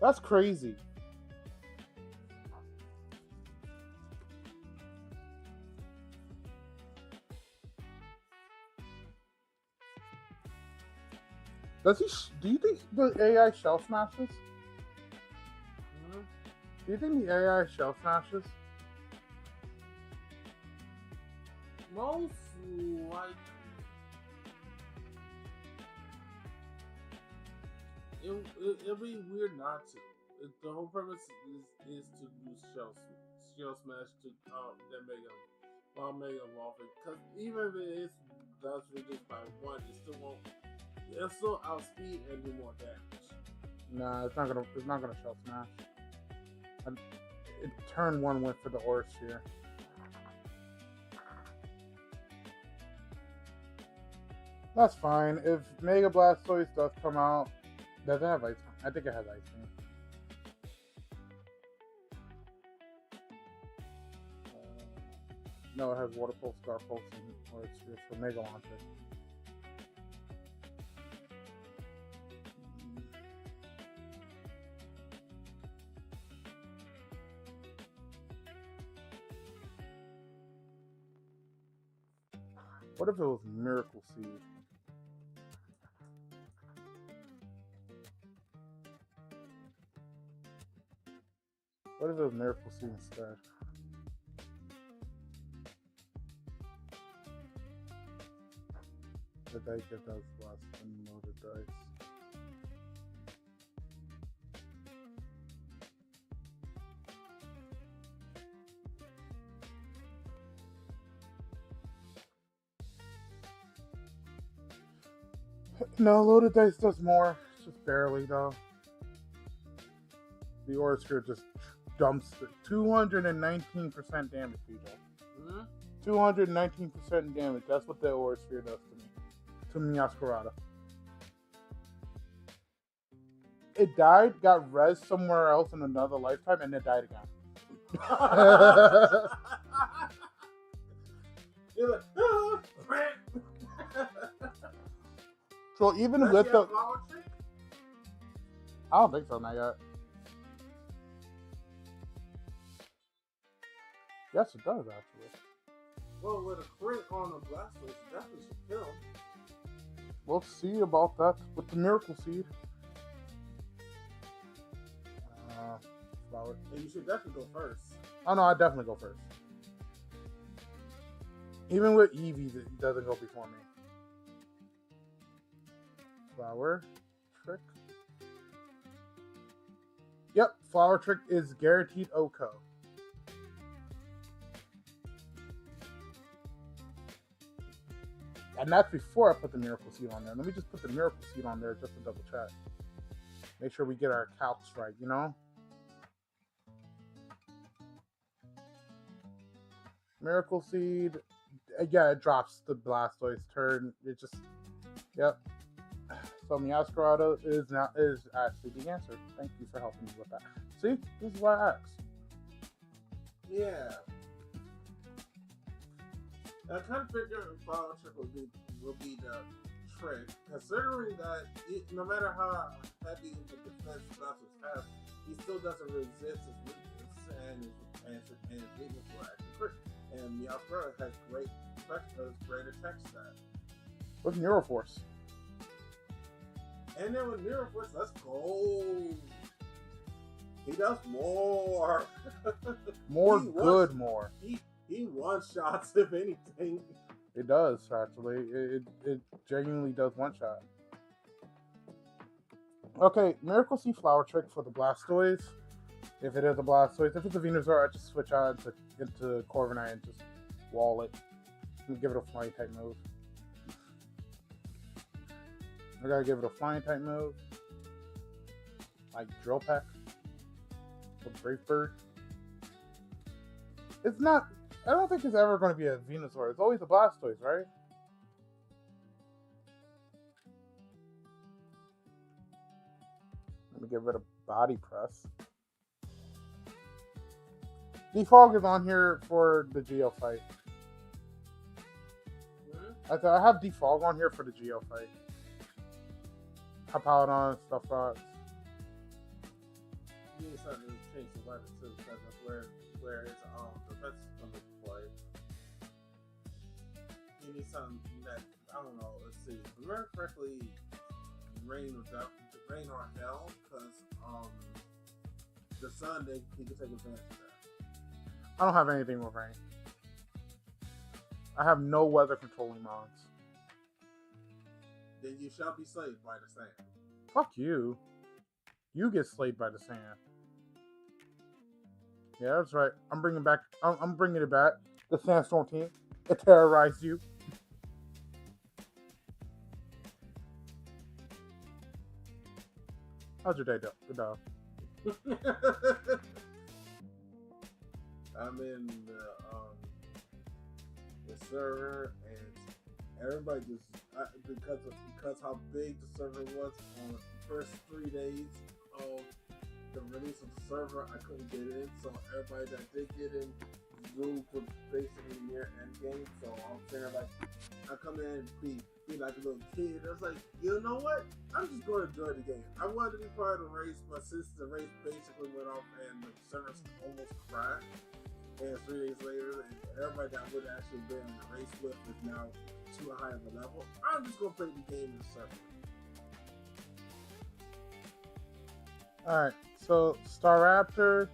Speaker 1: That's crazy. Does he? Do you think the AI shell smashes? Do you think the AI shell smashes?
Speaker 2: Most likely. It'll be weird not to. The whole premise is to use shell smash to that Mega Evolve. Because even if it does reduce by 1, it still won't. It'll still outspeed and do more damage.
Speaker 1: Nah, it's not gonna shell smash. It turn 1 went for the Aura Sphere. That's fine. If Mega Blastoise does come out, does it have Ice? I think it has Ice Beam. No, it has Water Pulse, Dark Pulse, and Aura Sphere for Mega Launcher. What if it was Miracle Seed? What if it was Miracle Seed instead? The dice that does less than loaded dice. No, loaded dice does more. Just barely, though. The Aura Sphere just dumps 219% damage, people. 219% damage. That's what the Aura Sphere does to me. To Miascarada. It died, got res somewhere else in another lifetime, and it died again. So even with the... I don't think so, not yet. Yes, it does, actually.
Speaker 2: Well, with a crit on a Blastoise, definitely should kill.
Speaker 1: We'll see about that with the Miracle Seed. Flower.
Speaker 2: And you should definitely go first.
Speaker 1: Oh no, I definitely go first. Even with Eevee, it doesn't go before me. Flower Trick. Yep, Flower Trick is guaranteed OHKO. And that's before I put the Miracle Seed on there. Let me just put the Miracle Seed on there just to double check. Make sure we get our calcs right, you know? Miracle Seed. Yeah, it drops the Blastoise turn. It just, yep. So Meowscarada is actually the answer. Thank you for helping me with that. See, this is why I asked.
Speaker 2: Yeah. I kind of figured Flower Trick will be the trick, considering that no matter how heavy the defense Blastoise has, he still doesn't resist his weakness, and his weakness will actually crit. And Meowscarada has great attack stat.
Speaker 1: With Neuroforce.
Speaker 2: And then with Neuroforce, let's go. He does more.
Speaker 1: More.
Speaker 2: He one shots if anything.
Speaker 1: It does actually. It genuinely does one shot. Okay, Miracle Seed Flower Trick for the Blastoise. If it is a Blastoise, if it's a Venusaur, I just switch out into Corviknight and just wall it. And give it a flying type move. I gotta give it a flying type move. Like Drill Peck. Or Brave Bird. It's not. I don't think it's ever going to be a Venusaur. It's always a Blastoise, right? Let me give it a Body Press. Defog is on here for the Geo fight. Mm-hmm. I have Defog on here for the Geo fight. Hippowdon, Stuff Rocks.
Speaker 2: You need something to change the weather too, because that's where his defense is coming to play. You need something that, I don't know, let's see. If I remember correctly, rain or hell, because the sun, he can take advantage of that.
Speaker 1: I don't have anything with rain. I have no weather controlling mons.
Speaker 2: Then you shall be slayed by the sand.
Speaker 1: Fuck you. You get slayed by the sand. Yeah, that's right. I'm bringing it back. The Sandstorm team. It terrorized you. How's your day, dog?
Speaker 2: I'm in the server, and everybody just because how big the server was on the first 3 days of the release of the server, I couldn't get in. So everybody that did get in grew for basically near end game. So I'm saying, like, I come in and be like a little kid. I was like, you know what? I'm just going to enjoy the game. I wanted to be part of the race, but since the race basically went off and the server almost crashed, and 3 days later, and everybody that would actually been on the race with is now too high of a level, I'm just going to play the game in the server.
Speaker 1: Alright, so Staraptor,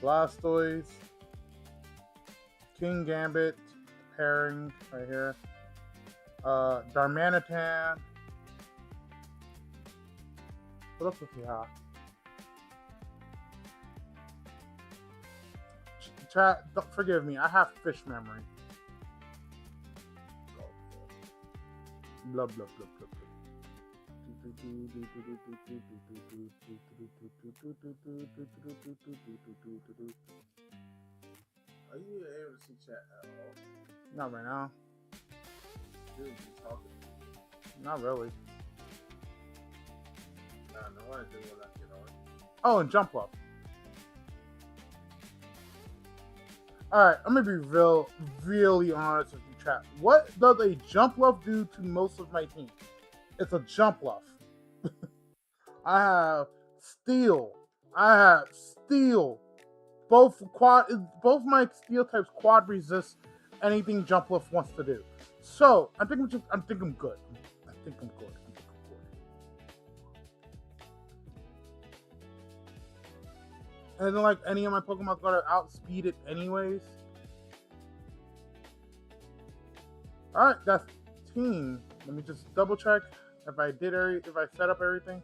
Speaker 1: Blastoise, King Gambit, pairing right here, Darmanitan. What else was he have? Chat, forgive me, I have fish memory. Blah, blah, blah, blah, blah.
Speaker 2: Are you able to see chat at all?
Speaker 1: Not right now.
Speaker 2: Dude, you talking?
Speaker 1: Not really.
Speaker 2: Nah, no, I do when I get on.
Speaker 1: Oh, and Jump Up. Alright, I'm gonna be really honest with you, chat. What does a Jump Luff do to most of my team? It's a Jump Luff. I have Steel. Both my Steel types quad resist anything Jump Luff wants to do. So I think I'm good. I think I'm good. And then, like, any of my Pokemon gotta outspeed it anyways. Alright, that's team. Let me just double check if I set up everything.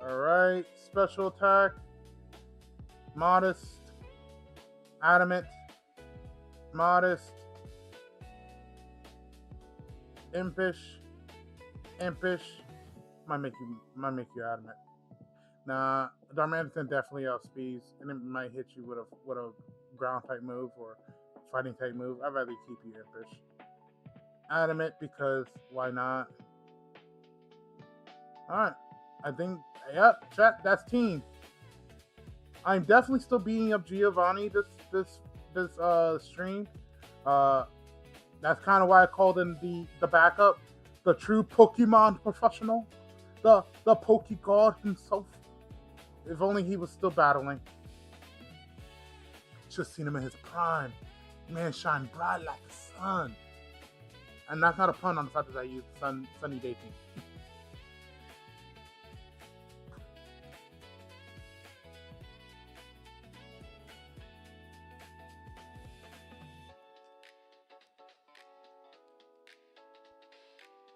Speaker 1: Alright, special attack. Modest. Adamant. Modest. Impish. Might make you adamant. Nah, Darmanitan definitely outspeeds, and it might hit you with a ground type move or fighting type move. I'd rather keep you Impish. Adamant because why not? Alright. I think chat, that's team. I'm definitely still beating up Giovanni this stream. That's kind of why I called in the backup, the true Pokemon professional, the Pokegod himself. If only he was still battling. Just seen him in his prime. Man shine bright like the sun. And that's not a pun on the fact that I used sunny dating.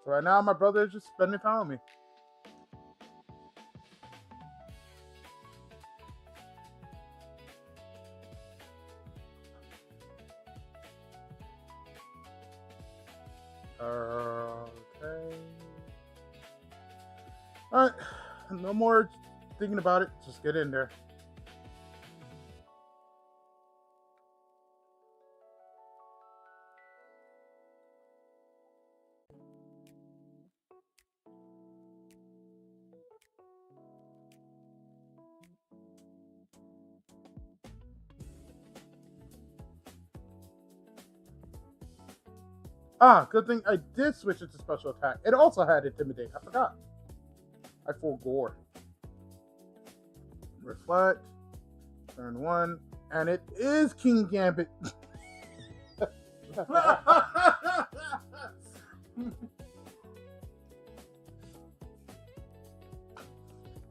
Speaker 1: So right now, my brother is just spending time with me. Okay. Alright. No more thinking about it. Just get in there. Good thing I did switch it to special attack. It also had Intimidate. I forgot. I forgot. Reflect. Turn 1. And it is King Gambit.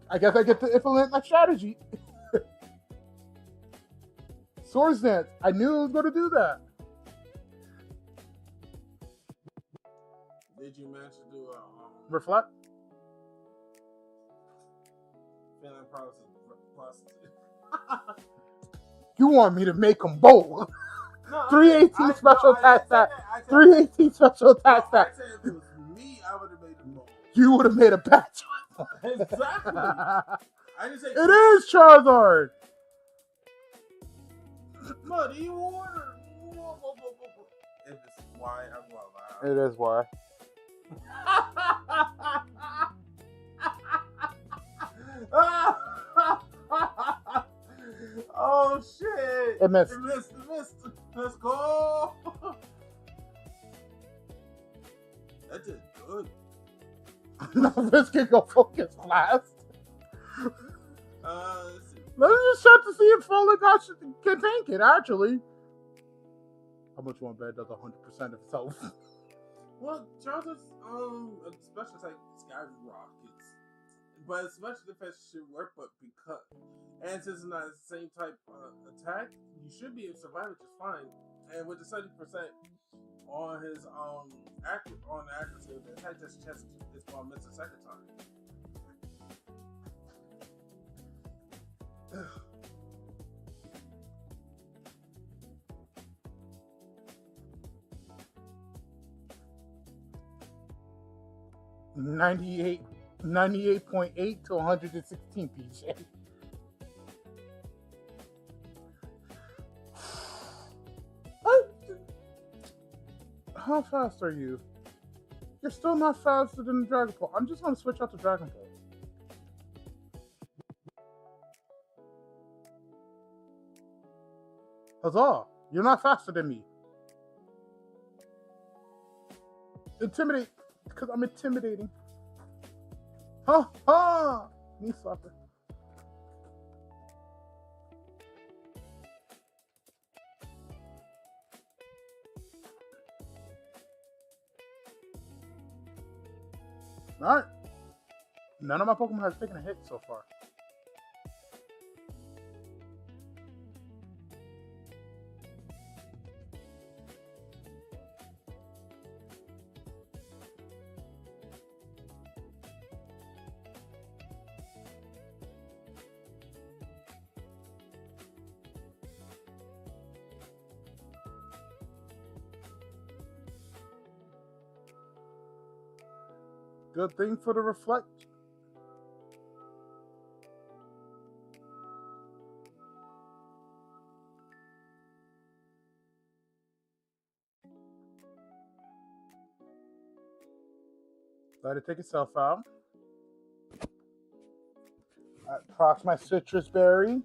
Speaker 1: I guess I get to implement my strategy. Swords Dance. I knew it was going to do that.
Speaker 2: Did you manage to do a
Speaker 1: Reflect?
Speaker 2: feeling process?
Speaker 1: You want me to make them bold?
Speaker 2: No,
Speaker 1: 318 special attack stat. 318 special attack stat.
Speaker 2: I said if it was me, I would have made them bold.
Speaker 1: You would have made a bad choice.
Speaker 2: Exactly. I didn't say
Speaker 1: it is Charizard.
Speaker 2: Muddy water. It is why I'm loud.
Speaker 1: It is why.
Speaker 2: Oh shit!
Speaker 1: It missed.
Speaker 2: It missed. Let's go. That did good.
Speaker 1: No, this can go focus last.
Speaker 2: Let's see.
Speaker 1: Let's just check to see if Falling God can tank it, actually. How much one bet does 100% of itself?
Speaker 2: Well, Charizard's special attack skyrockets, but special defense should work, but because and since it's not the same type attack, you should be able to survive it just fine. And with the 70% on his on the accuracy of the attack, just chest is going to miss a second time.
Speaker 1: $98.8 to 116 PJ. How fast are you? You're still not faster than Dragon Ball. I'm just going to switch out to Dragon Ball. Huzzah! You're not faster than me. Intimidate, because I'm intimidating. Ha ha! Knee slapper. Alright. None of my Pokemon has taken a hit so far. Good thing for the reflect. Let it take itself out. Prox my citrus berry.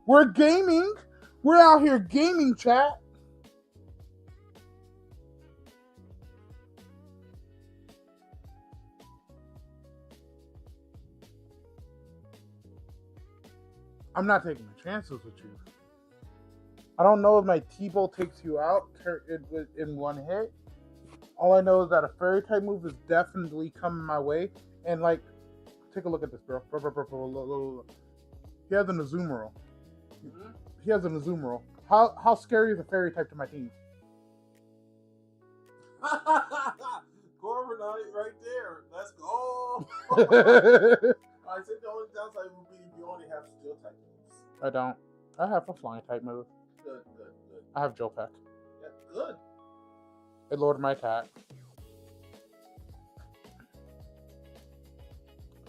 Speaker 1: We're gaming. We're out here gaming, chat. I'm not taking my chances with you. I don't know if my T-Bolt takes you out in one hit. All I know is that a fairy type move is definitely coming my way. And like, take a look at this, bro. He has an Azumarill. He has an Azumarill. How scary is a fairy type to my team?
Speaker 2: Corviknight right there. Let's go. I think the only downside would be if you only have steel type moves.
Speaker 1: I don't. I have a flying type move.
Speaker 2: Good.
Speaker 1: I have Joe Peck.
Speaker 2: Yeah, good.
Speaker 1: It lowered my attack.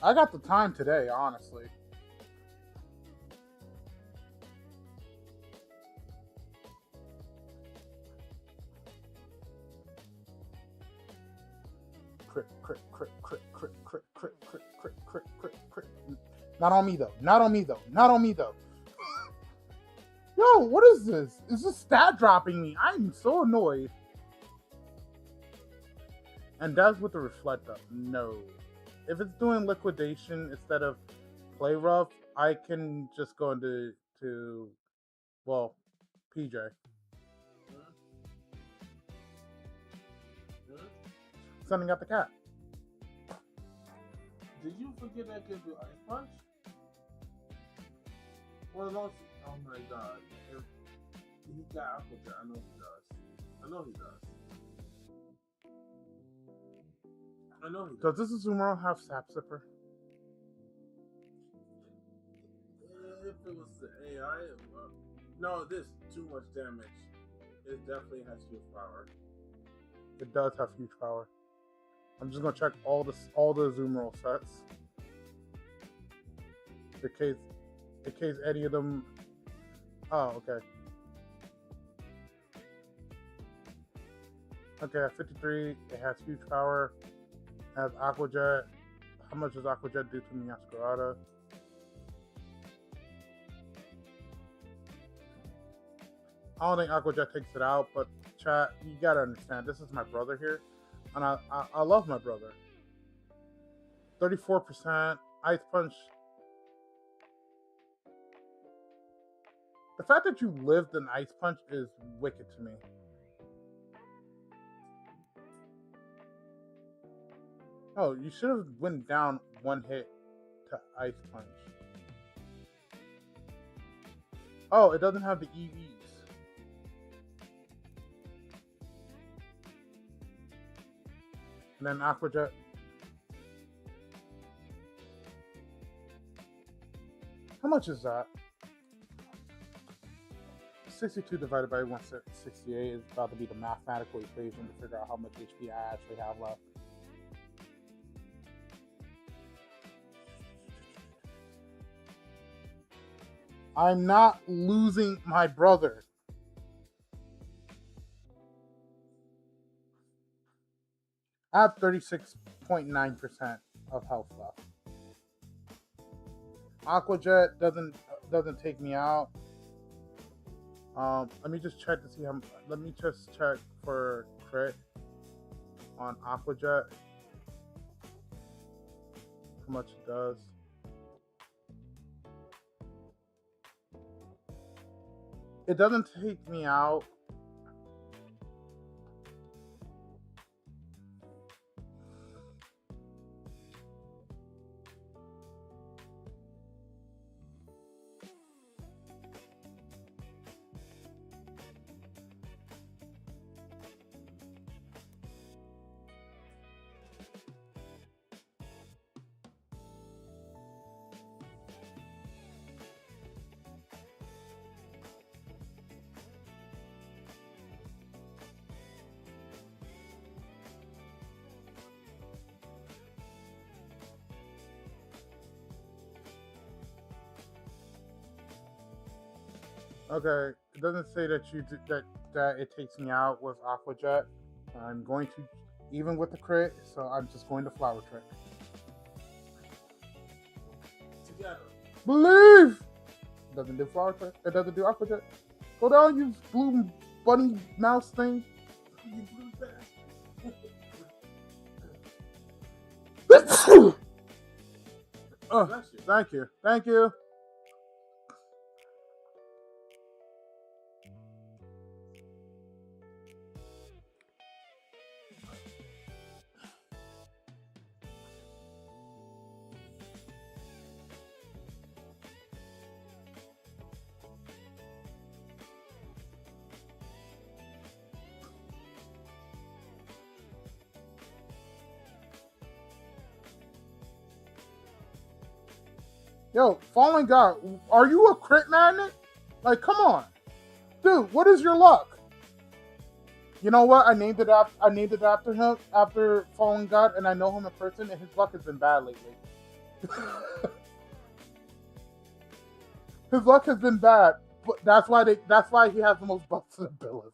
Speaker 1: I got the time today, honestly. Crit. Not on me though. Yo, what is this? Is this stat dropping me? I'm so annoyed. And that's with the reflect up. No. If it's doing liquidation instead of play rough, I can just go into PJ. Sending out the cat.
Speaker 2: Did you forget that gives you Ice Punch? Well, oh my god. If he got Aquajet, I know he does.
Speaker 1: Does this Azumarill have Sap Sipper?
Speaker 2: If it was the AI, no, this too much damage. It definitely has huge power.
Speaker 1: It does have huge power. I'm just gonna check all the Azumarill sets. In case any of them. Oh, okay. Okay, at 53, it has huge power. It has Aquajet. How much does Aquajet do to Meowscarada? I don't think Aquajet takes it out, but chat, you gotta understand, this is my brother here, and I love my brother. 34%, Ice Punch. The fact that you lived an Ice Punch is wicked to me. Oh, you should have went down one hit to Ice Punch. Oh, it doesn't have the EVs. And then Aquajet. How much is that? 62 divided by 168 is about to be the mathematical equation to figure out how much HP I actually have left. I'm not losing my brother. I have 36.9% of health left. Aquajet doesn't take me out. Let me just check to see how. Let me just check for crit on Aquajet. How much it does. It doesn't take me out. Okay, it doesn't say that that it takes me out with Aqua Jet. I'm going to even with the crit, so I'm just going to Flower Trick.
Speaker 2: Together.
Speaker 1: Believe! It doesn't do Flower Trick. It doesn't do Aqua Jet. Go down, you blue bunny mouse thing.
Speaker 2: You blue bastard.
Speaker 1: Oh,
Speaker 2: Bless you.
Speaker 1: thank you. Thank you. Yo, Fallen God, are you a crit magnet? Like, come on. Dude, what is your luck? You know what? I named it after him, after Fallen God, and I know him in person, and his luck has been bad lately. His luck has been bad, but that's why he has the most busted ability.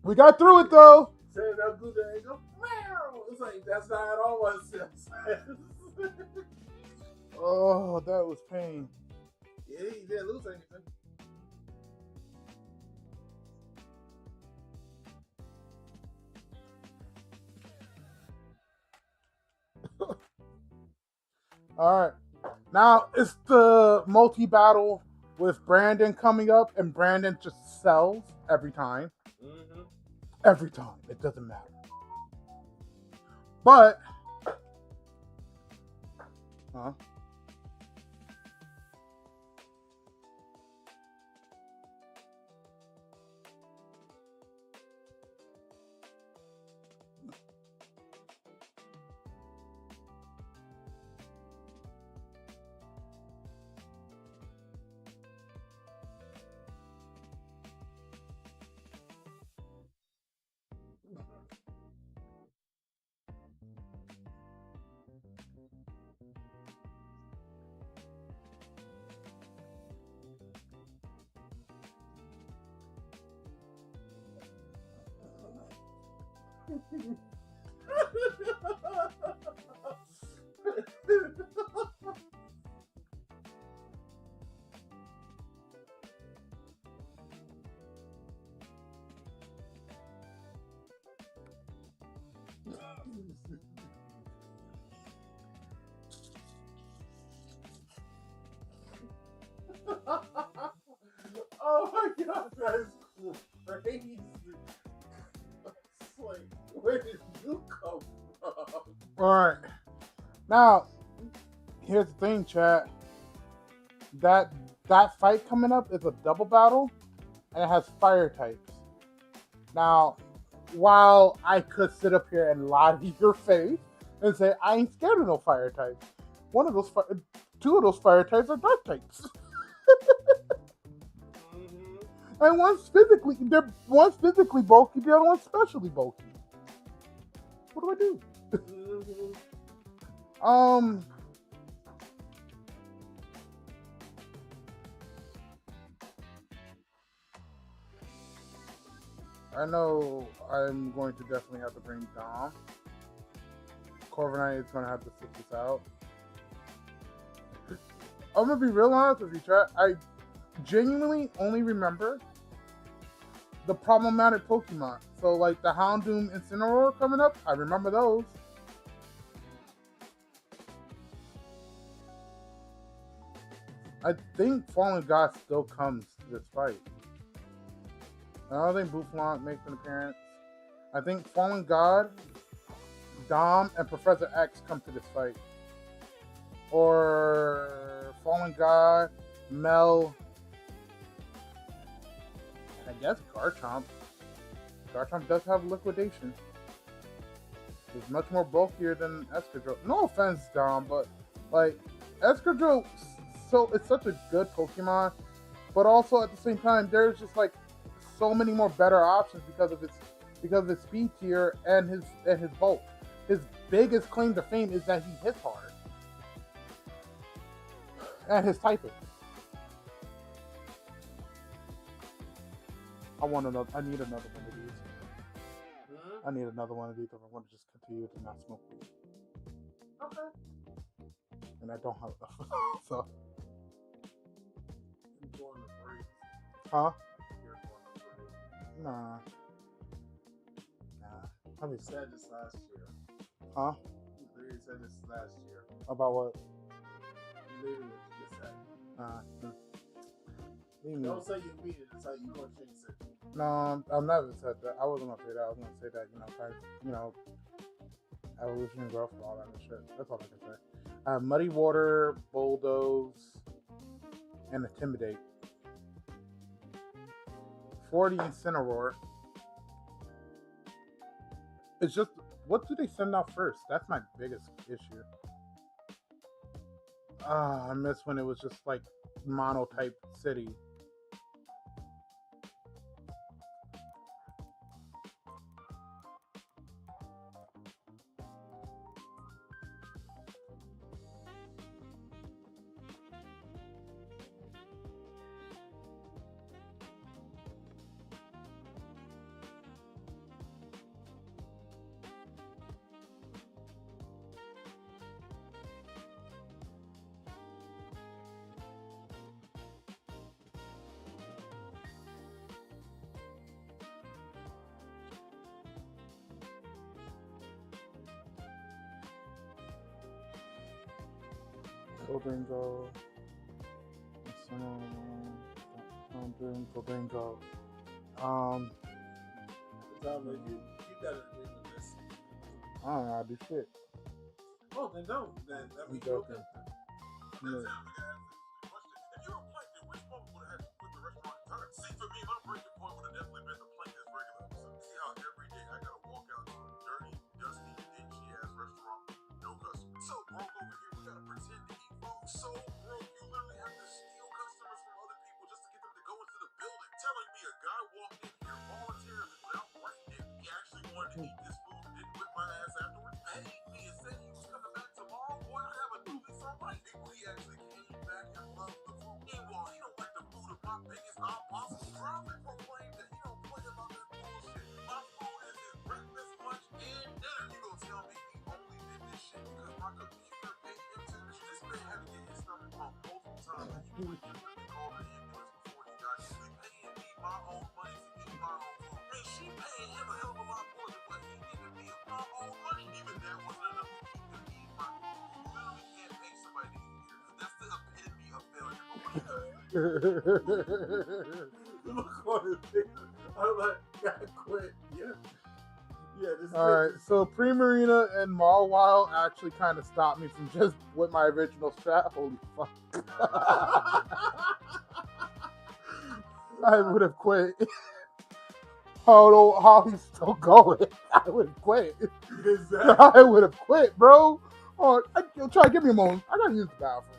Speaker 1: We got through it though.
Speaker 2: Say that good and go, meow. It's like that's not at all what it says.
Speaker 1: Oh, that was pain.
Speaker 2: Yeah, he didn't lose anything.
Speaker 1: All right. Now it's the multi-battle with Brandon coming up, and Brandon just sells every time.
Speaker 2: Mm-hmm.
Speaker 1: Every time. It doesn't matter. But huh?
Speaker 2: Oh my god, that is crazy. It's like, where did you come from?
Speaker 1: Alright. Now, here's the thing, chat. That fight coming up is a double battle, and it has fire types. Now, while I could sit up here and lie to your face and say I ain't scared of no fire types, two of those fire types are dark types.
Speaker 2: Mm-hmm.
Speaker 1: And one's physically bulky, the other one's specially bulky. What do I do?
Speaker 2: Mm-hmm.
Speaker 1: I know I'm going to definitely have to bring Dom. Corviknight is going to have to sit this out. I'm going to be real honest with you, chat. I genuinely only remember the problematic Pokemon. So, like the Houndoom Incineroar coming up, I remember those. I think Fallen God still comes to this fight. I don't think Boufflant makes an appearance. I think Fallen God, Dom, and Professor X come to this fight. Or Fallen God, Mel, and I guess Garchomp. Garchomp does have liquidation. It's much more bulkier than Escadrille. No offense, Dom, but like Escadrille, so it's such a good Pokemon, but also at the same time, there's just like so many more better options because of its speed tier and his bulk. His biggest claim to fame is that he hits hard. And his typing. I need another one of these. I need another one of these if I want to just continue to not smoke weed.
Speaker 2: Okay.
Speaker 1: And I don't have enough. So.
Speaker 2: You're going to break.
Speaker 1: Huh?
Speaker 2: You're going to break.
Speaker 1: Nah.
Speaker 2: I mean, said this last year.
Speaker 1: Huh?
Speaker 2: You said this last year.
Speaker 1: About what?
Speaker 2: Literally what you just said. Don't say you mean it. It's how you gonna change it.
Speaker 1: No, I've never said that. I wasn't gonna say that. I was gonna say that, evolution and growth and all that and shit. That's all I can say. I have Muddy Water, Bulldoze, and Intimidate. 40 Incineroar. It's just, what do they send out first? That's my biggest issue. I miss when it was just like monotype city. Bingo. Bingo.
Speaker 2: You gotta agree with this.
Speaker 1: I don't know how to do shit.
Speaker 2: Oh, then don't. Then that means
Speaker 1: joking.
Speaker 3: If you were plank, then which one would have had to put the restaurant in time? See, for me, my breaking point would have definitely been the plank this regular episode. See how every day I gotta walk out to a dirty, dusty, dingy ass restaurant with no customers. So broke over here, we gotta pretend to eat food. So broke, you literally have to steal customers from other people just to get them to go into the building. Telling me a guy walked in here voluntarily without writing it. He actually wanted to eat this food and didn't whip my ass afterwards. Paid me and said he was coming back tomorrow. Boy, I have a new lease on life. He actually came back and loved the food. Meanwhile, he don't like the food of my biggest possible profit. Proclaimed that he don't play about that bullshit. My food is his breakfast, lunch, and dinner. You gonna tell me he only did this shit because my computer paid him to? This man had to get his stomach pumped multiple times. He would literally call the ambulance before he got here. He paying me my own money to eat my own food. And she paying him a hell of a lot more than what he giving me of my own money. Even that wasn't enough to keep him eating my food. You literally can't pay somebody to eat here. That's the epitome of failure. But what he does.
Speaker 2: Look on his face. I'm like, God, quit. Yeah. Yeah, this
Speaker 1: Alright, so Pre-Marina and Mawile actually kind of stopped me from just with my original strat. Holy fuck. I would have quit. How he's still going. I would have quit.
Speaker 2: Exactly.
Speaker 1: I would have quit, bro. Oh, try to give me a moment. I gotta use the bathroom.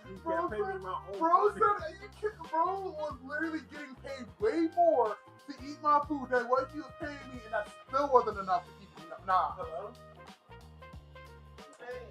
Speaker 2: You can't pay me my own
Speaker 1: Bro
Speaker 2: money.
Speaker 1: said bro was literally getting paid way more to eat my food than what he was paying me, and that still wasn't enough to keep me. Nah.
Speaker 2: Hello? Hey.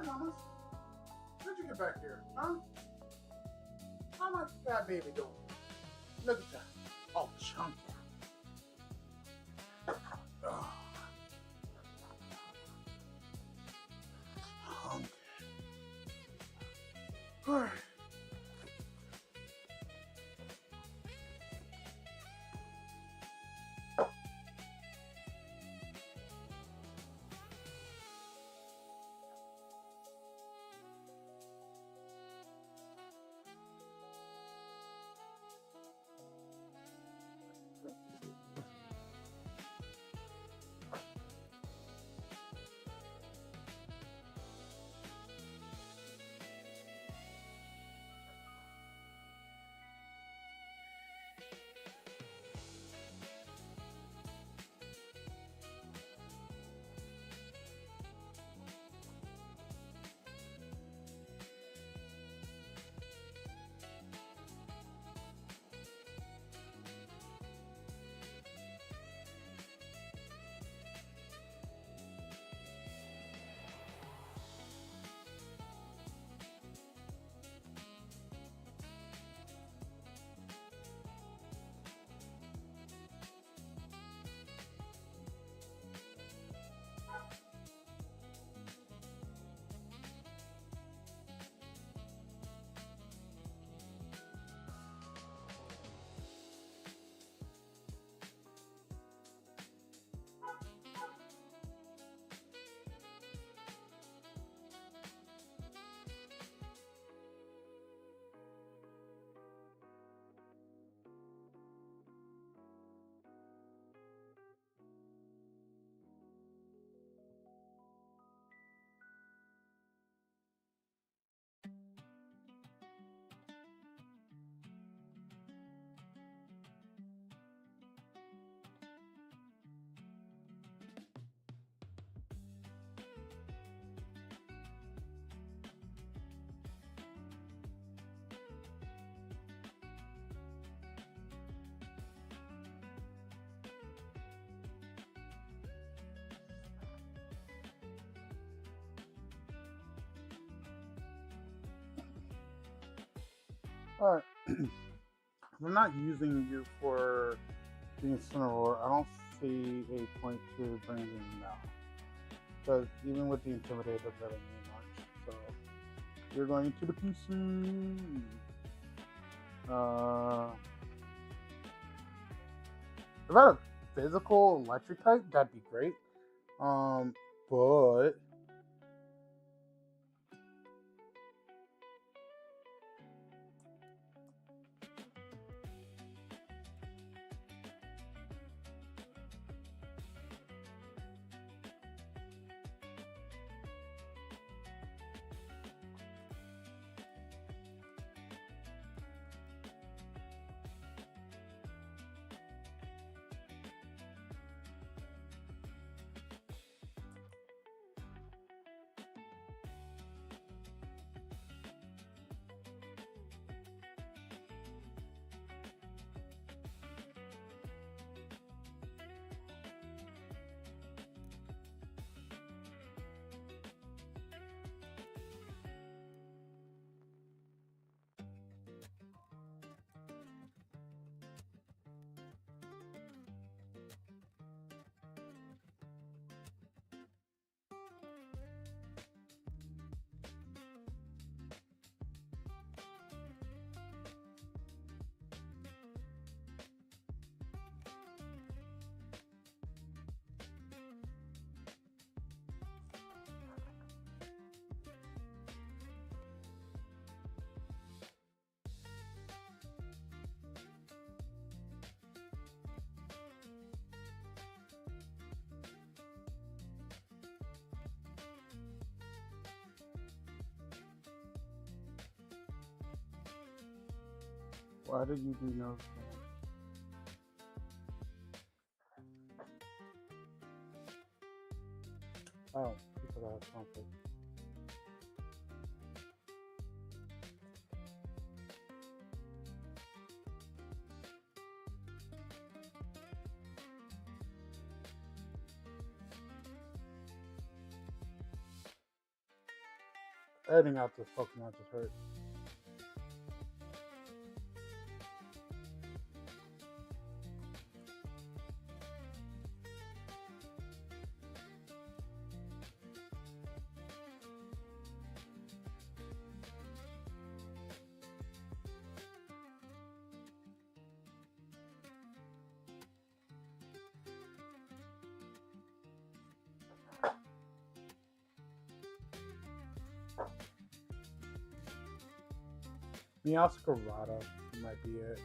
Speaker 1: Thomas. How'd you get back here, huh? How much that baby doing? Look at that. Oh, chunky. Oh. Hungry. All right. All right. I'm not using you for being Cinnamoroll. I don't see a point to bringing you now. Because even with the Intimidator, it doesn't really mean much. So, you're going to the PC. If I had a physical electric type, that'd be great. But why did you do no scan? Oh, because I have something. Editing out this Pokemon just hurt. Meowscarada might be it.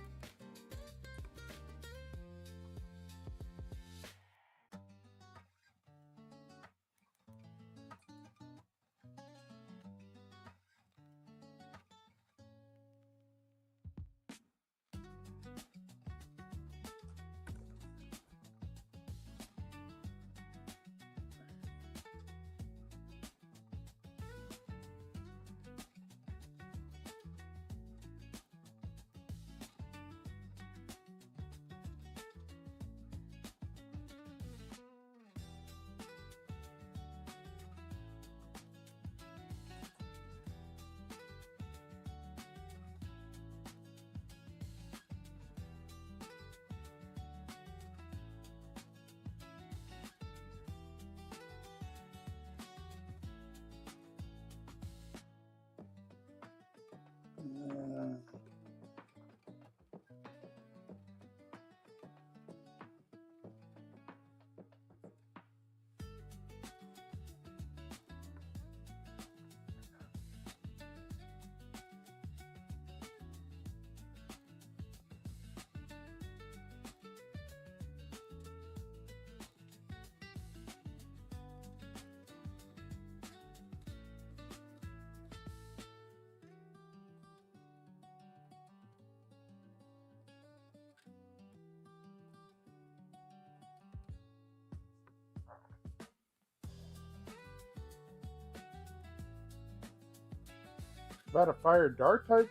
Speaker 1: About a fire dark type,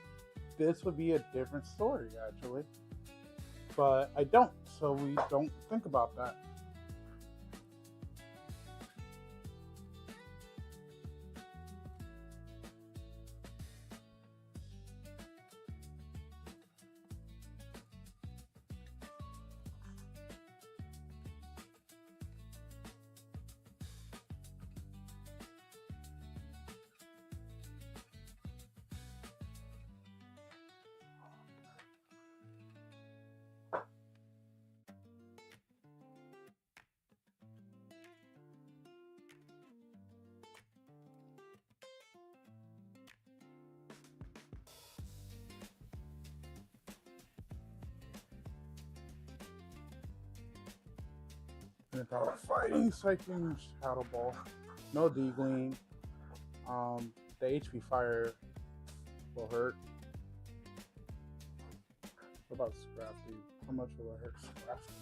Speaker 1: this would be a different story actually. But I don't, so we don't think about that. And if I were fighting Psychic Shadow Ball, no D-Gleam, the HP Fire will hurt. What about Scrafty? How much will it hurt Scrafty?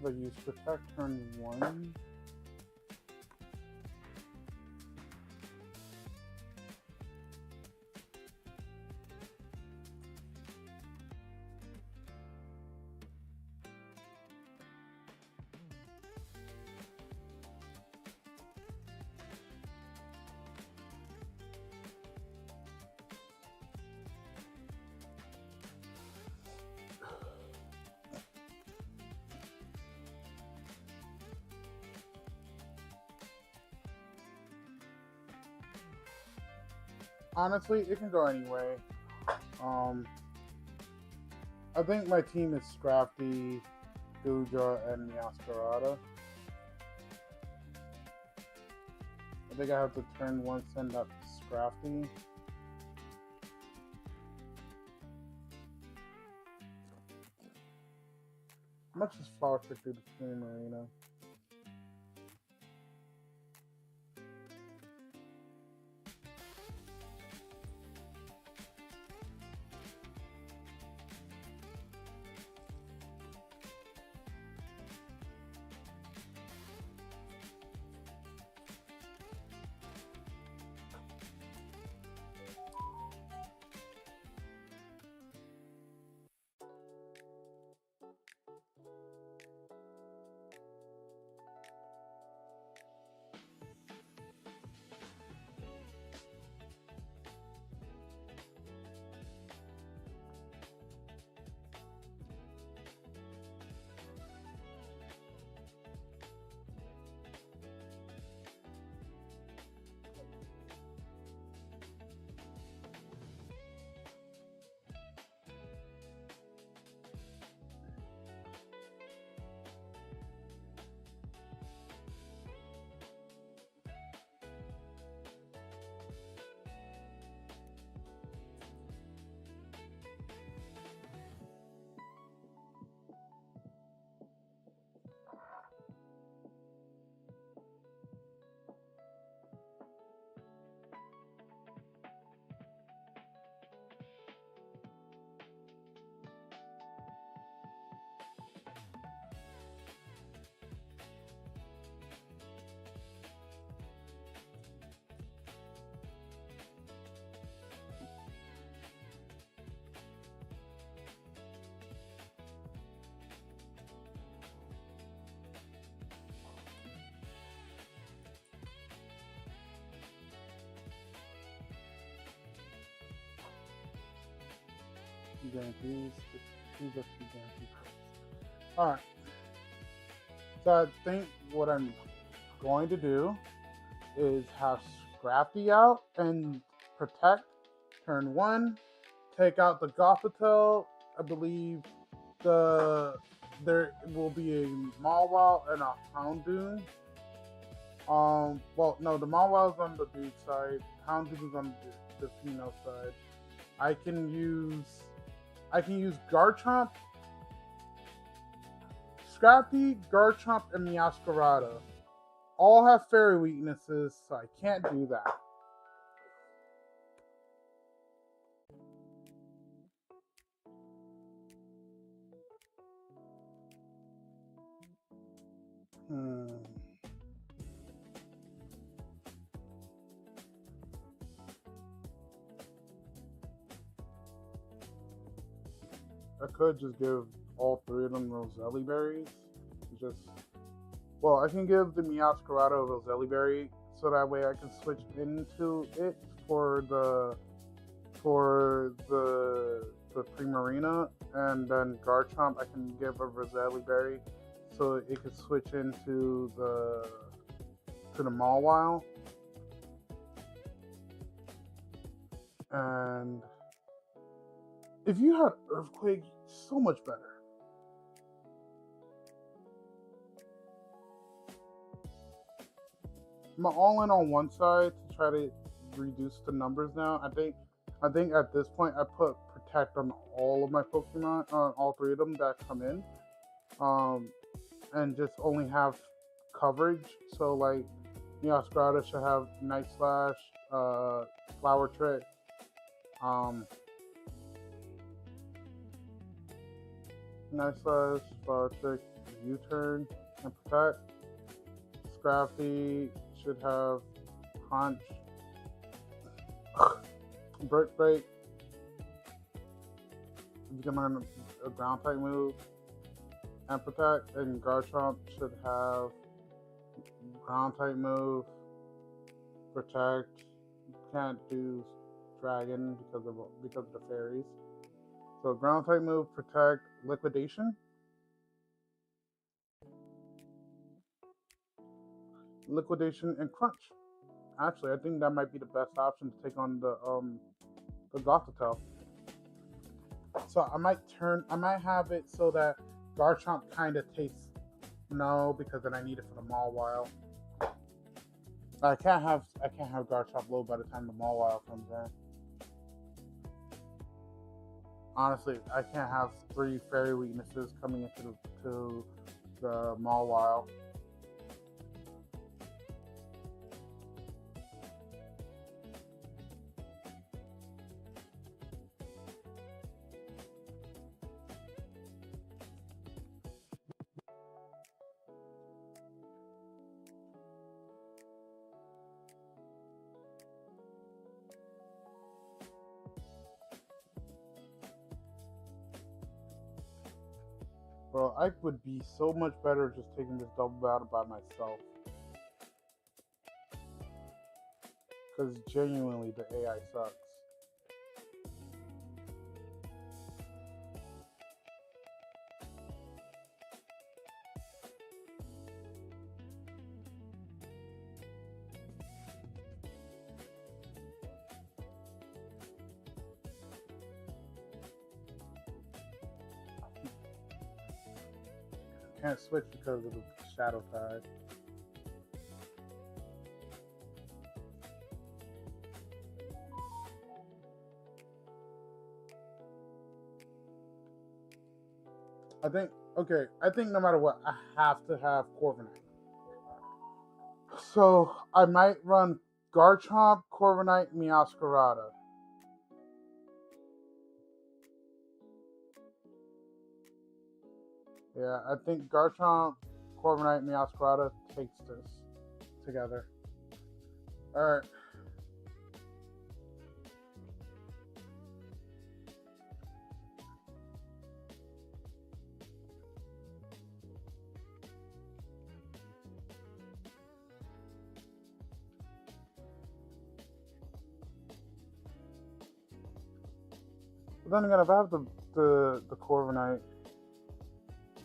Speaker 1: If I use Protect turn 1. Honestly, it can go anyway. I think my team is Scrafty, Goodra, and Meowscarada. I think I have to turn 1 send up Scrafty. How much is Flower Trick through the Flame Arena? XP guarantees. 2 XP guarantees. Alright. So I think what I'm going to do is have Scrappy out and protect. Turn 1. Take out the Gothitelle. I believe there will be a Mawile and a Houndoom. Well, no, the Mawile is on the dude side. Houndoom is on the female side. I can use Garchomp, Scrappy, Garchomp, and Meowscarada. All have fairy weaknesses, so I can't do that. I could just give all 3 of them Roselli berries. Well, I can give the Meowscarada a Roselli berry, so that way I can switch into it for the Primarina, and then Garchomp I can give a Roselli berry, so it can switch into the Mawile. And if you had Earthquake, so much better. I'm all in on one side to try to reduce the numbers now. I think at this point I put Protect on all of my Pokemon, all 3 of them that come in, and just only have coverage. So like, Meowscarada should have Night Slash, Flower Trick, Night Slash, Flower Trick, U-Turn, and Protect. Scrappy should have Punch, Brick Break, become a ground type move, and Protect. And Garchomp should have ground type move, Protect. Can't do Dragon because of the fairies. So ground type move, Protect, Liquidation. Liquidation and Crunch. Actually, I think that might be the best option to take on the Gothitelle. So I might have it so that Garchomp kind of tastes because then I need it for the Mawile. I can't have Garchomp low by the time the Mawile comes in. Honestly, I can't have 3 fairy weaknesses coming into the Mawile. Bro, I would be so much better just taking this double battle by myself. Because genuinely, the AI sucks. Can't switch because of the Shadow Tide. I think no matter what, I have to have Corviknight. So I might run Garchomp, Corviknight, Meowscarada. Yeah, I think Garchomp, Corviknight, Meowscarada takes this together. Alright. But then again, if I have the Corviknight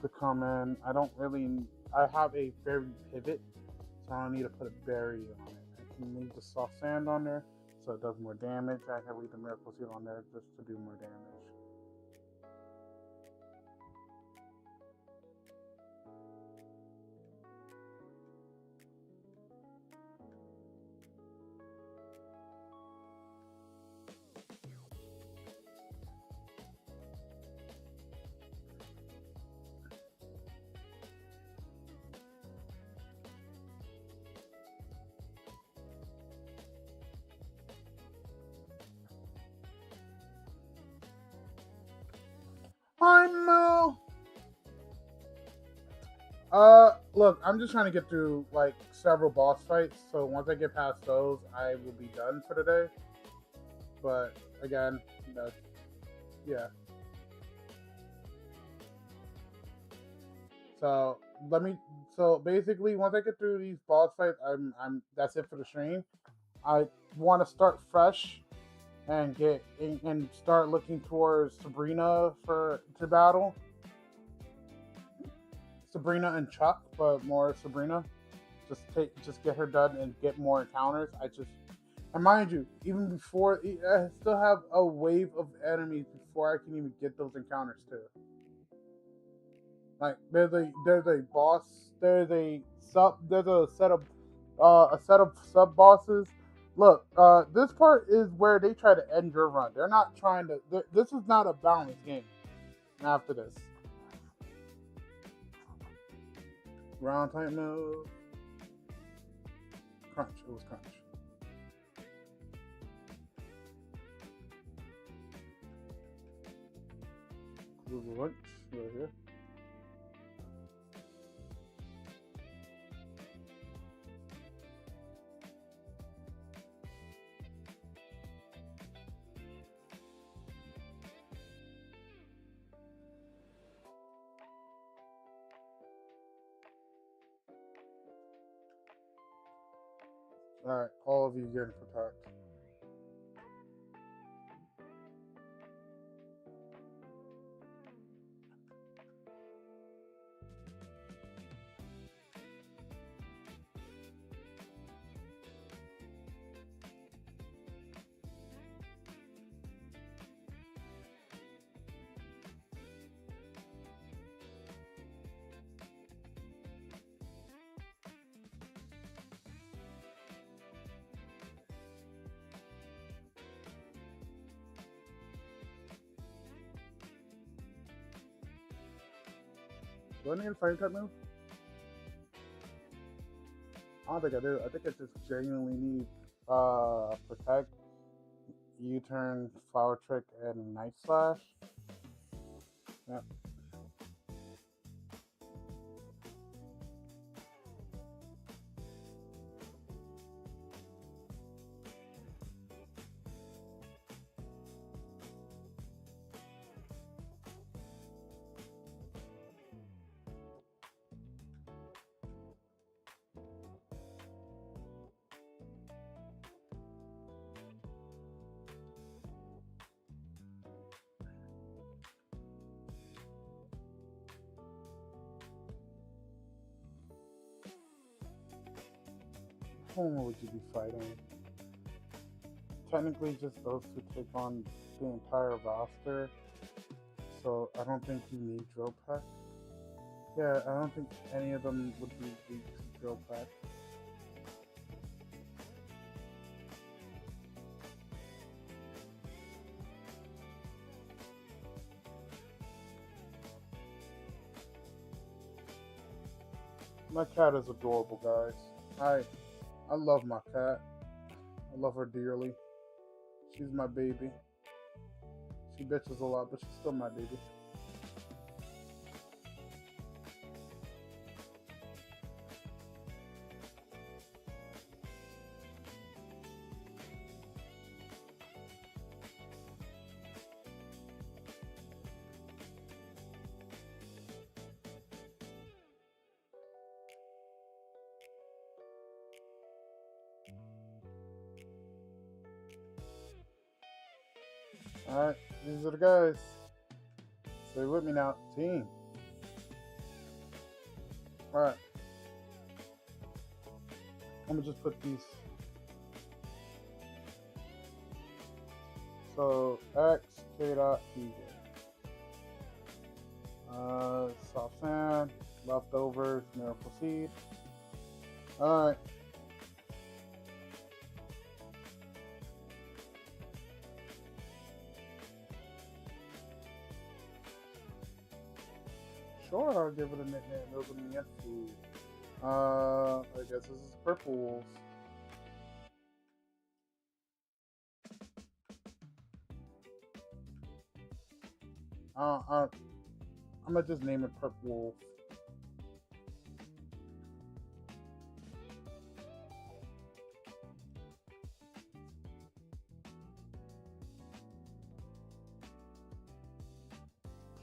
Speaker 1: to come in, I don't really. I have a berry pivot, so I don't need to put a berry on it. I can leave the soft sand on there, so it does more damage. I can leave the miracle seed on there just to do more damage. I know. Look, I'm just trying to get through like several boss fights. So once I get past those, I will be done for the day. But again, that's yeah. So let me. So basically, once I get through these boss fights, I'm. That's it for the stream. I want to start fresh and and start looking towards Sabrina to battle. Sabrina and Chuck, but more Sabrina. Just get her done and get more encounters. And mind you, even before I still have a wave of enemies before I can even get those encounters too. Like there's a boss, there's a set of sub bosses. Look, this part is where they try to end your run. They're not trying to. This is not a balanced game. After this, round type move, crunch. It was crunch. Google lunch right here. Alright, all of you getting protect. Do I need a fire type move? I don't think I do. I think I just genuinely need protect, U-turn, flower trick, and night slash. Yep. Whom would you be fighting? Technically, just those two take on the entire roster, so I don't think you need Drill Pack. Yeah, I don't think any of them would be weak to Drill Pack. My cat is adorable, guys. I love my cat. I love her dearly. She's my baby. She bitches a lot, but she's still my baby. Alright. These are the guys. Stay with me now, team. All right. I'm gonna just put these. So X K dot DJ. Soft sand, leftovers, miracle seed. All right. Sure, I'll give it a nickname. Those are the food. I guess this is Purple Wolves. I'm gonna just name it Purple Wolf.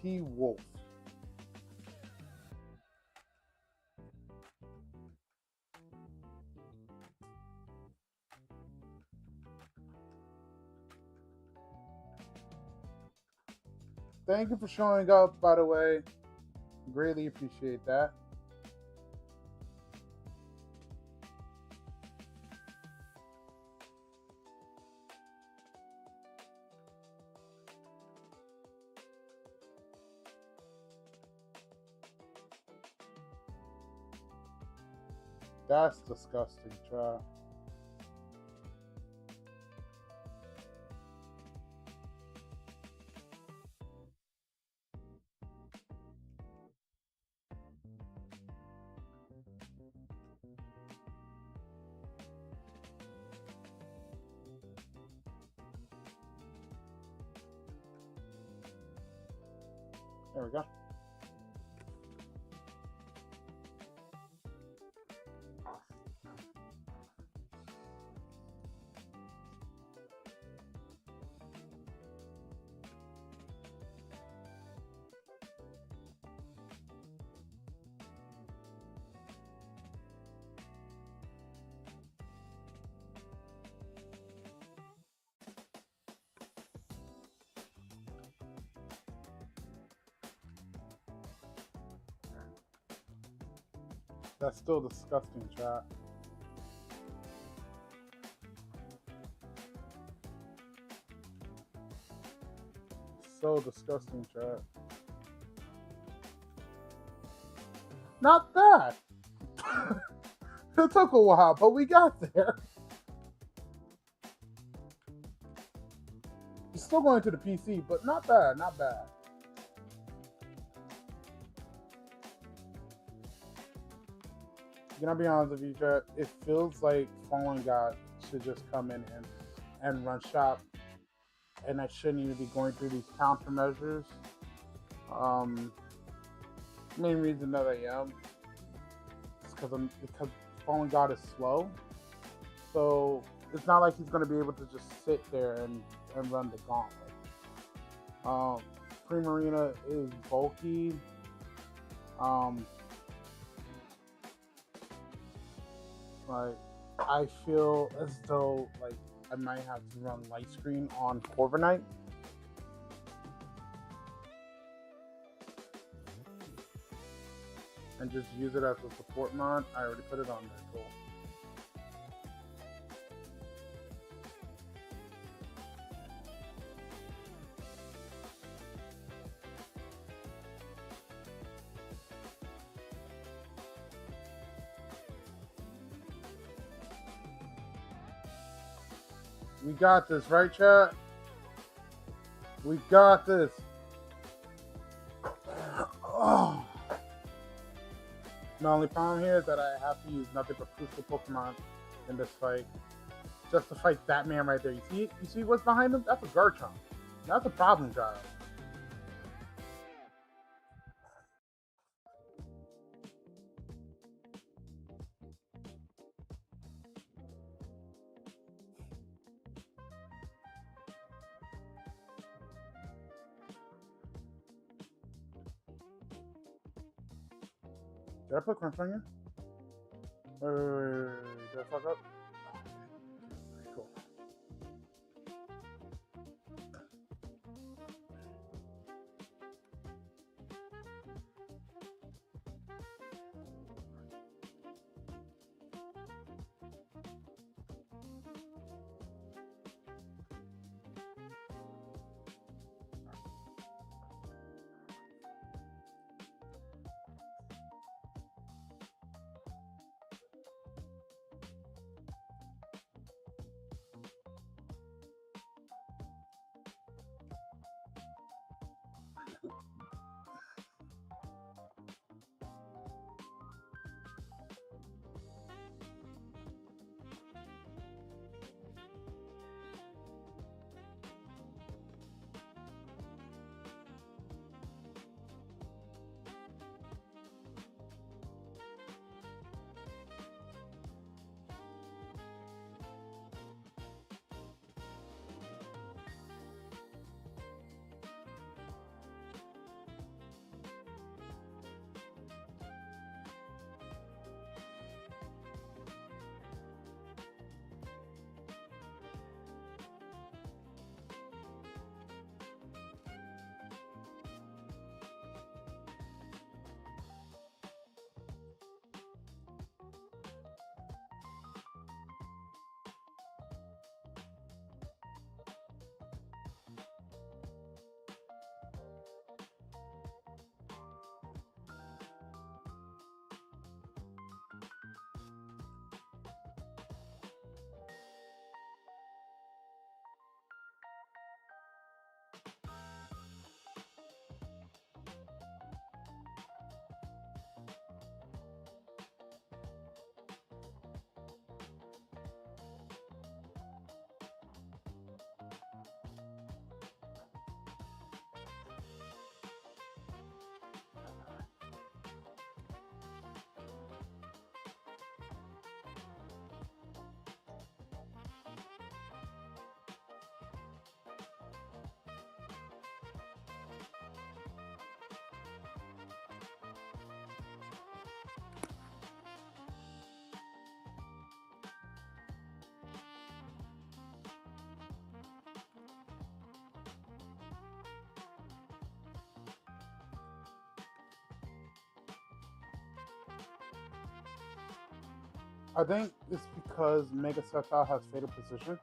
Speaker 1: P Wolf. Thank you for showing up, by the way. Greatly appreciate that. That's disgusting, child. There we go. That's still disgusting, chat. So disgusting, chat. Not that. It took a while, but we got there. It's still going to the PC, but not bad, not bad. Can I be honest with you, chat? It feels like Fallen God should just come in and run shop, and I shouldn't even be going through these countermeasures. Main reason that I am is because Fallen God is slow, so it's not like he's going to be able to just sit there and run the gauntlet. Primarina is bulky. Like, I feel as though like I might have to run light screen on Corviknight. And just use it as a support mod. I already put it on there, cool. We got this, right, chat? We got this. Oh. The only problem here is that I have to use nothing but crucial Pokemon in this fight. Just to fight that man right there. You see what's behind him? That's a Garchomp. That's a problem child. Did I put crunch on you? Wait. Did I fuck up? Cool. I think it's because Mega Sceptile has fatal position.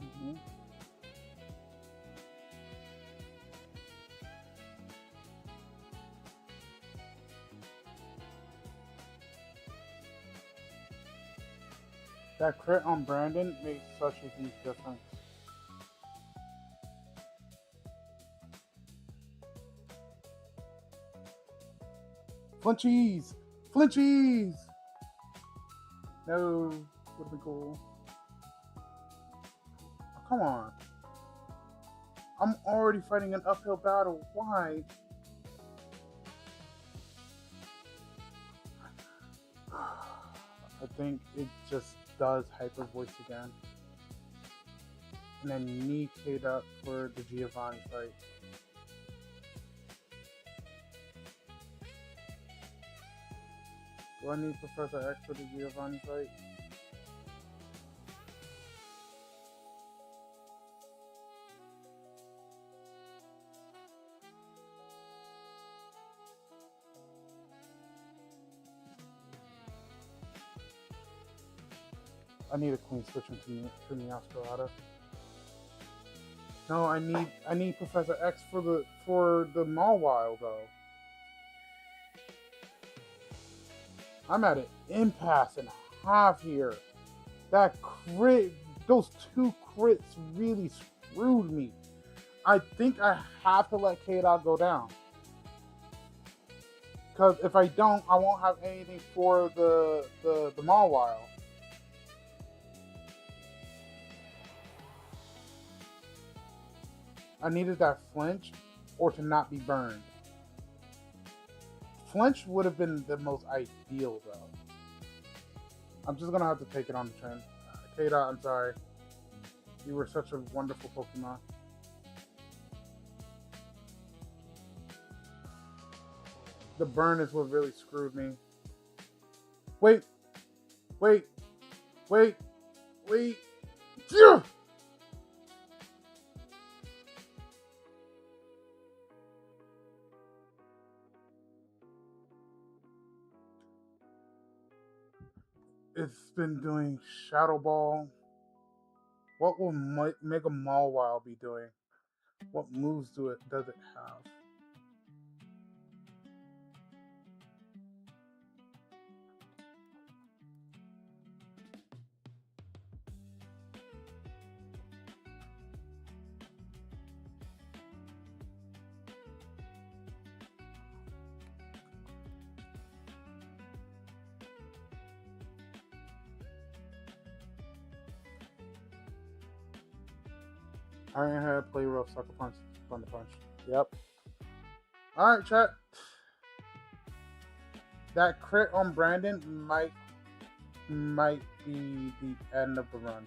Speaker 1: Mhm. That crit on Brandon makes such a huge difference. Flinchies! Flinchies! No, would be cool. Oh, come on. I'm already fighting an uphill battle. Why? I think it just does hyper voice again. And I need Kate up for the Giovanni fight. Do I need Professor X for the Giovanni fight? I need a clean switch into Miascarada. No, I need Professor X for the Mawile though. I'm at an impasse and a half here. That crit, those two crits really screwed me. I think I have to let K-Dot go down. Because if I don't, I won't have anything for the Mawile. I needed that flinch or to not be burned. Flinch would have been the most ideal though. I'm just gonna have to take it on the chin. K-Dot, I'm sorry. You were such a wonderful Pokemon. The burn is what really screwed me. Wait, wait, wait, wait. Yeah! It's been doing Shadow Ball. What will Mega Mawile be doing? What moves does it have? Iron Head, Play Rough, Sucker Punch, Thunder Punch. Yep. Alright, chat. That crit on Brandon might be the end of the run.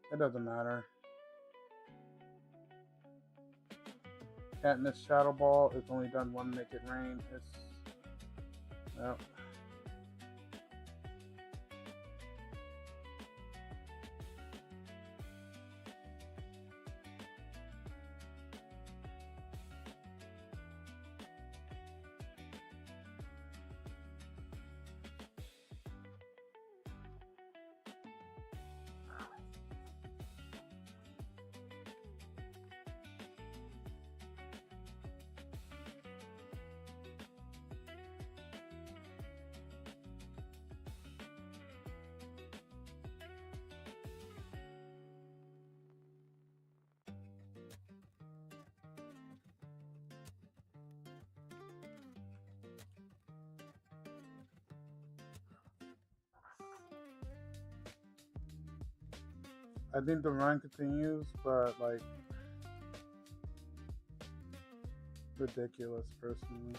Speaker 1: It doesn't matter. Katniss Shadow Ball is only done one Make It Rain. It's yep. I think the run continues, but like ridiculous personally.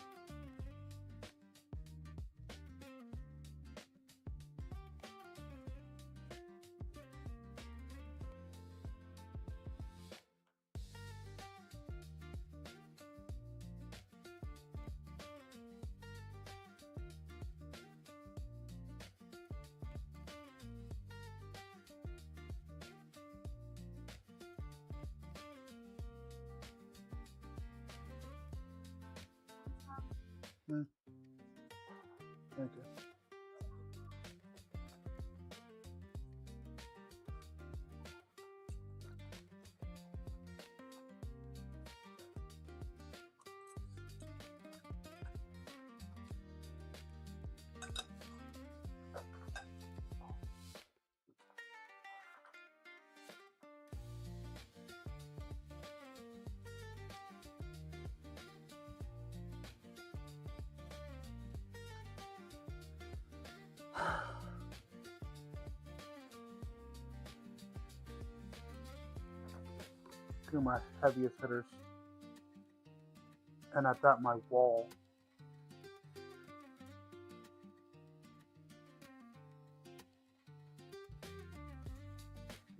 Speaker 1: Thank you. Two of my heaviest hitters. And I got my wall.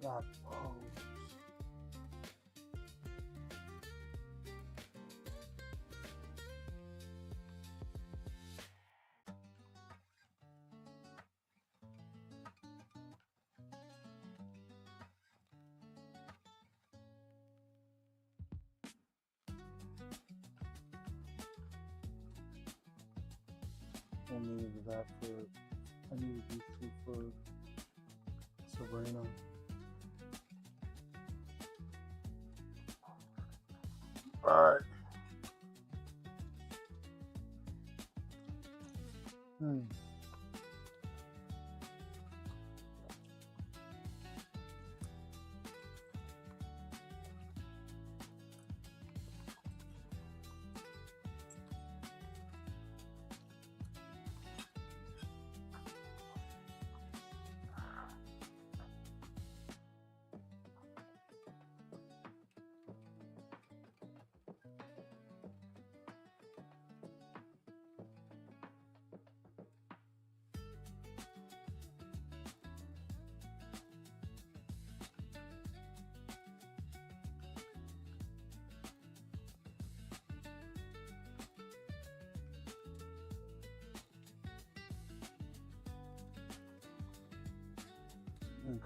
Speaker 1: God, whoa. I needed that for. I needed these two for Sabrina. Alright.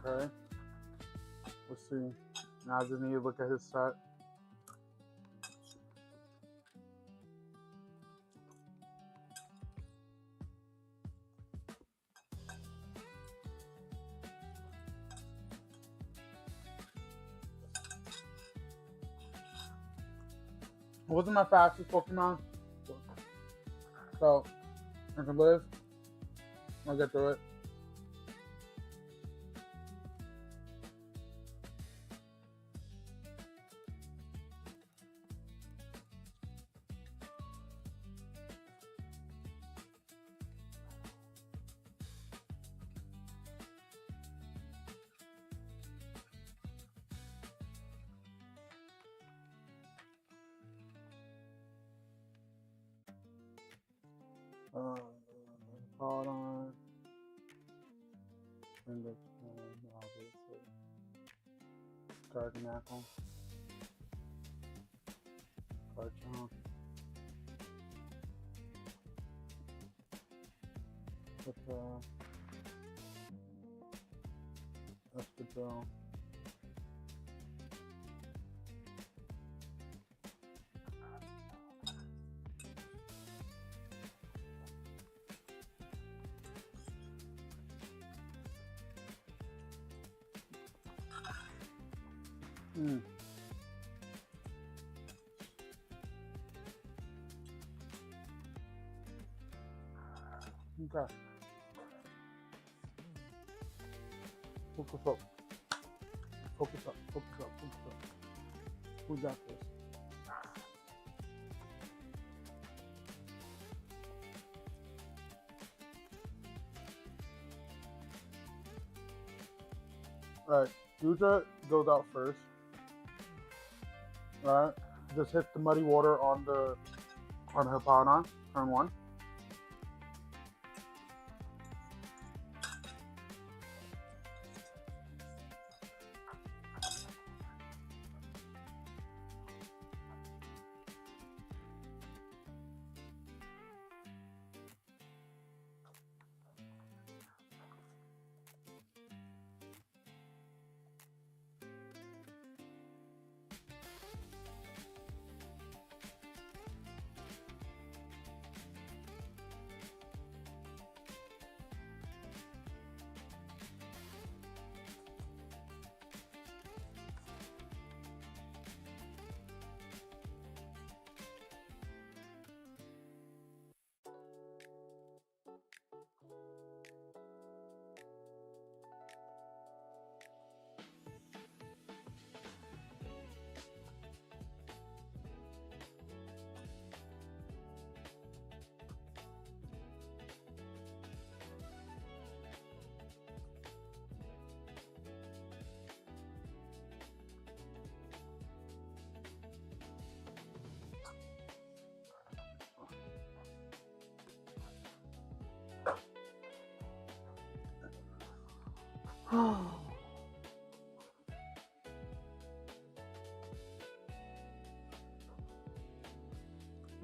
Speaker 1: Okay. Let's see. Now I just need to look at his set. It wasn't my fastest Pokemon, so I can live. I'll get through it. Hold on. Obviously. Garganacl. Garchomp. Espadrille. Okay. Focus up. Focus up. Focus up. Focus up. We got this. Alright, Dewdra goes out first. Alright, just hit the muddy water on her Hippowdon, turn 1.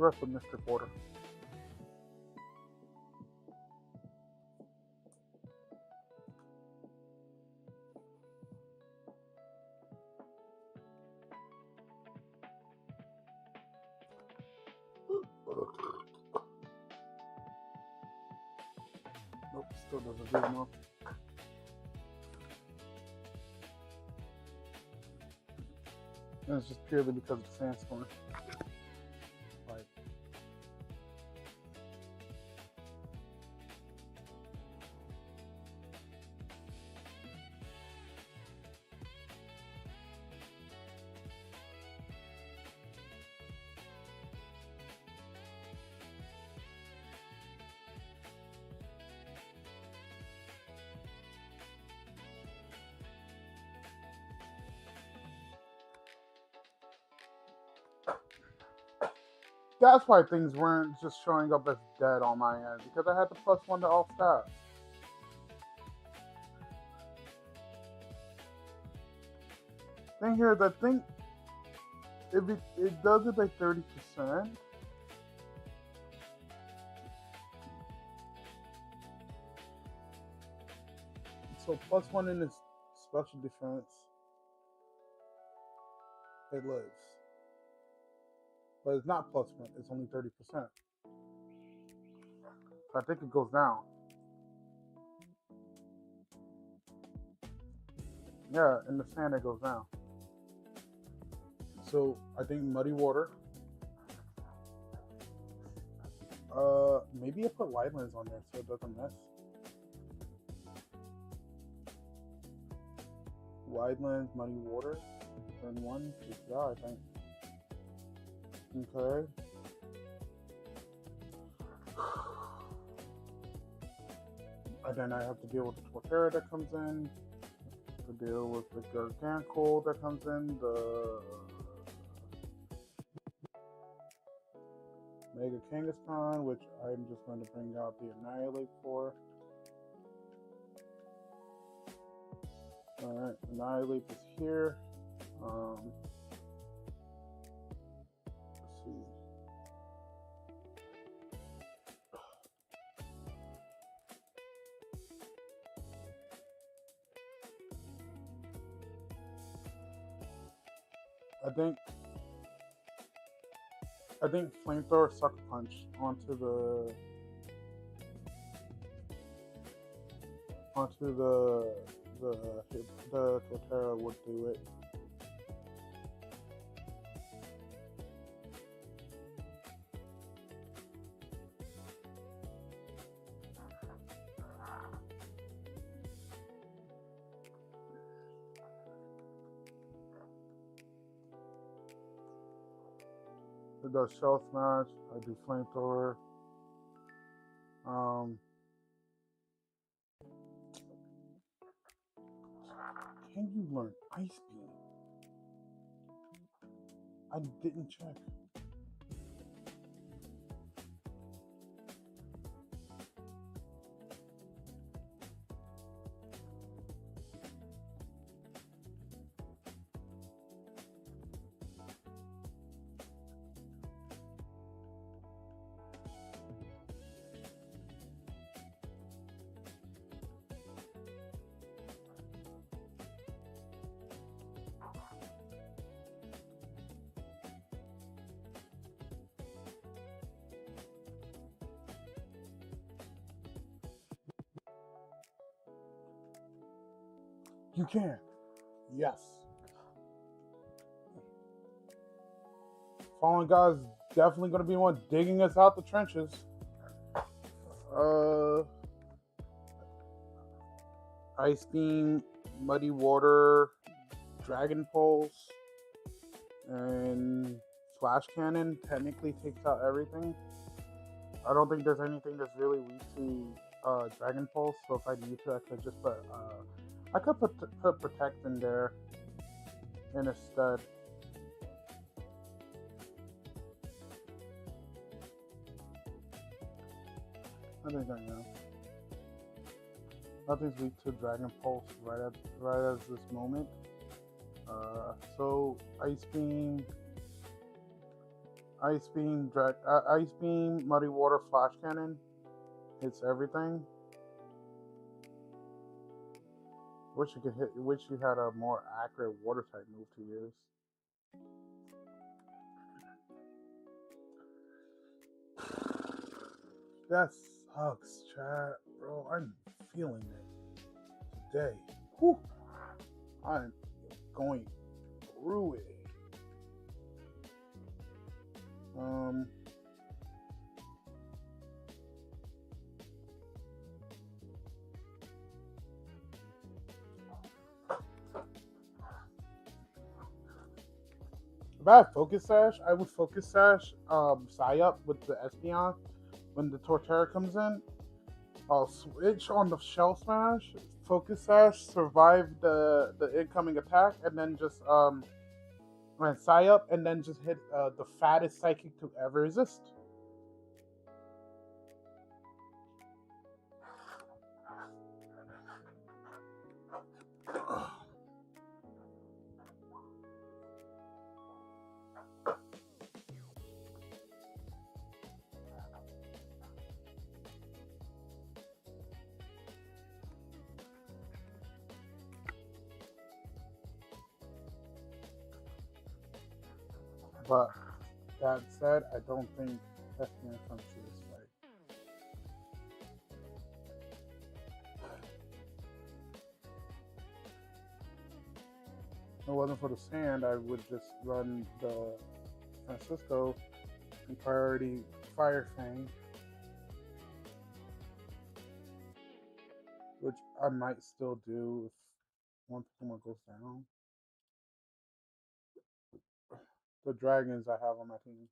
Speaker 1: Rest of Mr. Porter. Nope, still doesn't do enough. And it's just purely because of the sandstorm. Like, that's why things weren't just showing up as dead on my end, because I had the +1 to all stats. Thing here, the thing, it does it by 30%. So +1 in his special defense. it lives. But it's not plus 1, it's only 30%. So I think it goes down. Yeah, in the sand it goes down. So I think muddy water. Maybe I put Wildlands on there so it doesn't mess. Wildlands, muddy water. Turn 1, yeah, I think. Okay. And then I have to deal with the Torterra that comes in. To deal with the Gargantual that comes in. The Mega Kangaskhan, which I'm just going to bring out the Annihilate for. Alright, Annihilate is here. Let's see. I think Flamethrower Sucker Punch onto the Torterra would do it. It does Shell Smash. I do Flamethrower. Can you learn Ice Beam? I didn't check. You can. Yes. Fallen God's definitely going to be one digging us out the trenches. Ice Beam, Muddy Water, Dragon Pulse, and Flash Cannon technically takes out everything. I don't think there's anything that's really weak to Dragon Pulse, so if I need to, I could just put Protect in there instead. I think I know. Nothing's weak to Dragon Pulse right as this moment. So Ice Beam, Muddy Water, Flash Cannon hits everything. Wish you had a more accurate water type move to use. That sucks, chat, bro. I'm feeling it today. Whew. I'm going through it. If I had Focus Sash, I would Focus Sash Psy-Up with the Espeon. When the Torterra comes in, I'll switch on the Shell Smash, Focus Sash, survive the incoming attack, and then just Psy-Up, and then just hit the fattest Psychic to ever exist. But that said, I don't think Thespian comes to this fight. If it wasn't for the sand, I would just run the Francisco and priority Fire Fang, which I might still do if one Pokemon goes down. The dragons I have on my team.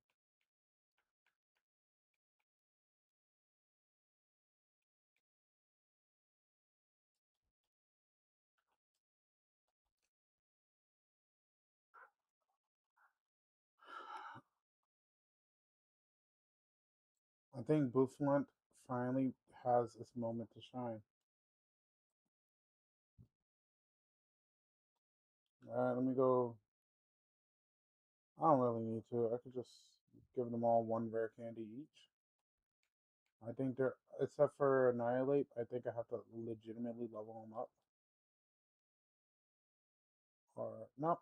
Speaker 1: I think Bouffalant finally has its moment to shine. Alright, let me go. I don't really need to. I could just give them all one rare candy each. I think they're, except for Annihilate, I think I have to legitimately level them up. Or, no.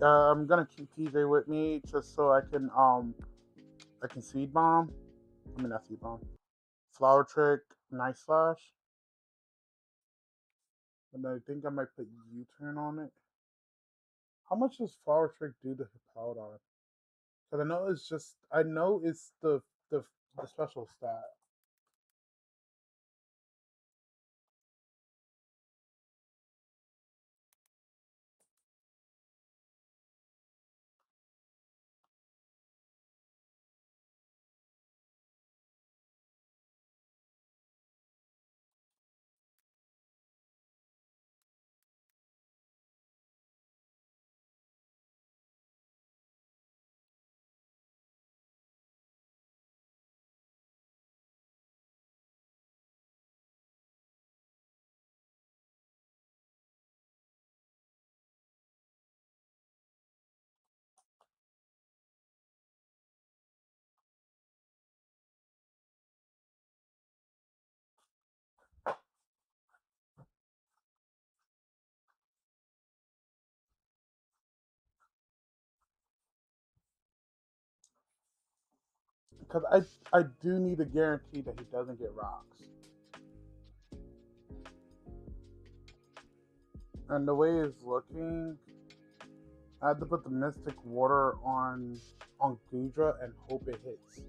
Speaker 1: I'm gonna keep PJ with me just so I can Seed Bomb. I mean, not Seed Bomb. Flower Trick, Night Slash. And I think I might put U-Turn on it. How much does Flower Trick do to Hippowdon? Because I know it's the special stat. Because I do need a guarantee that he doesn't get rocks. And the way it's looking, I have to put the Mystic Water on Gudra and hope it hits.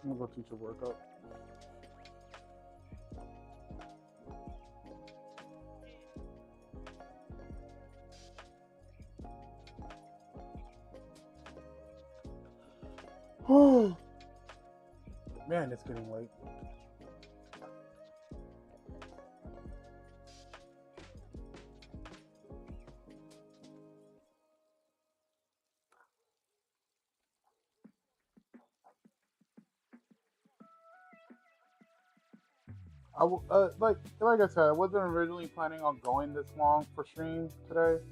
Speaker 1: I'm gonna go teach a workout. Oh man, it's getting late. Like I said, I wasn't originally planning on going this long for stream today.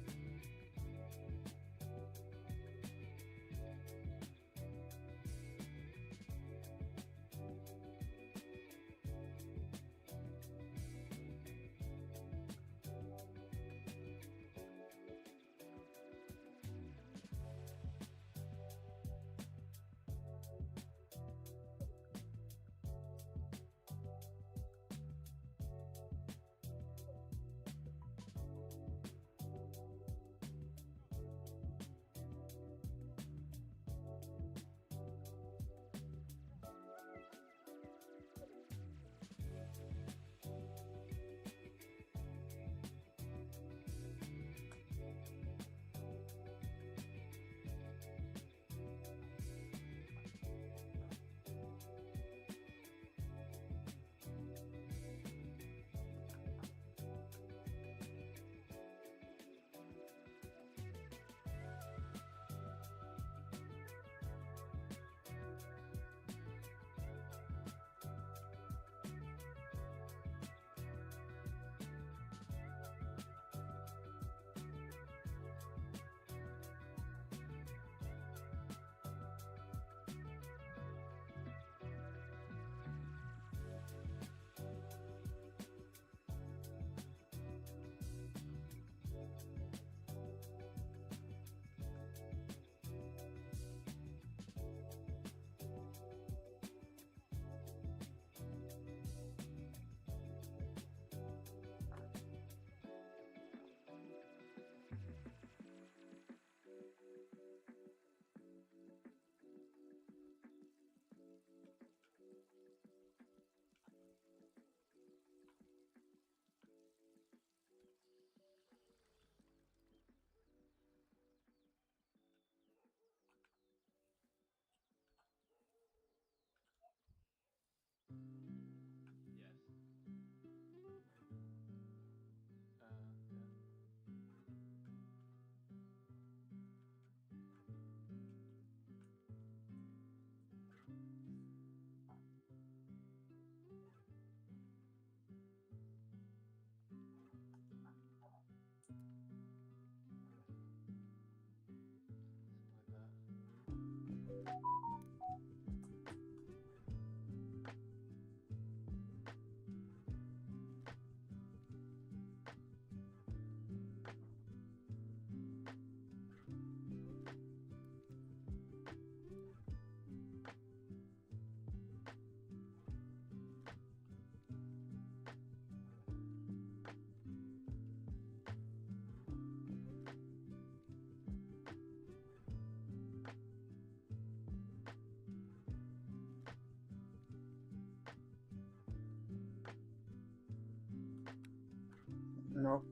Speaker 1: No.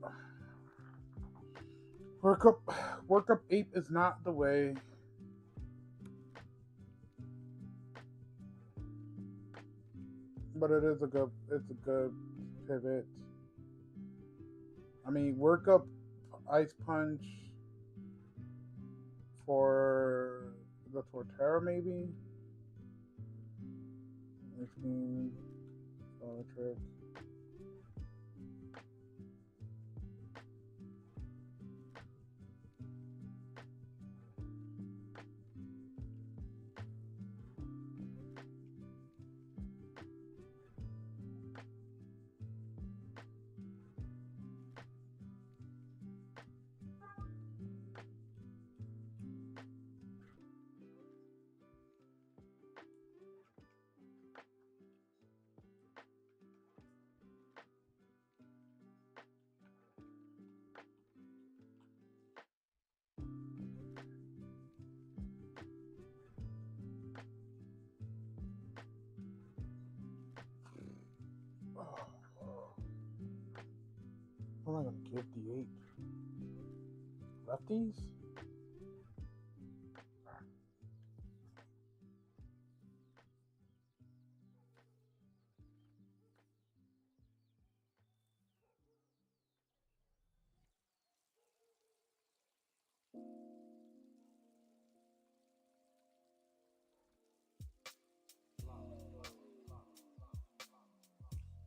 Speaker 1: Work up ape is not the way. But it's a good pivot. I mean, work up ice punch for the Torterra maybe. Mixing solid trick. What am I gonna give the ape? Lefties?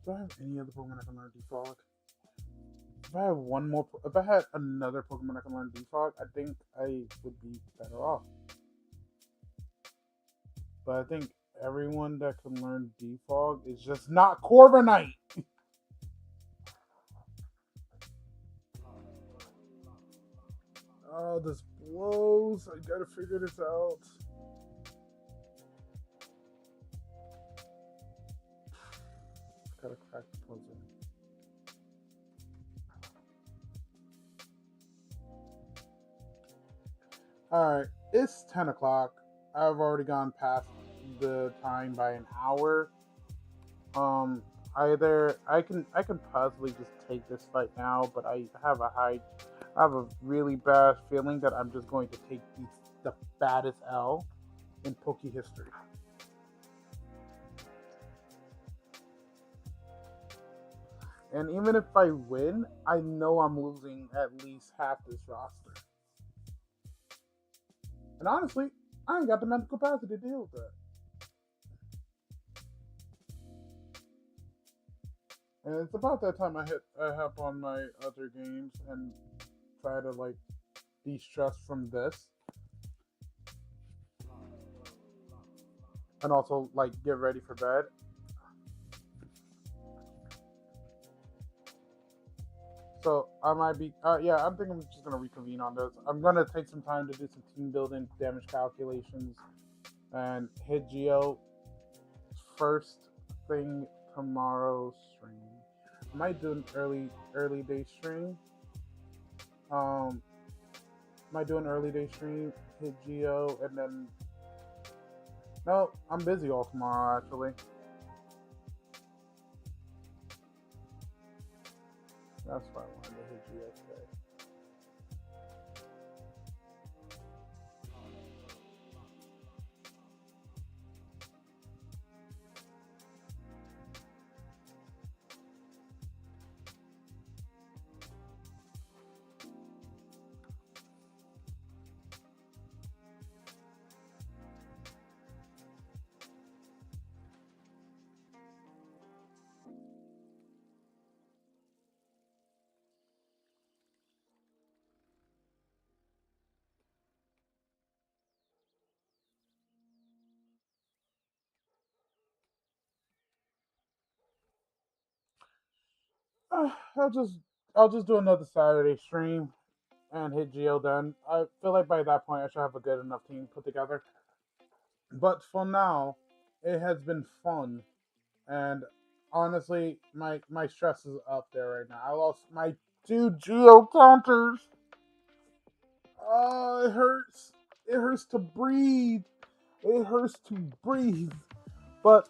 Speaker 1: Do I have any other Pokemon I can learn Defog? If I had another Pokemon I can learn Defog, I think I would be better off. But I think everyone that can learn Defog is just not Corviknight. Oh, this blows. I gotta figure this out. Gotta crack the puzzle. Alright, it's 10 o'clock. I've already gone past the time by an hour. Either I can possibly just take this fight now, but I have a really bad feeling that I'm just going to take the baddest L in Poke history. And even if I win, I know I'm losing at least half this roster. And honestly, I ain't got the mental capacity to deal with that. And it's about that time I hop on my other games and try to like de-stress from this. And also like get ready for bed. So I might be, yeah. I'm thinking I'm just gonna reconvene on this. I'm gonna take some time to do some team building, damage calculations, and hit Geo first thing tomorrow stream. I might do an early day stream. Um, might do an early day stream, hit Geo, and then no, I'm busy all tomorrow actually. That's why I wanted to hit Geo today. Uh, I'll just I'll just do another Saturday stream and hit Geo then. I feel like by that point I should have a good enough team put together. But for now, it has been fun. And honestly, my stress is up there right now. I lost my two Geo counters. Oh, it hurts. It hurts to breathe. It hurts to breathe. But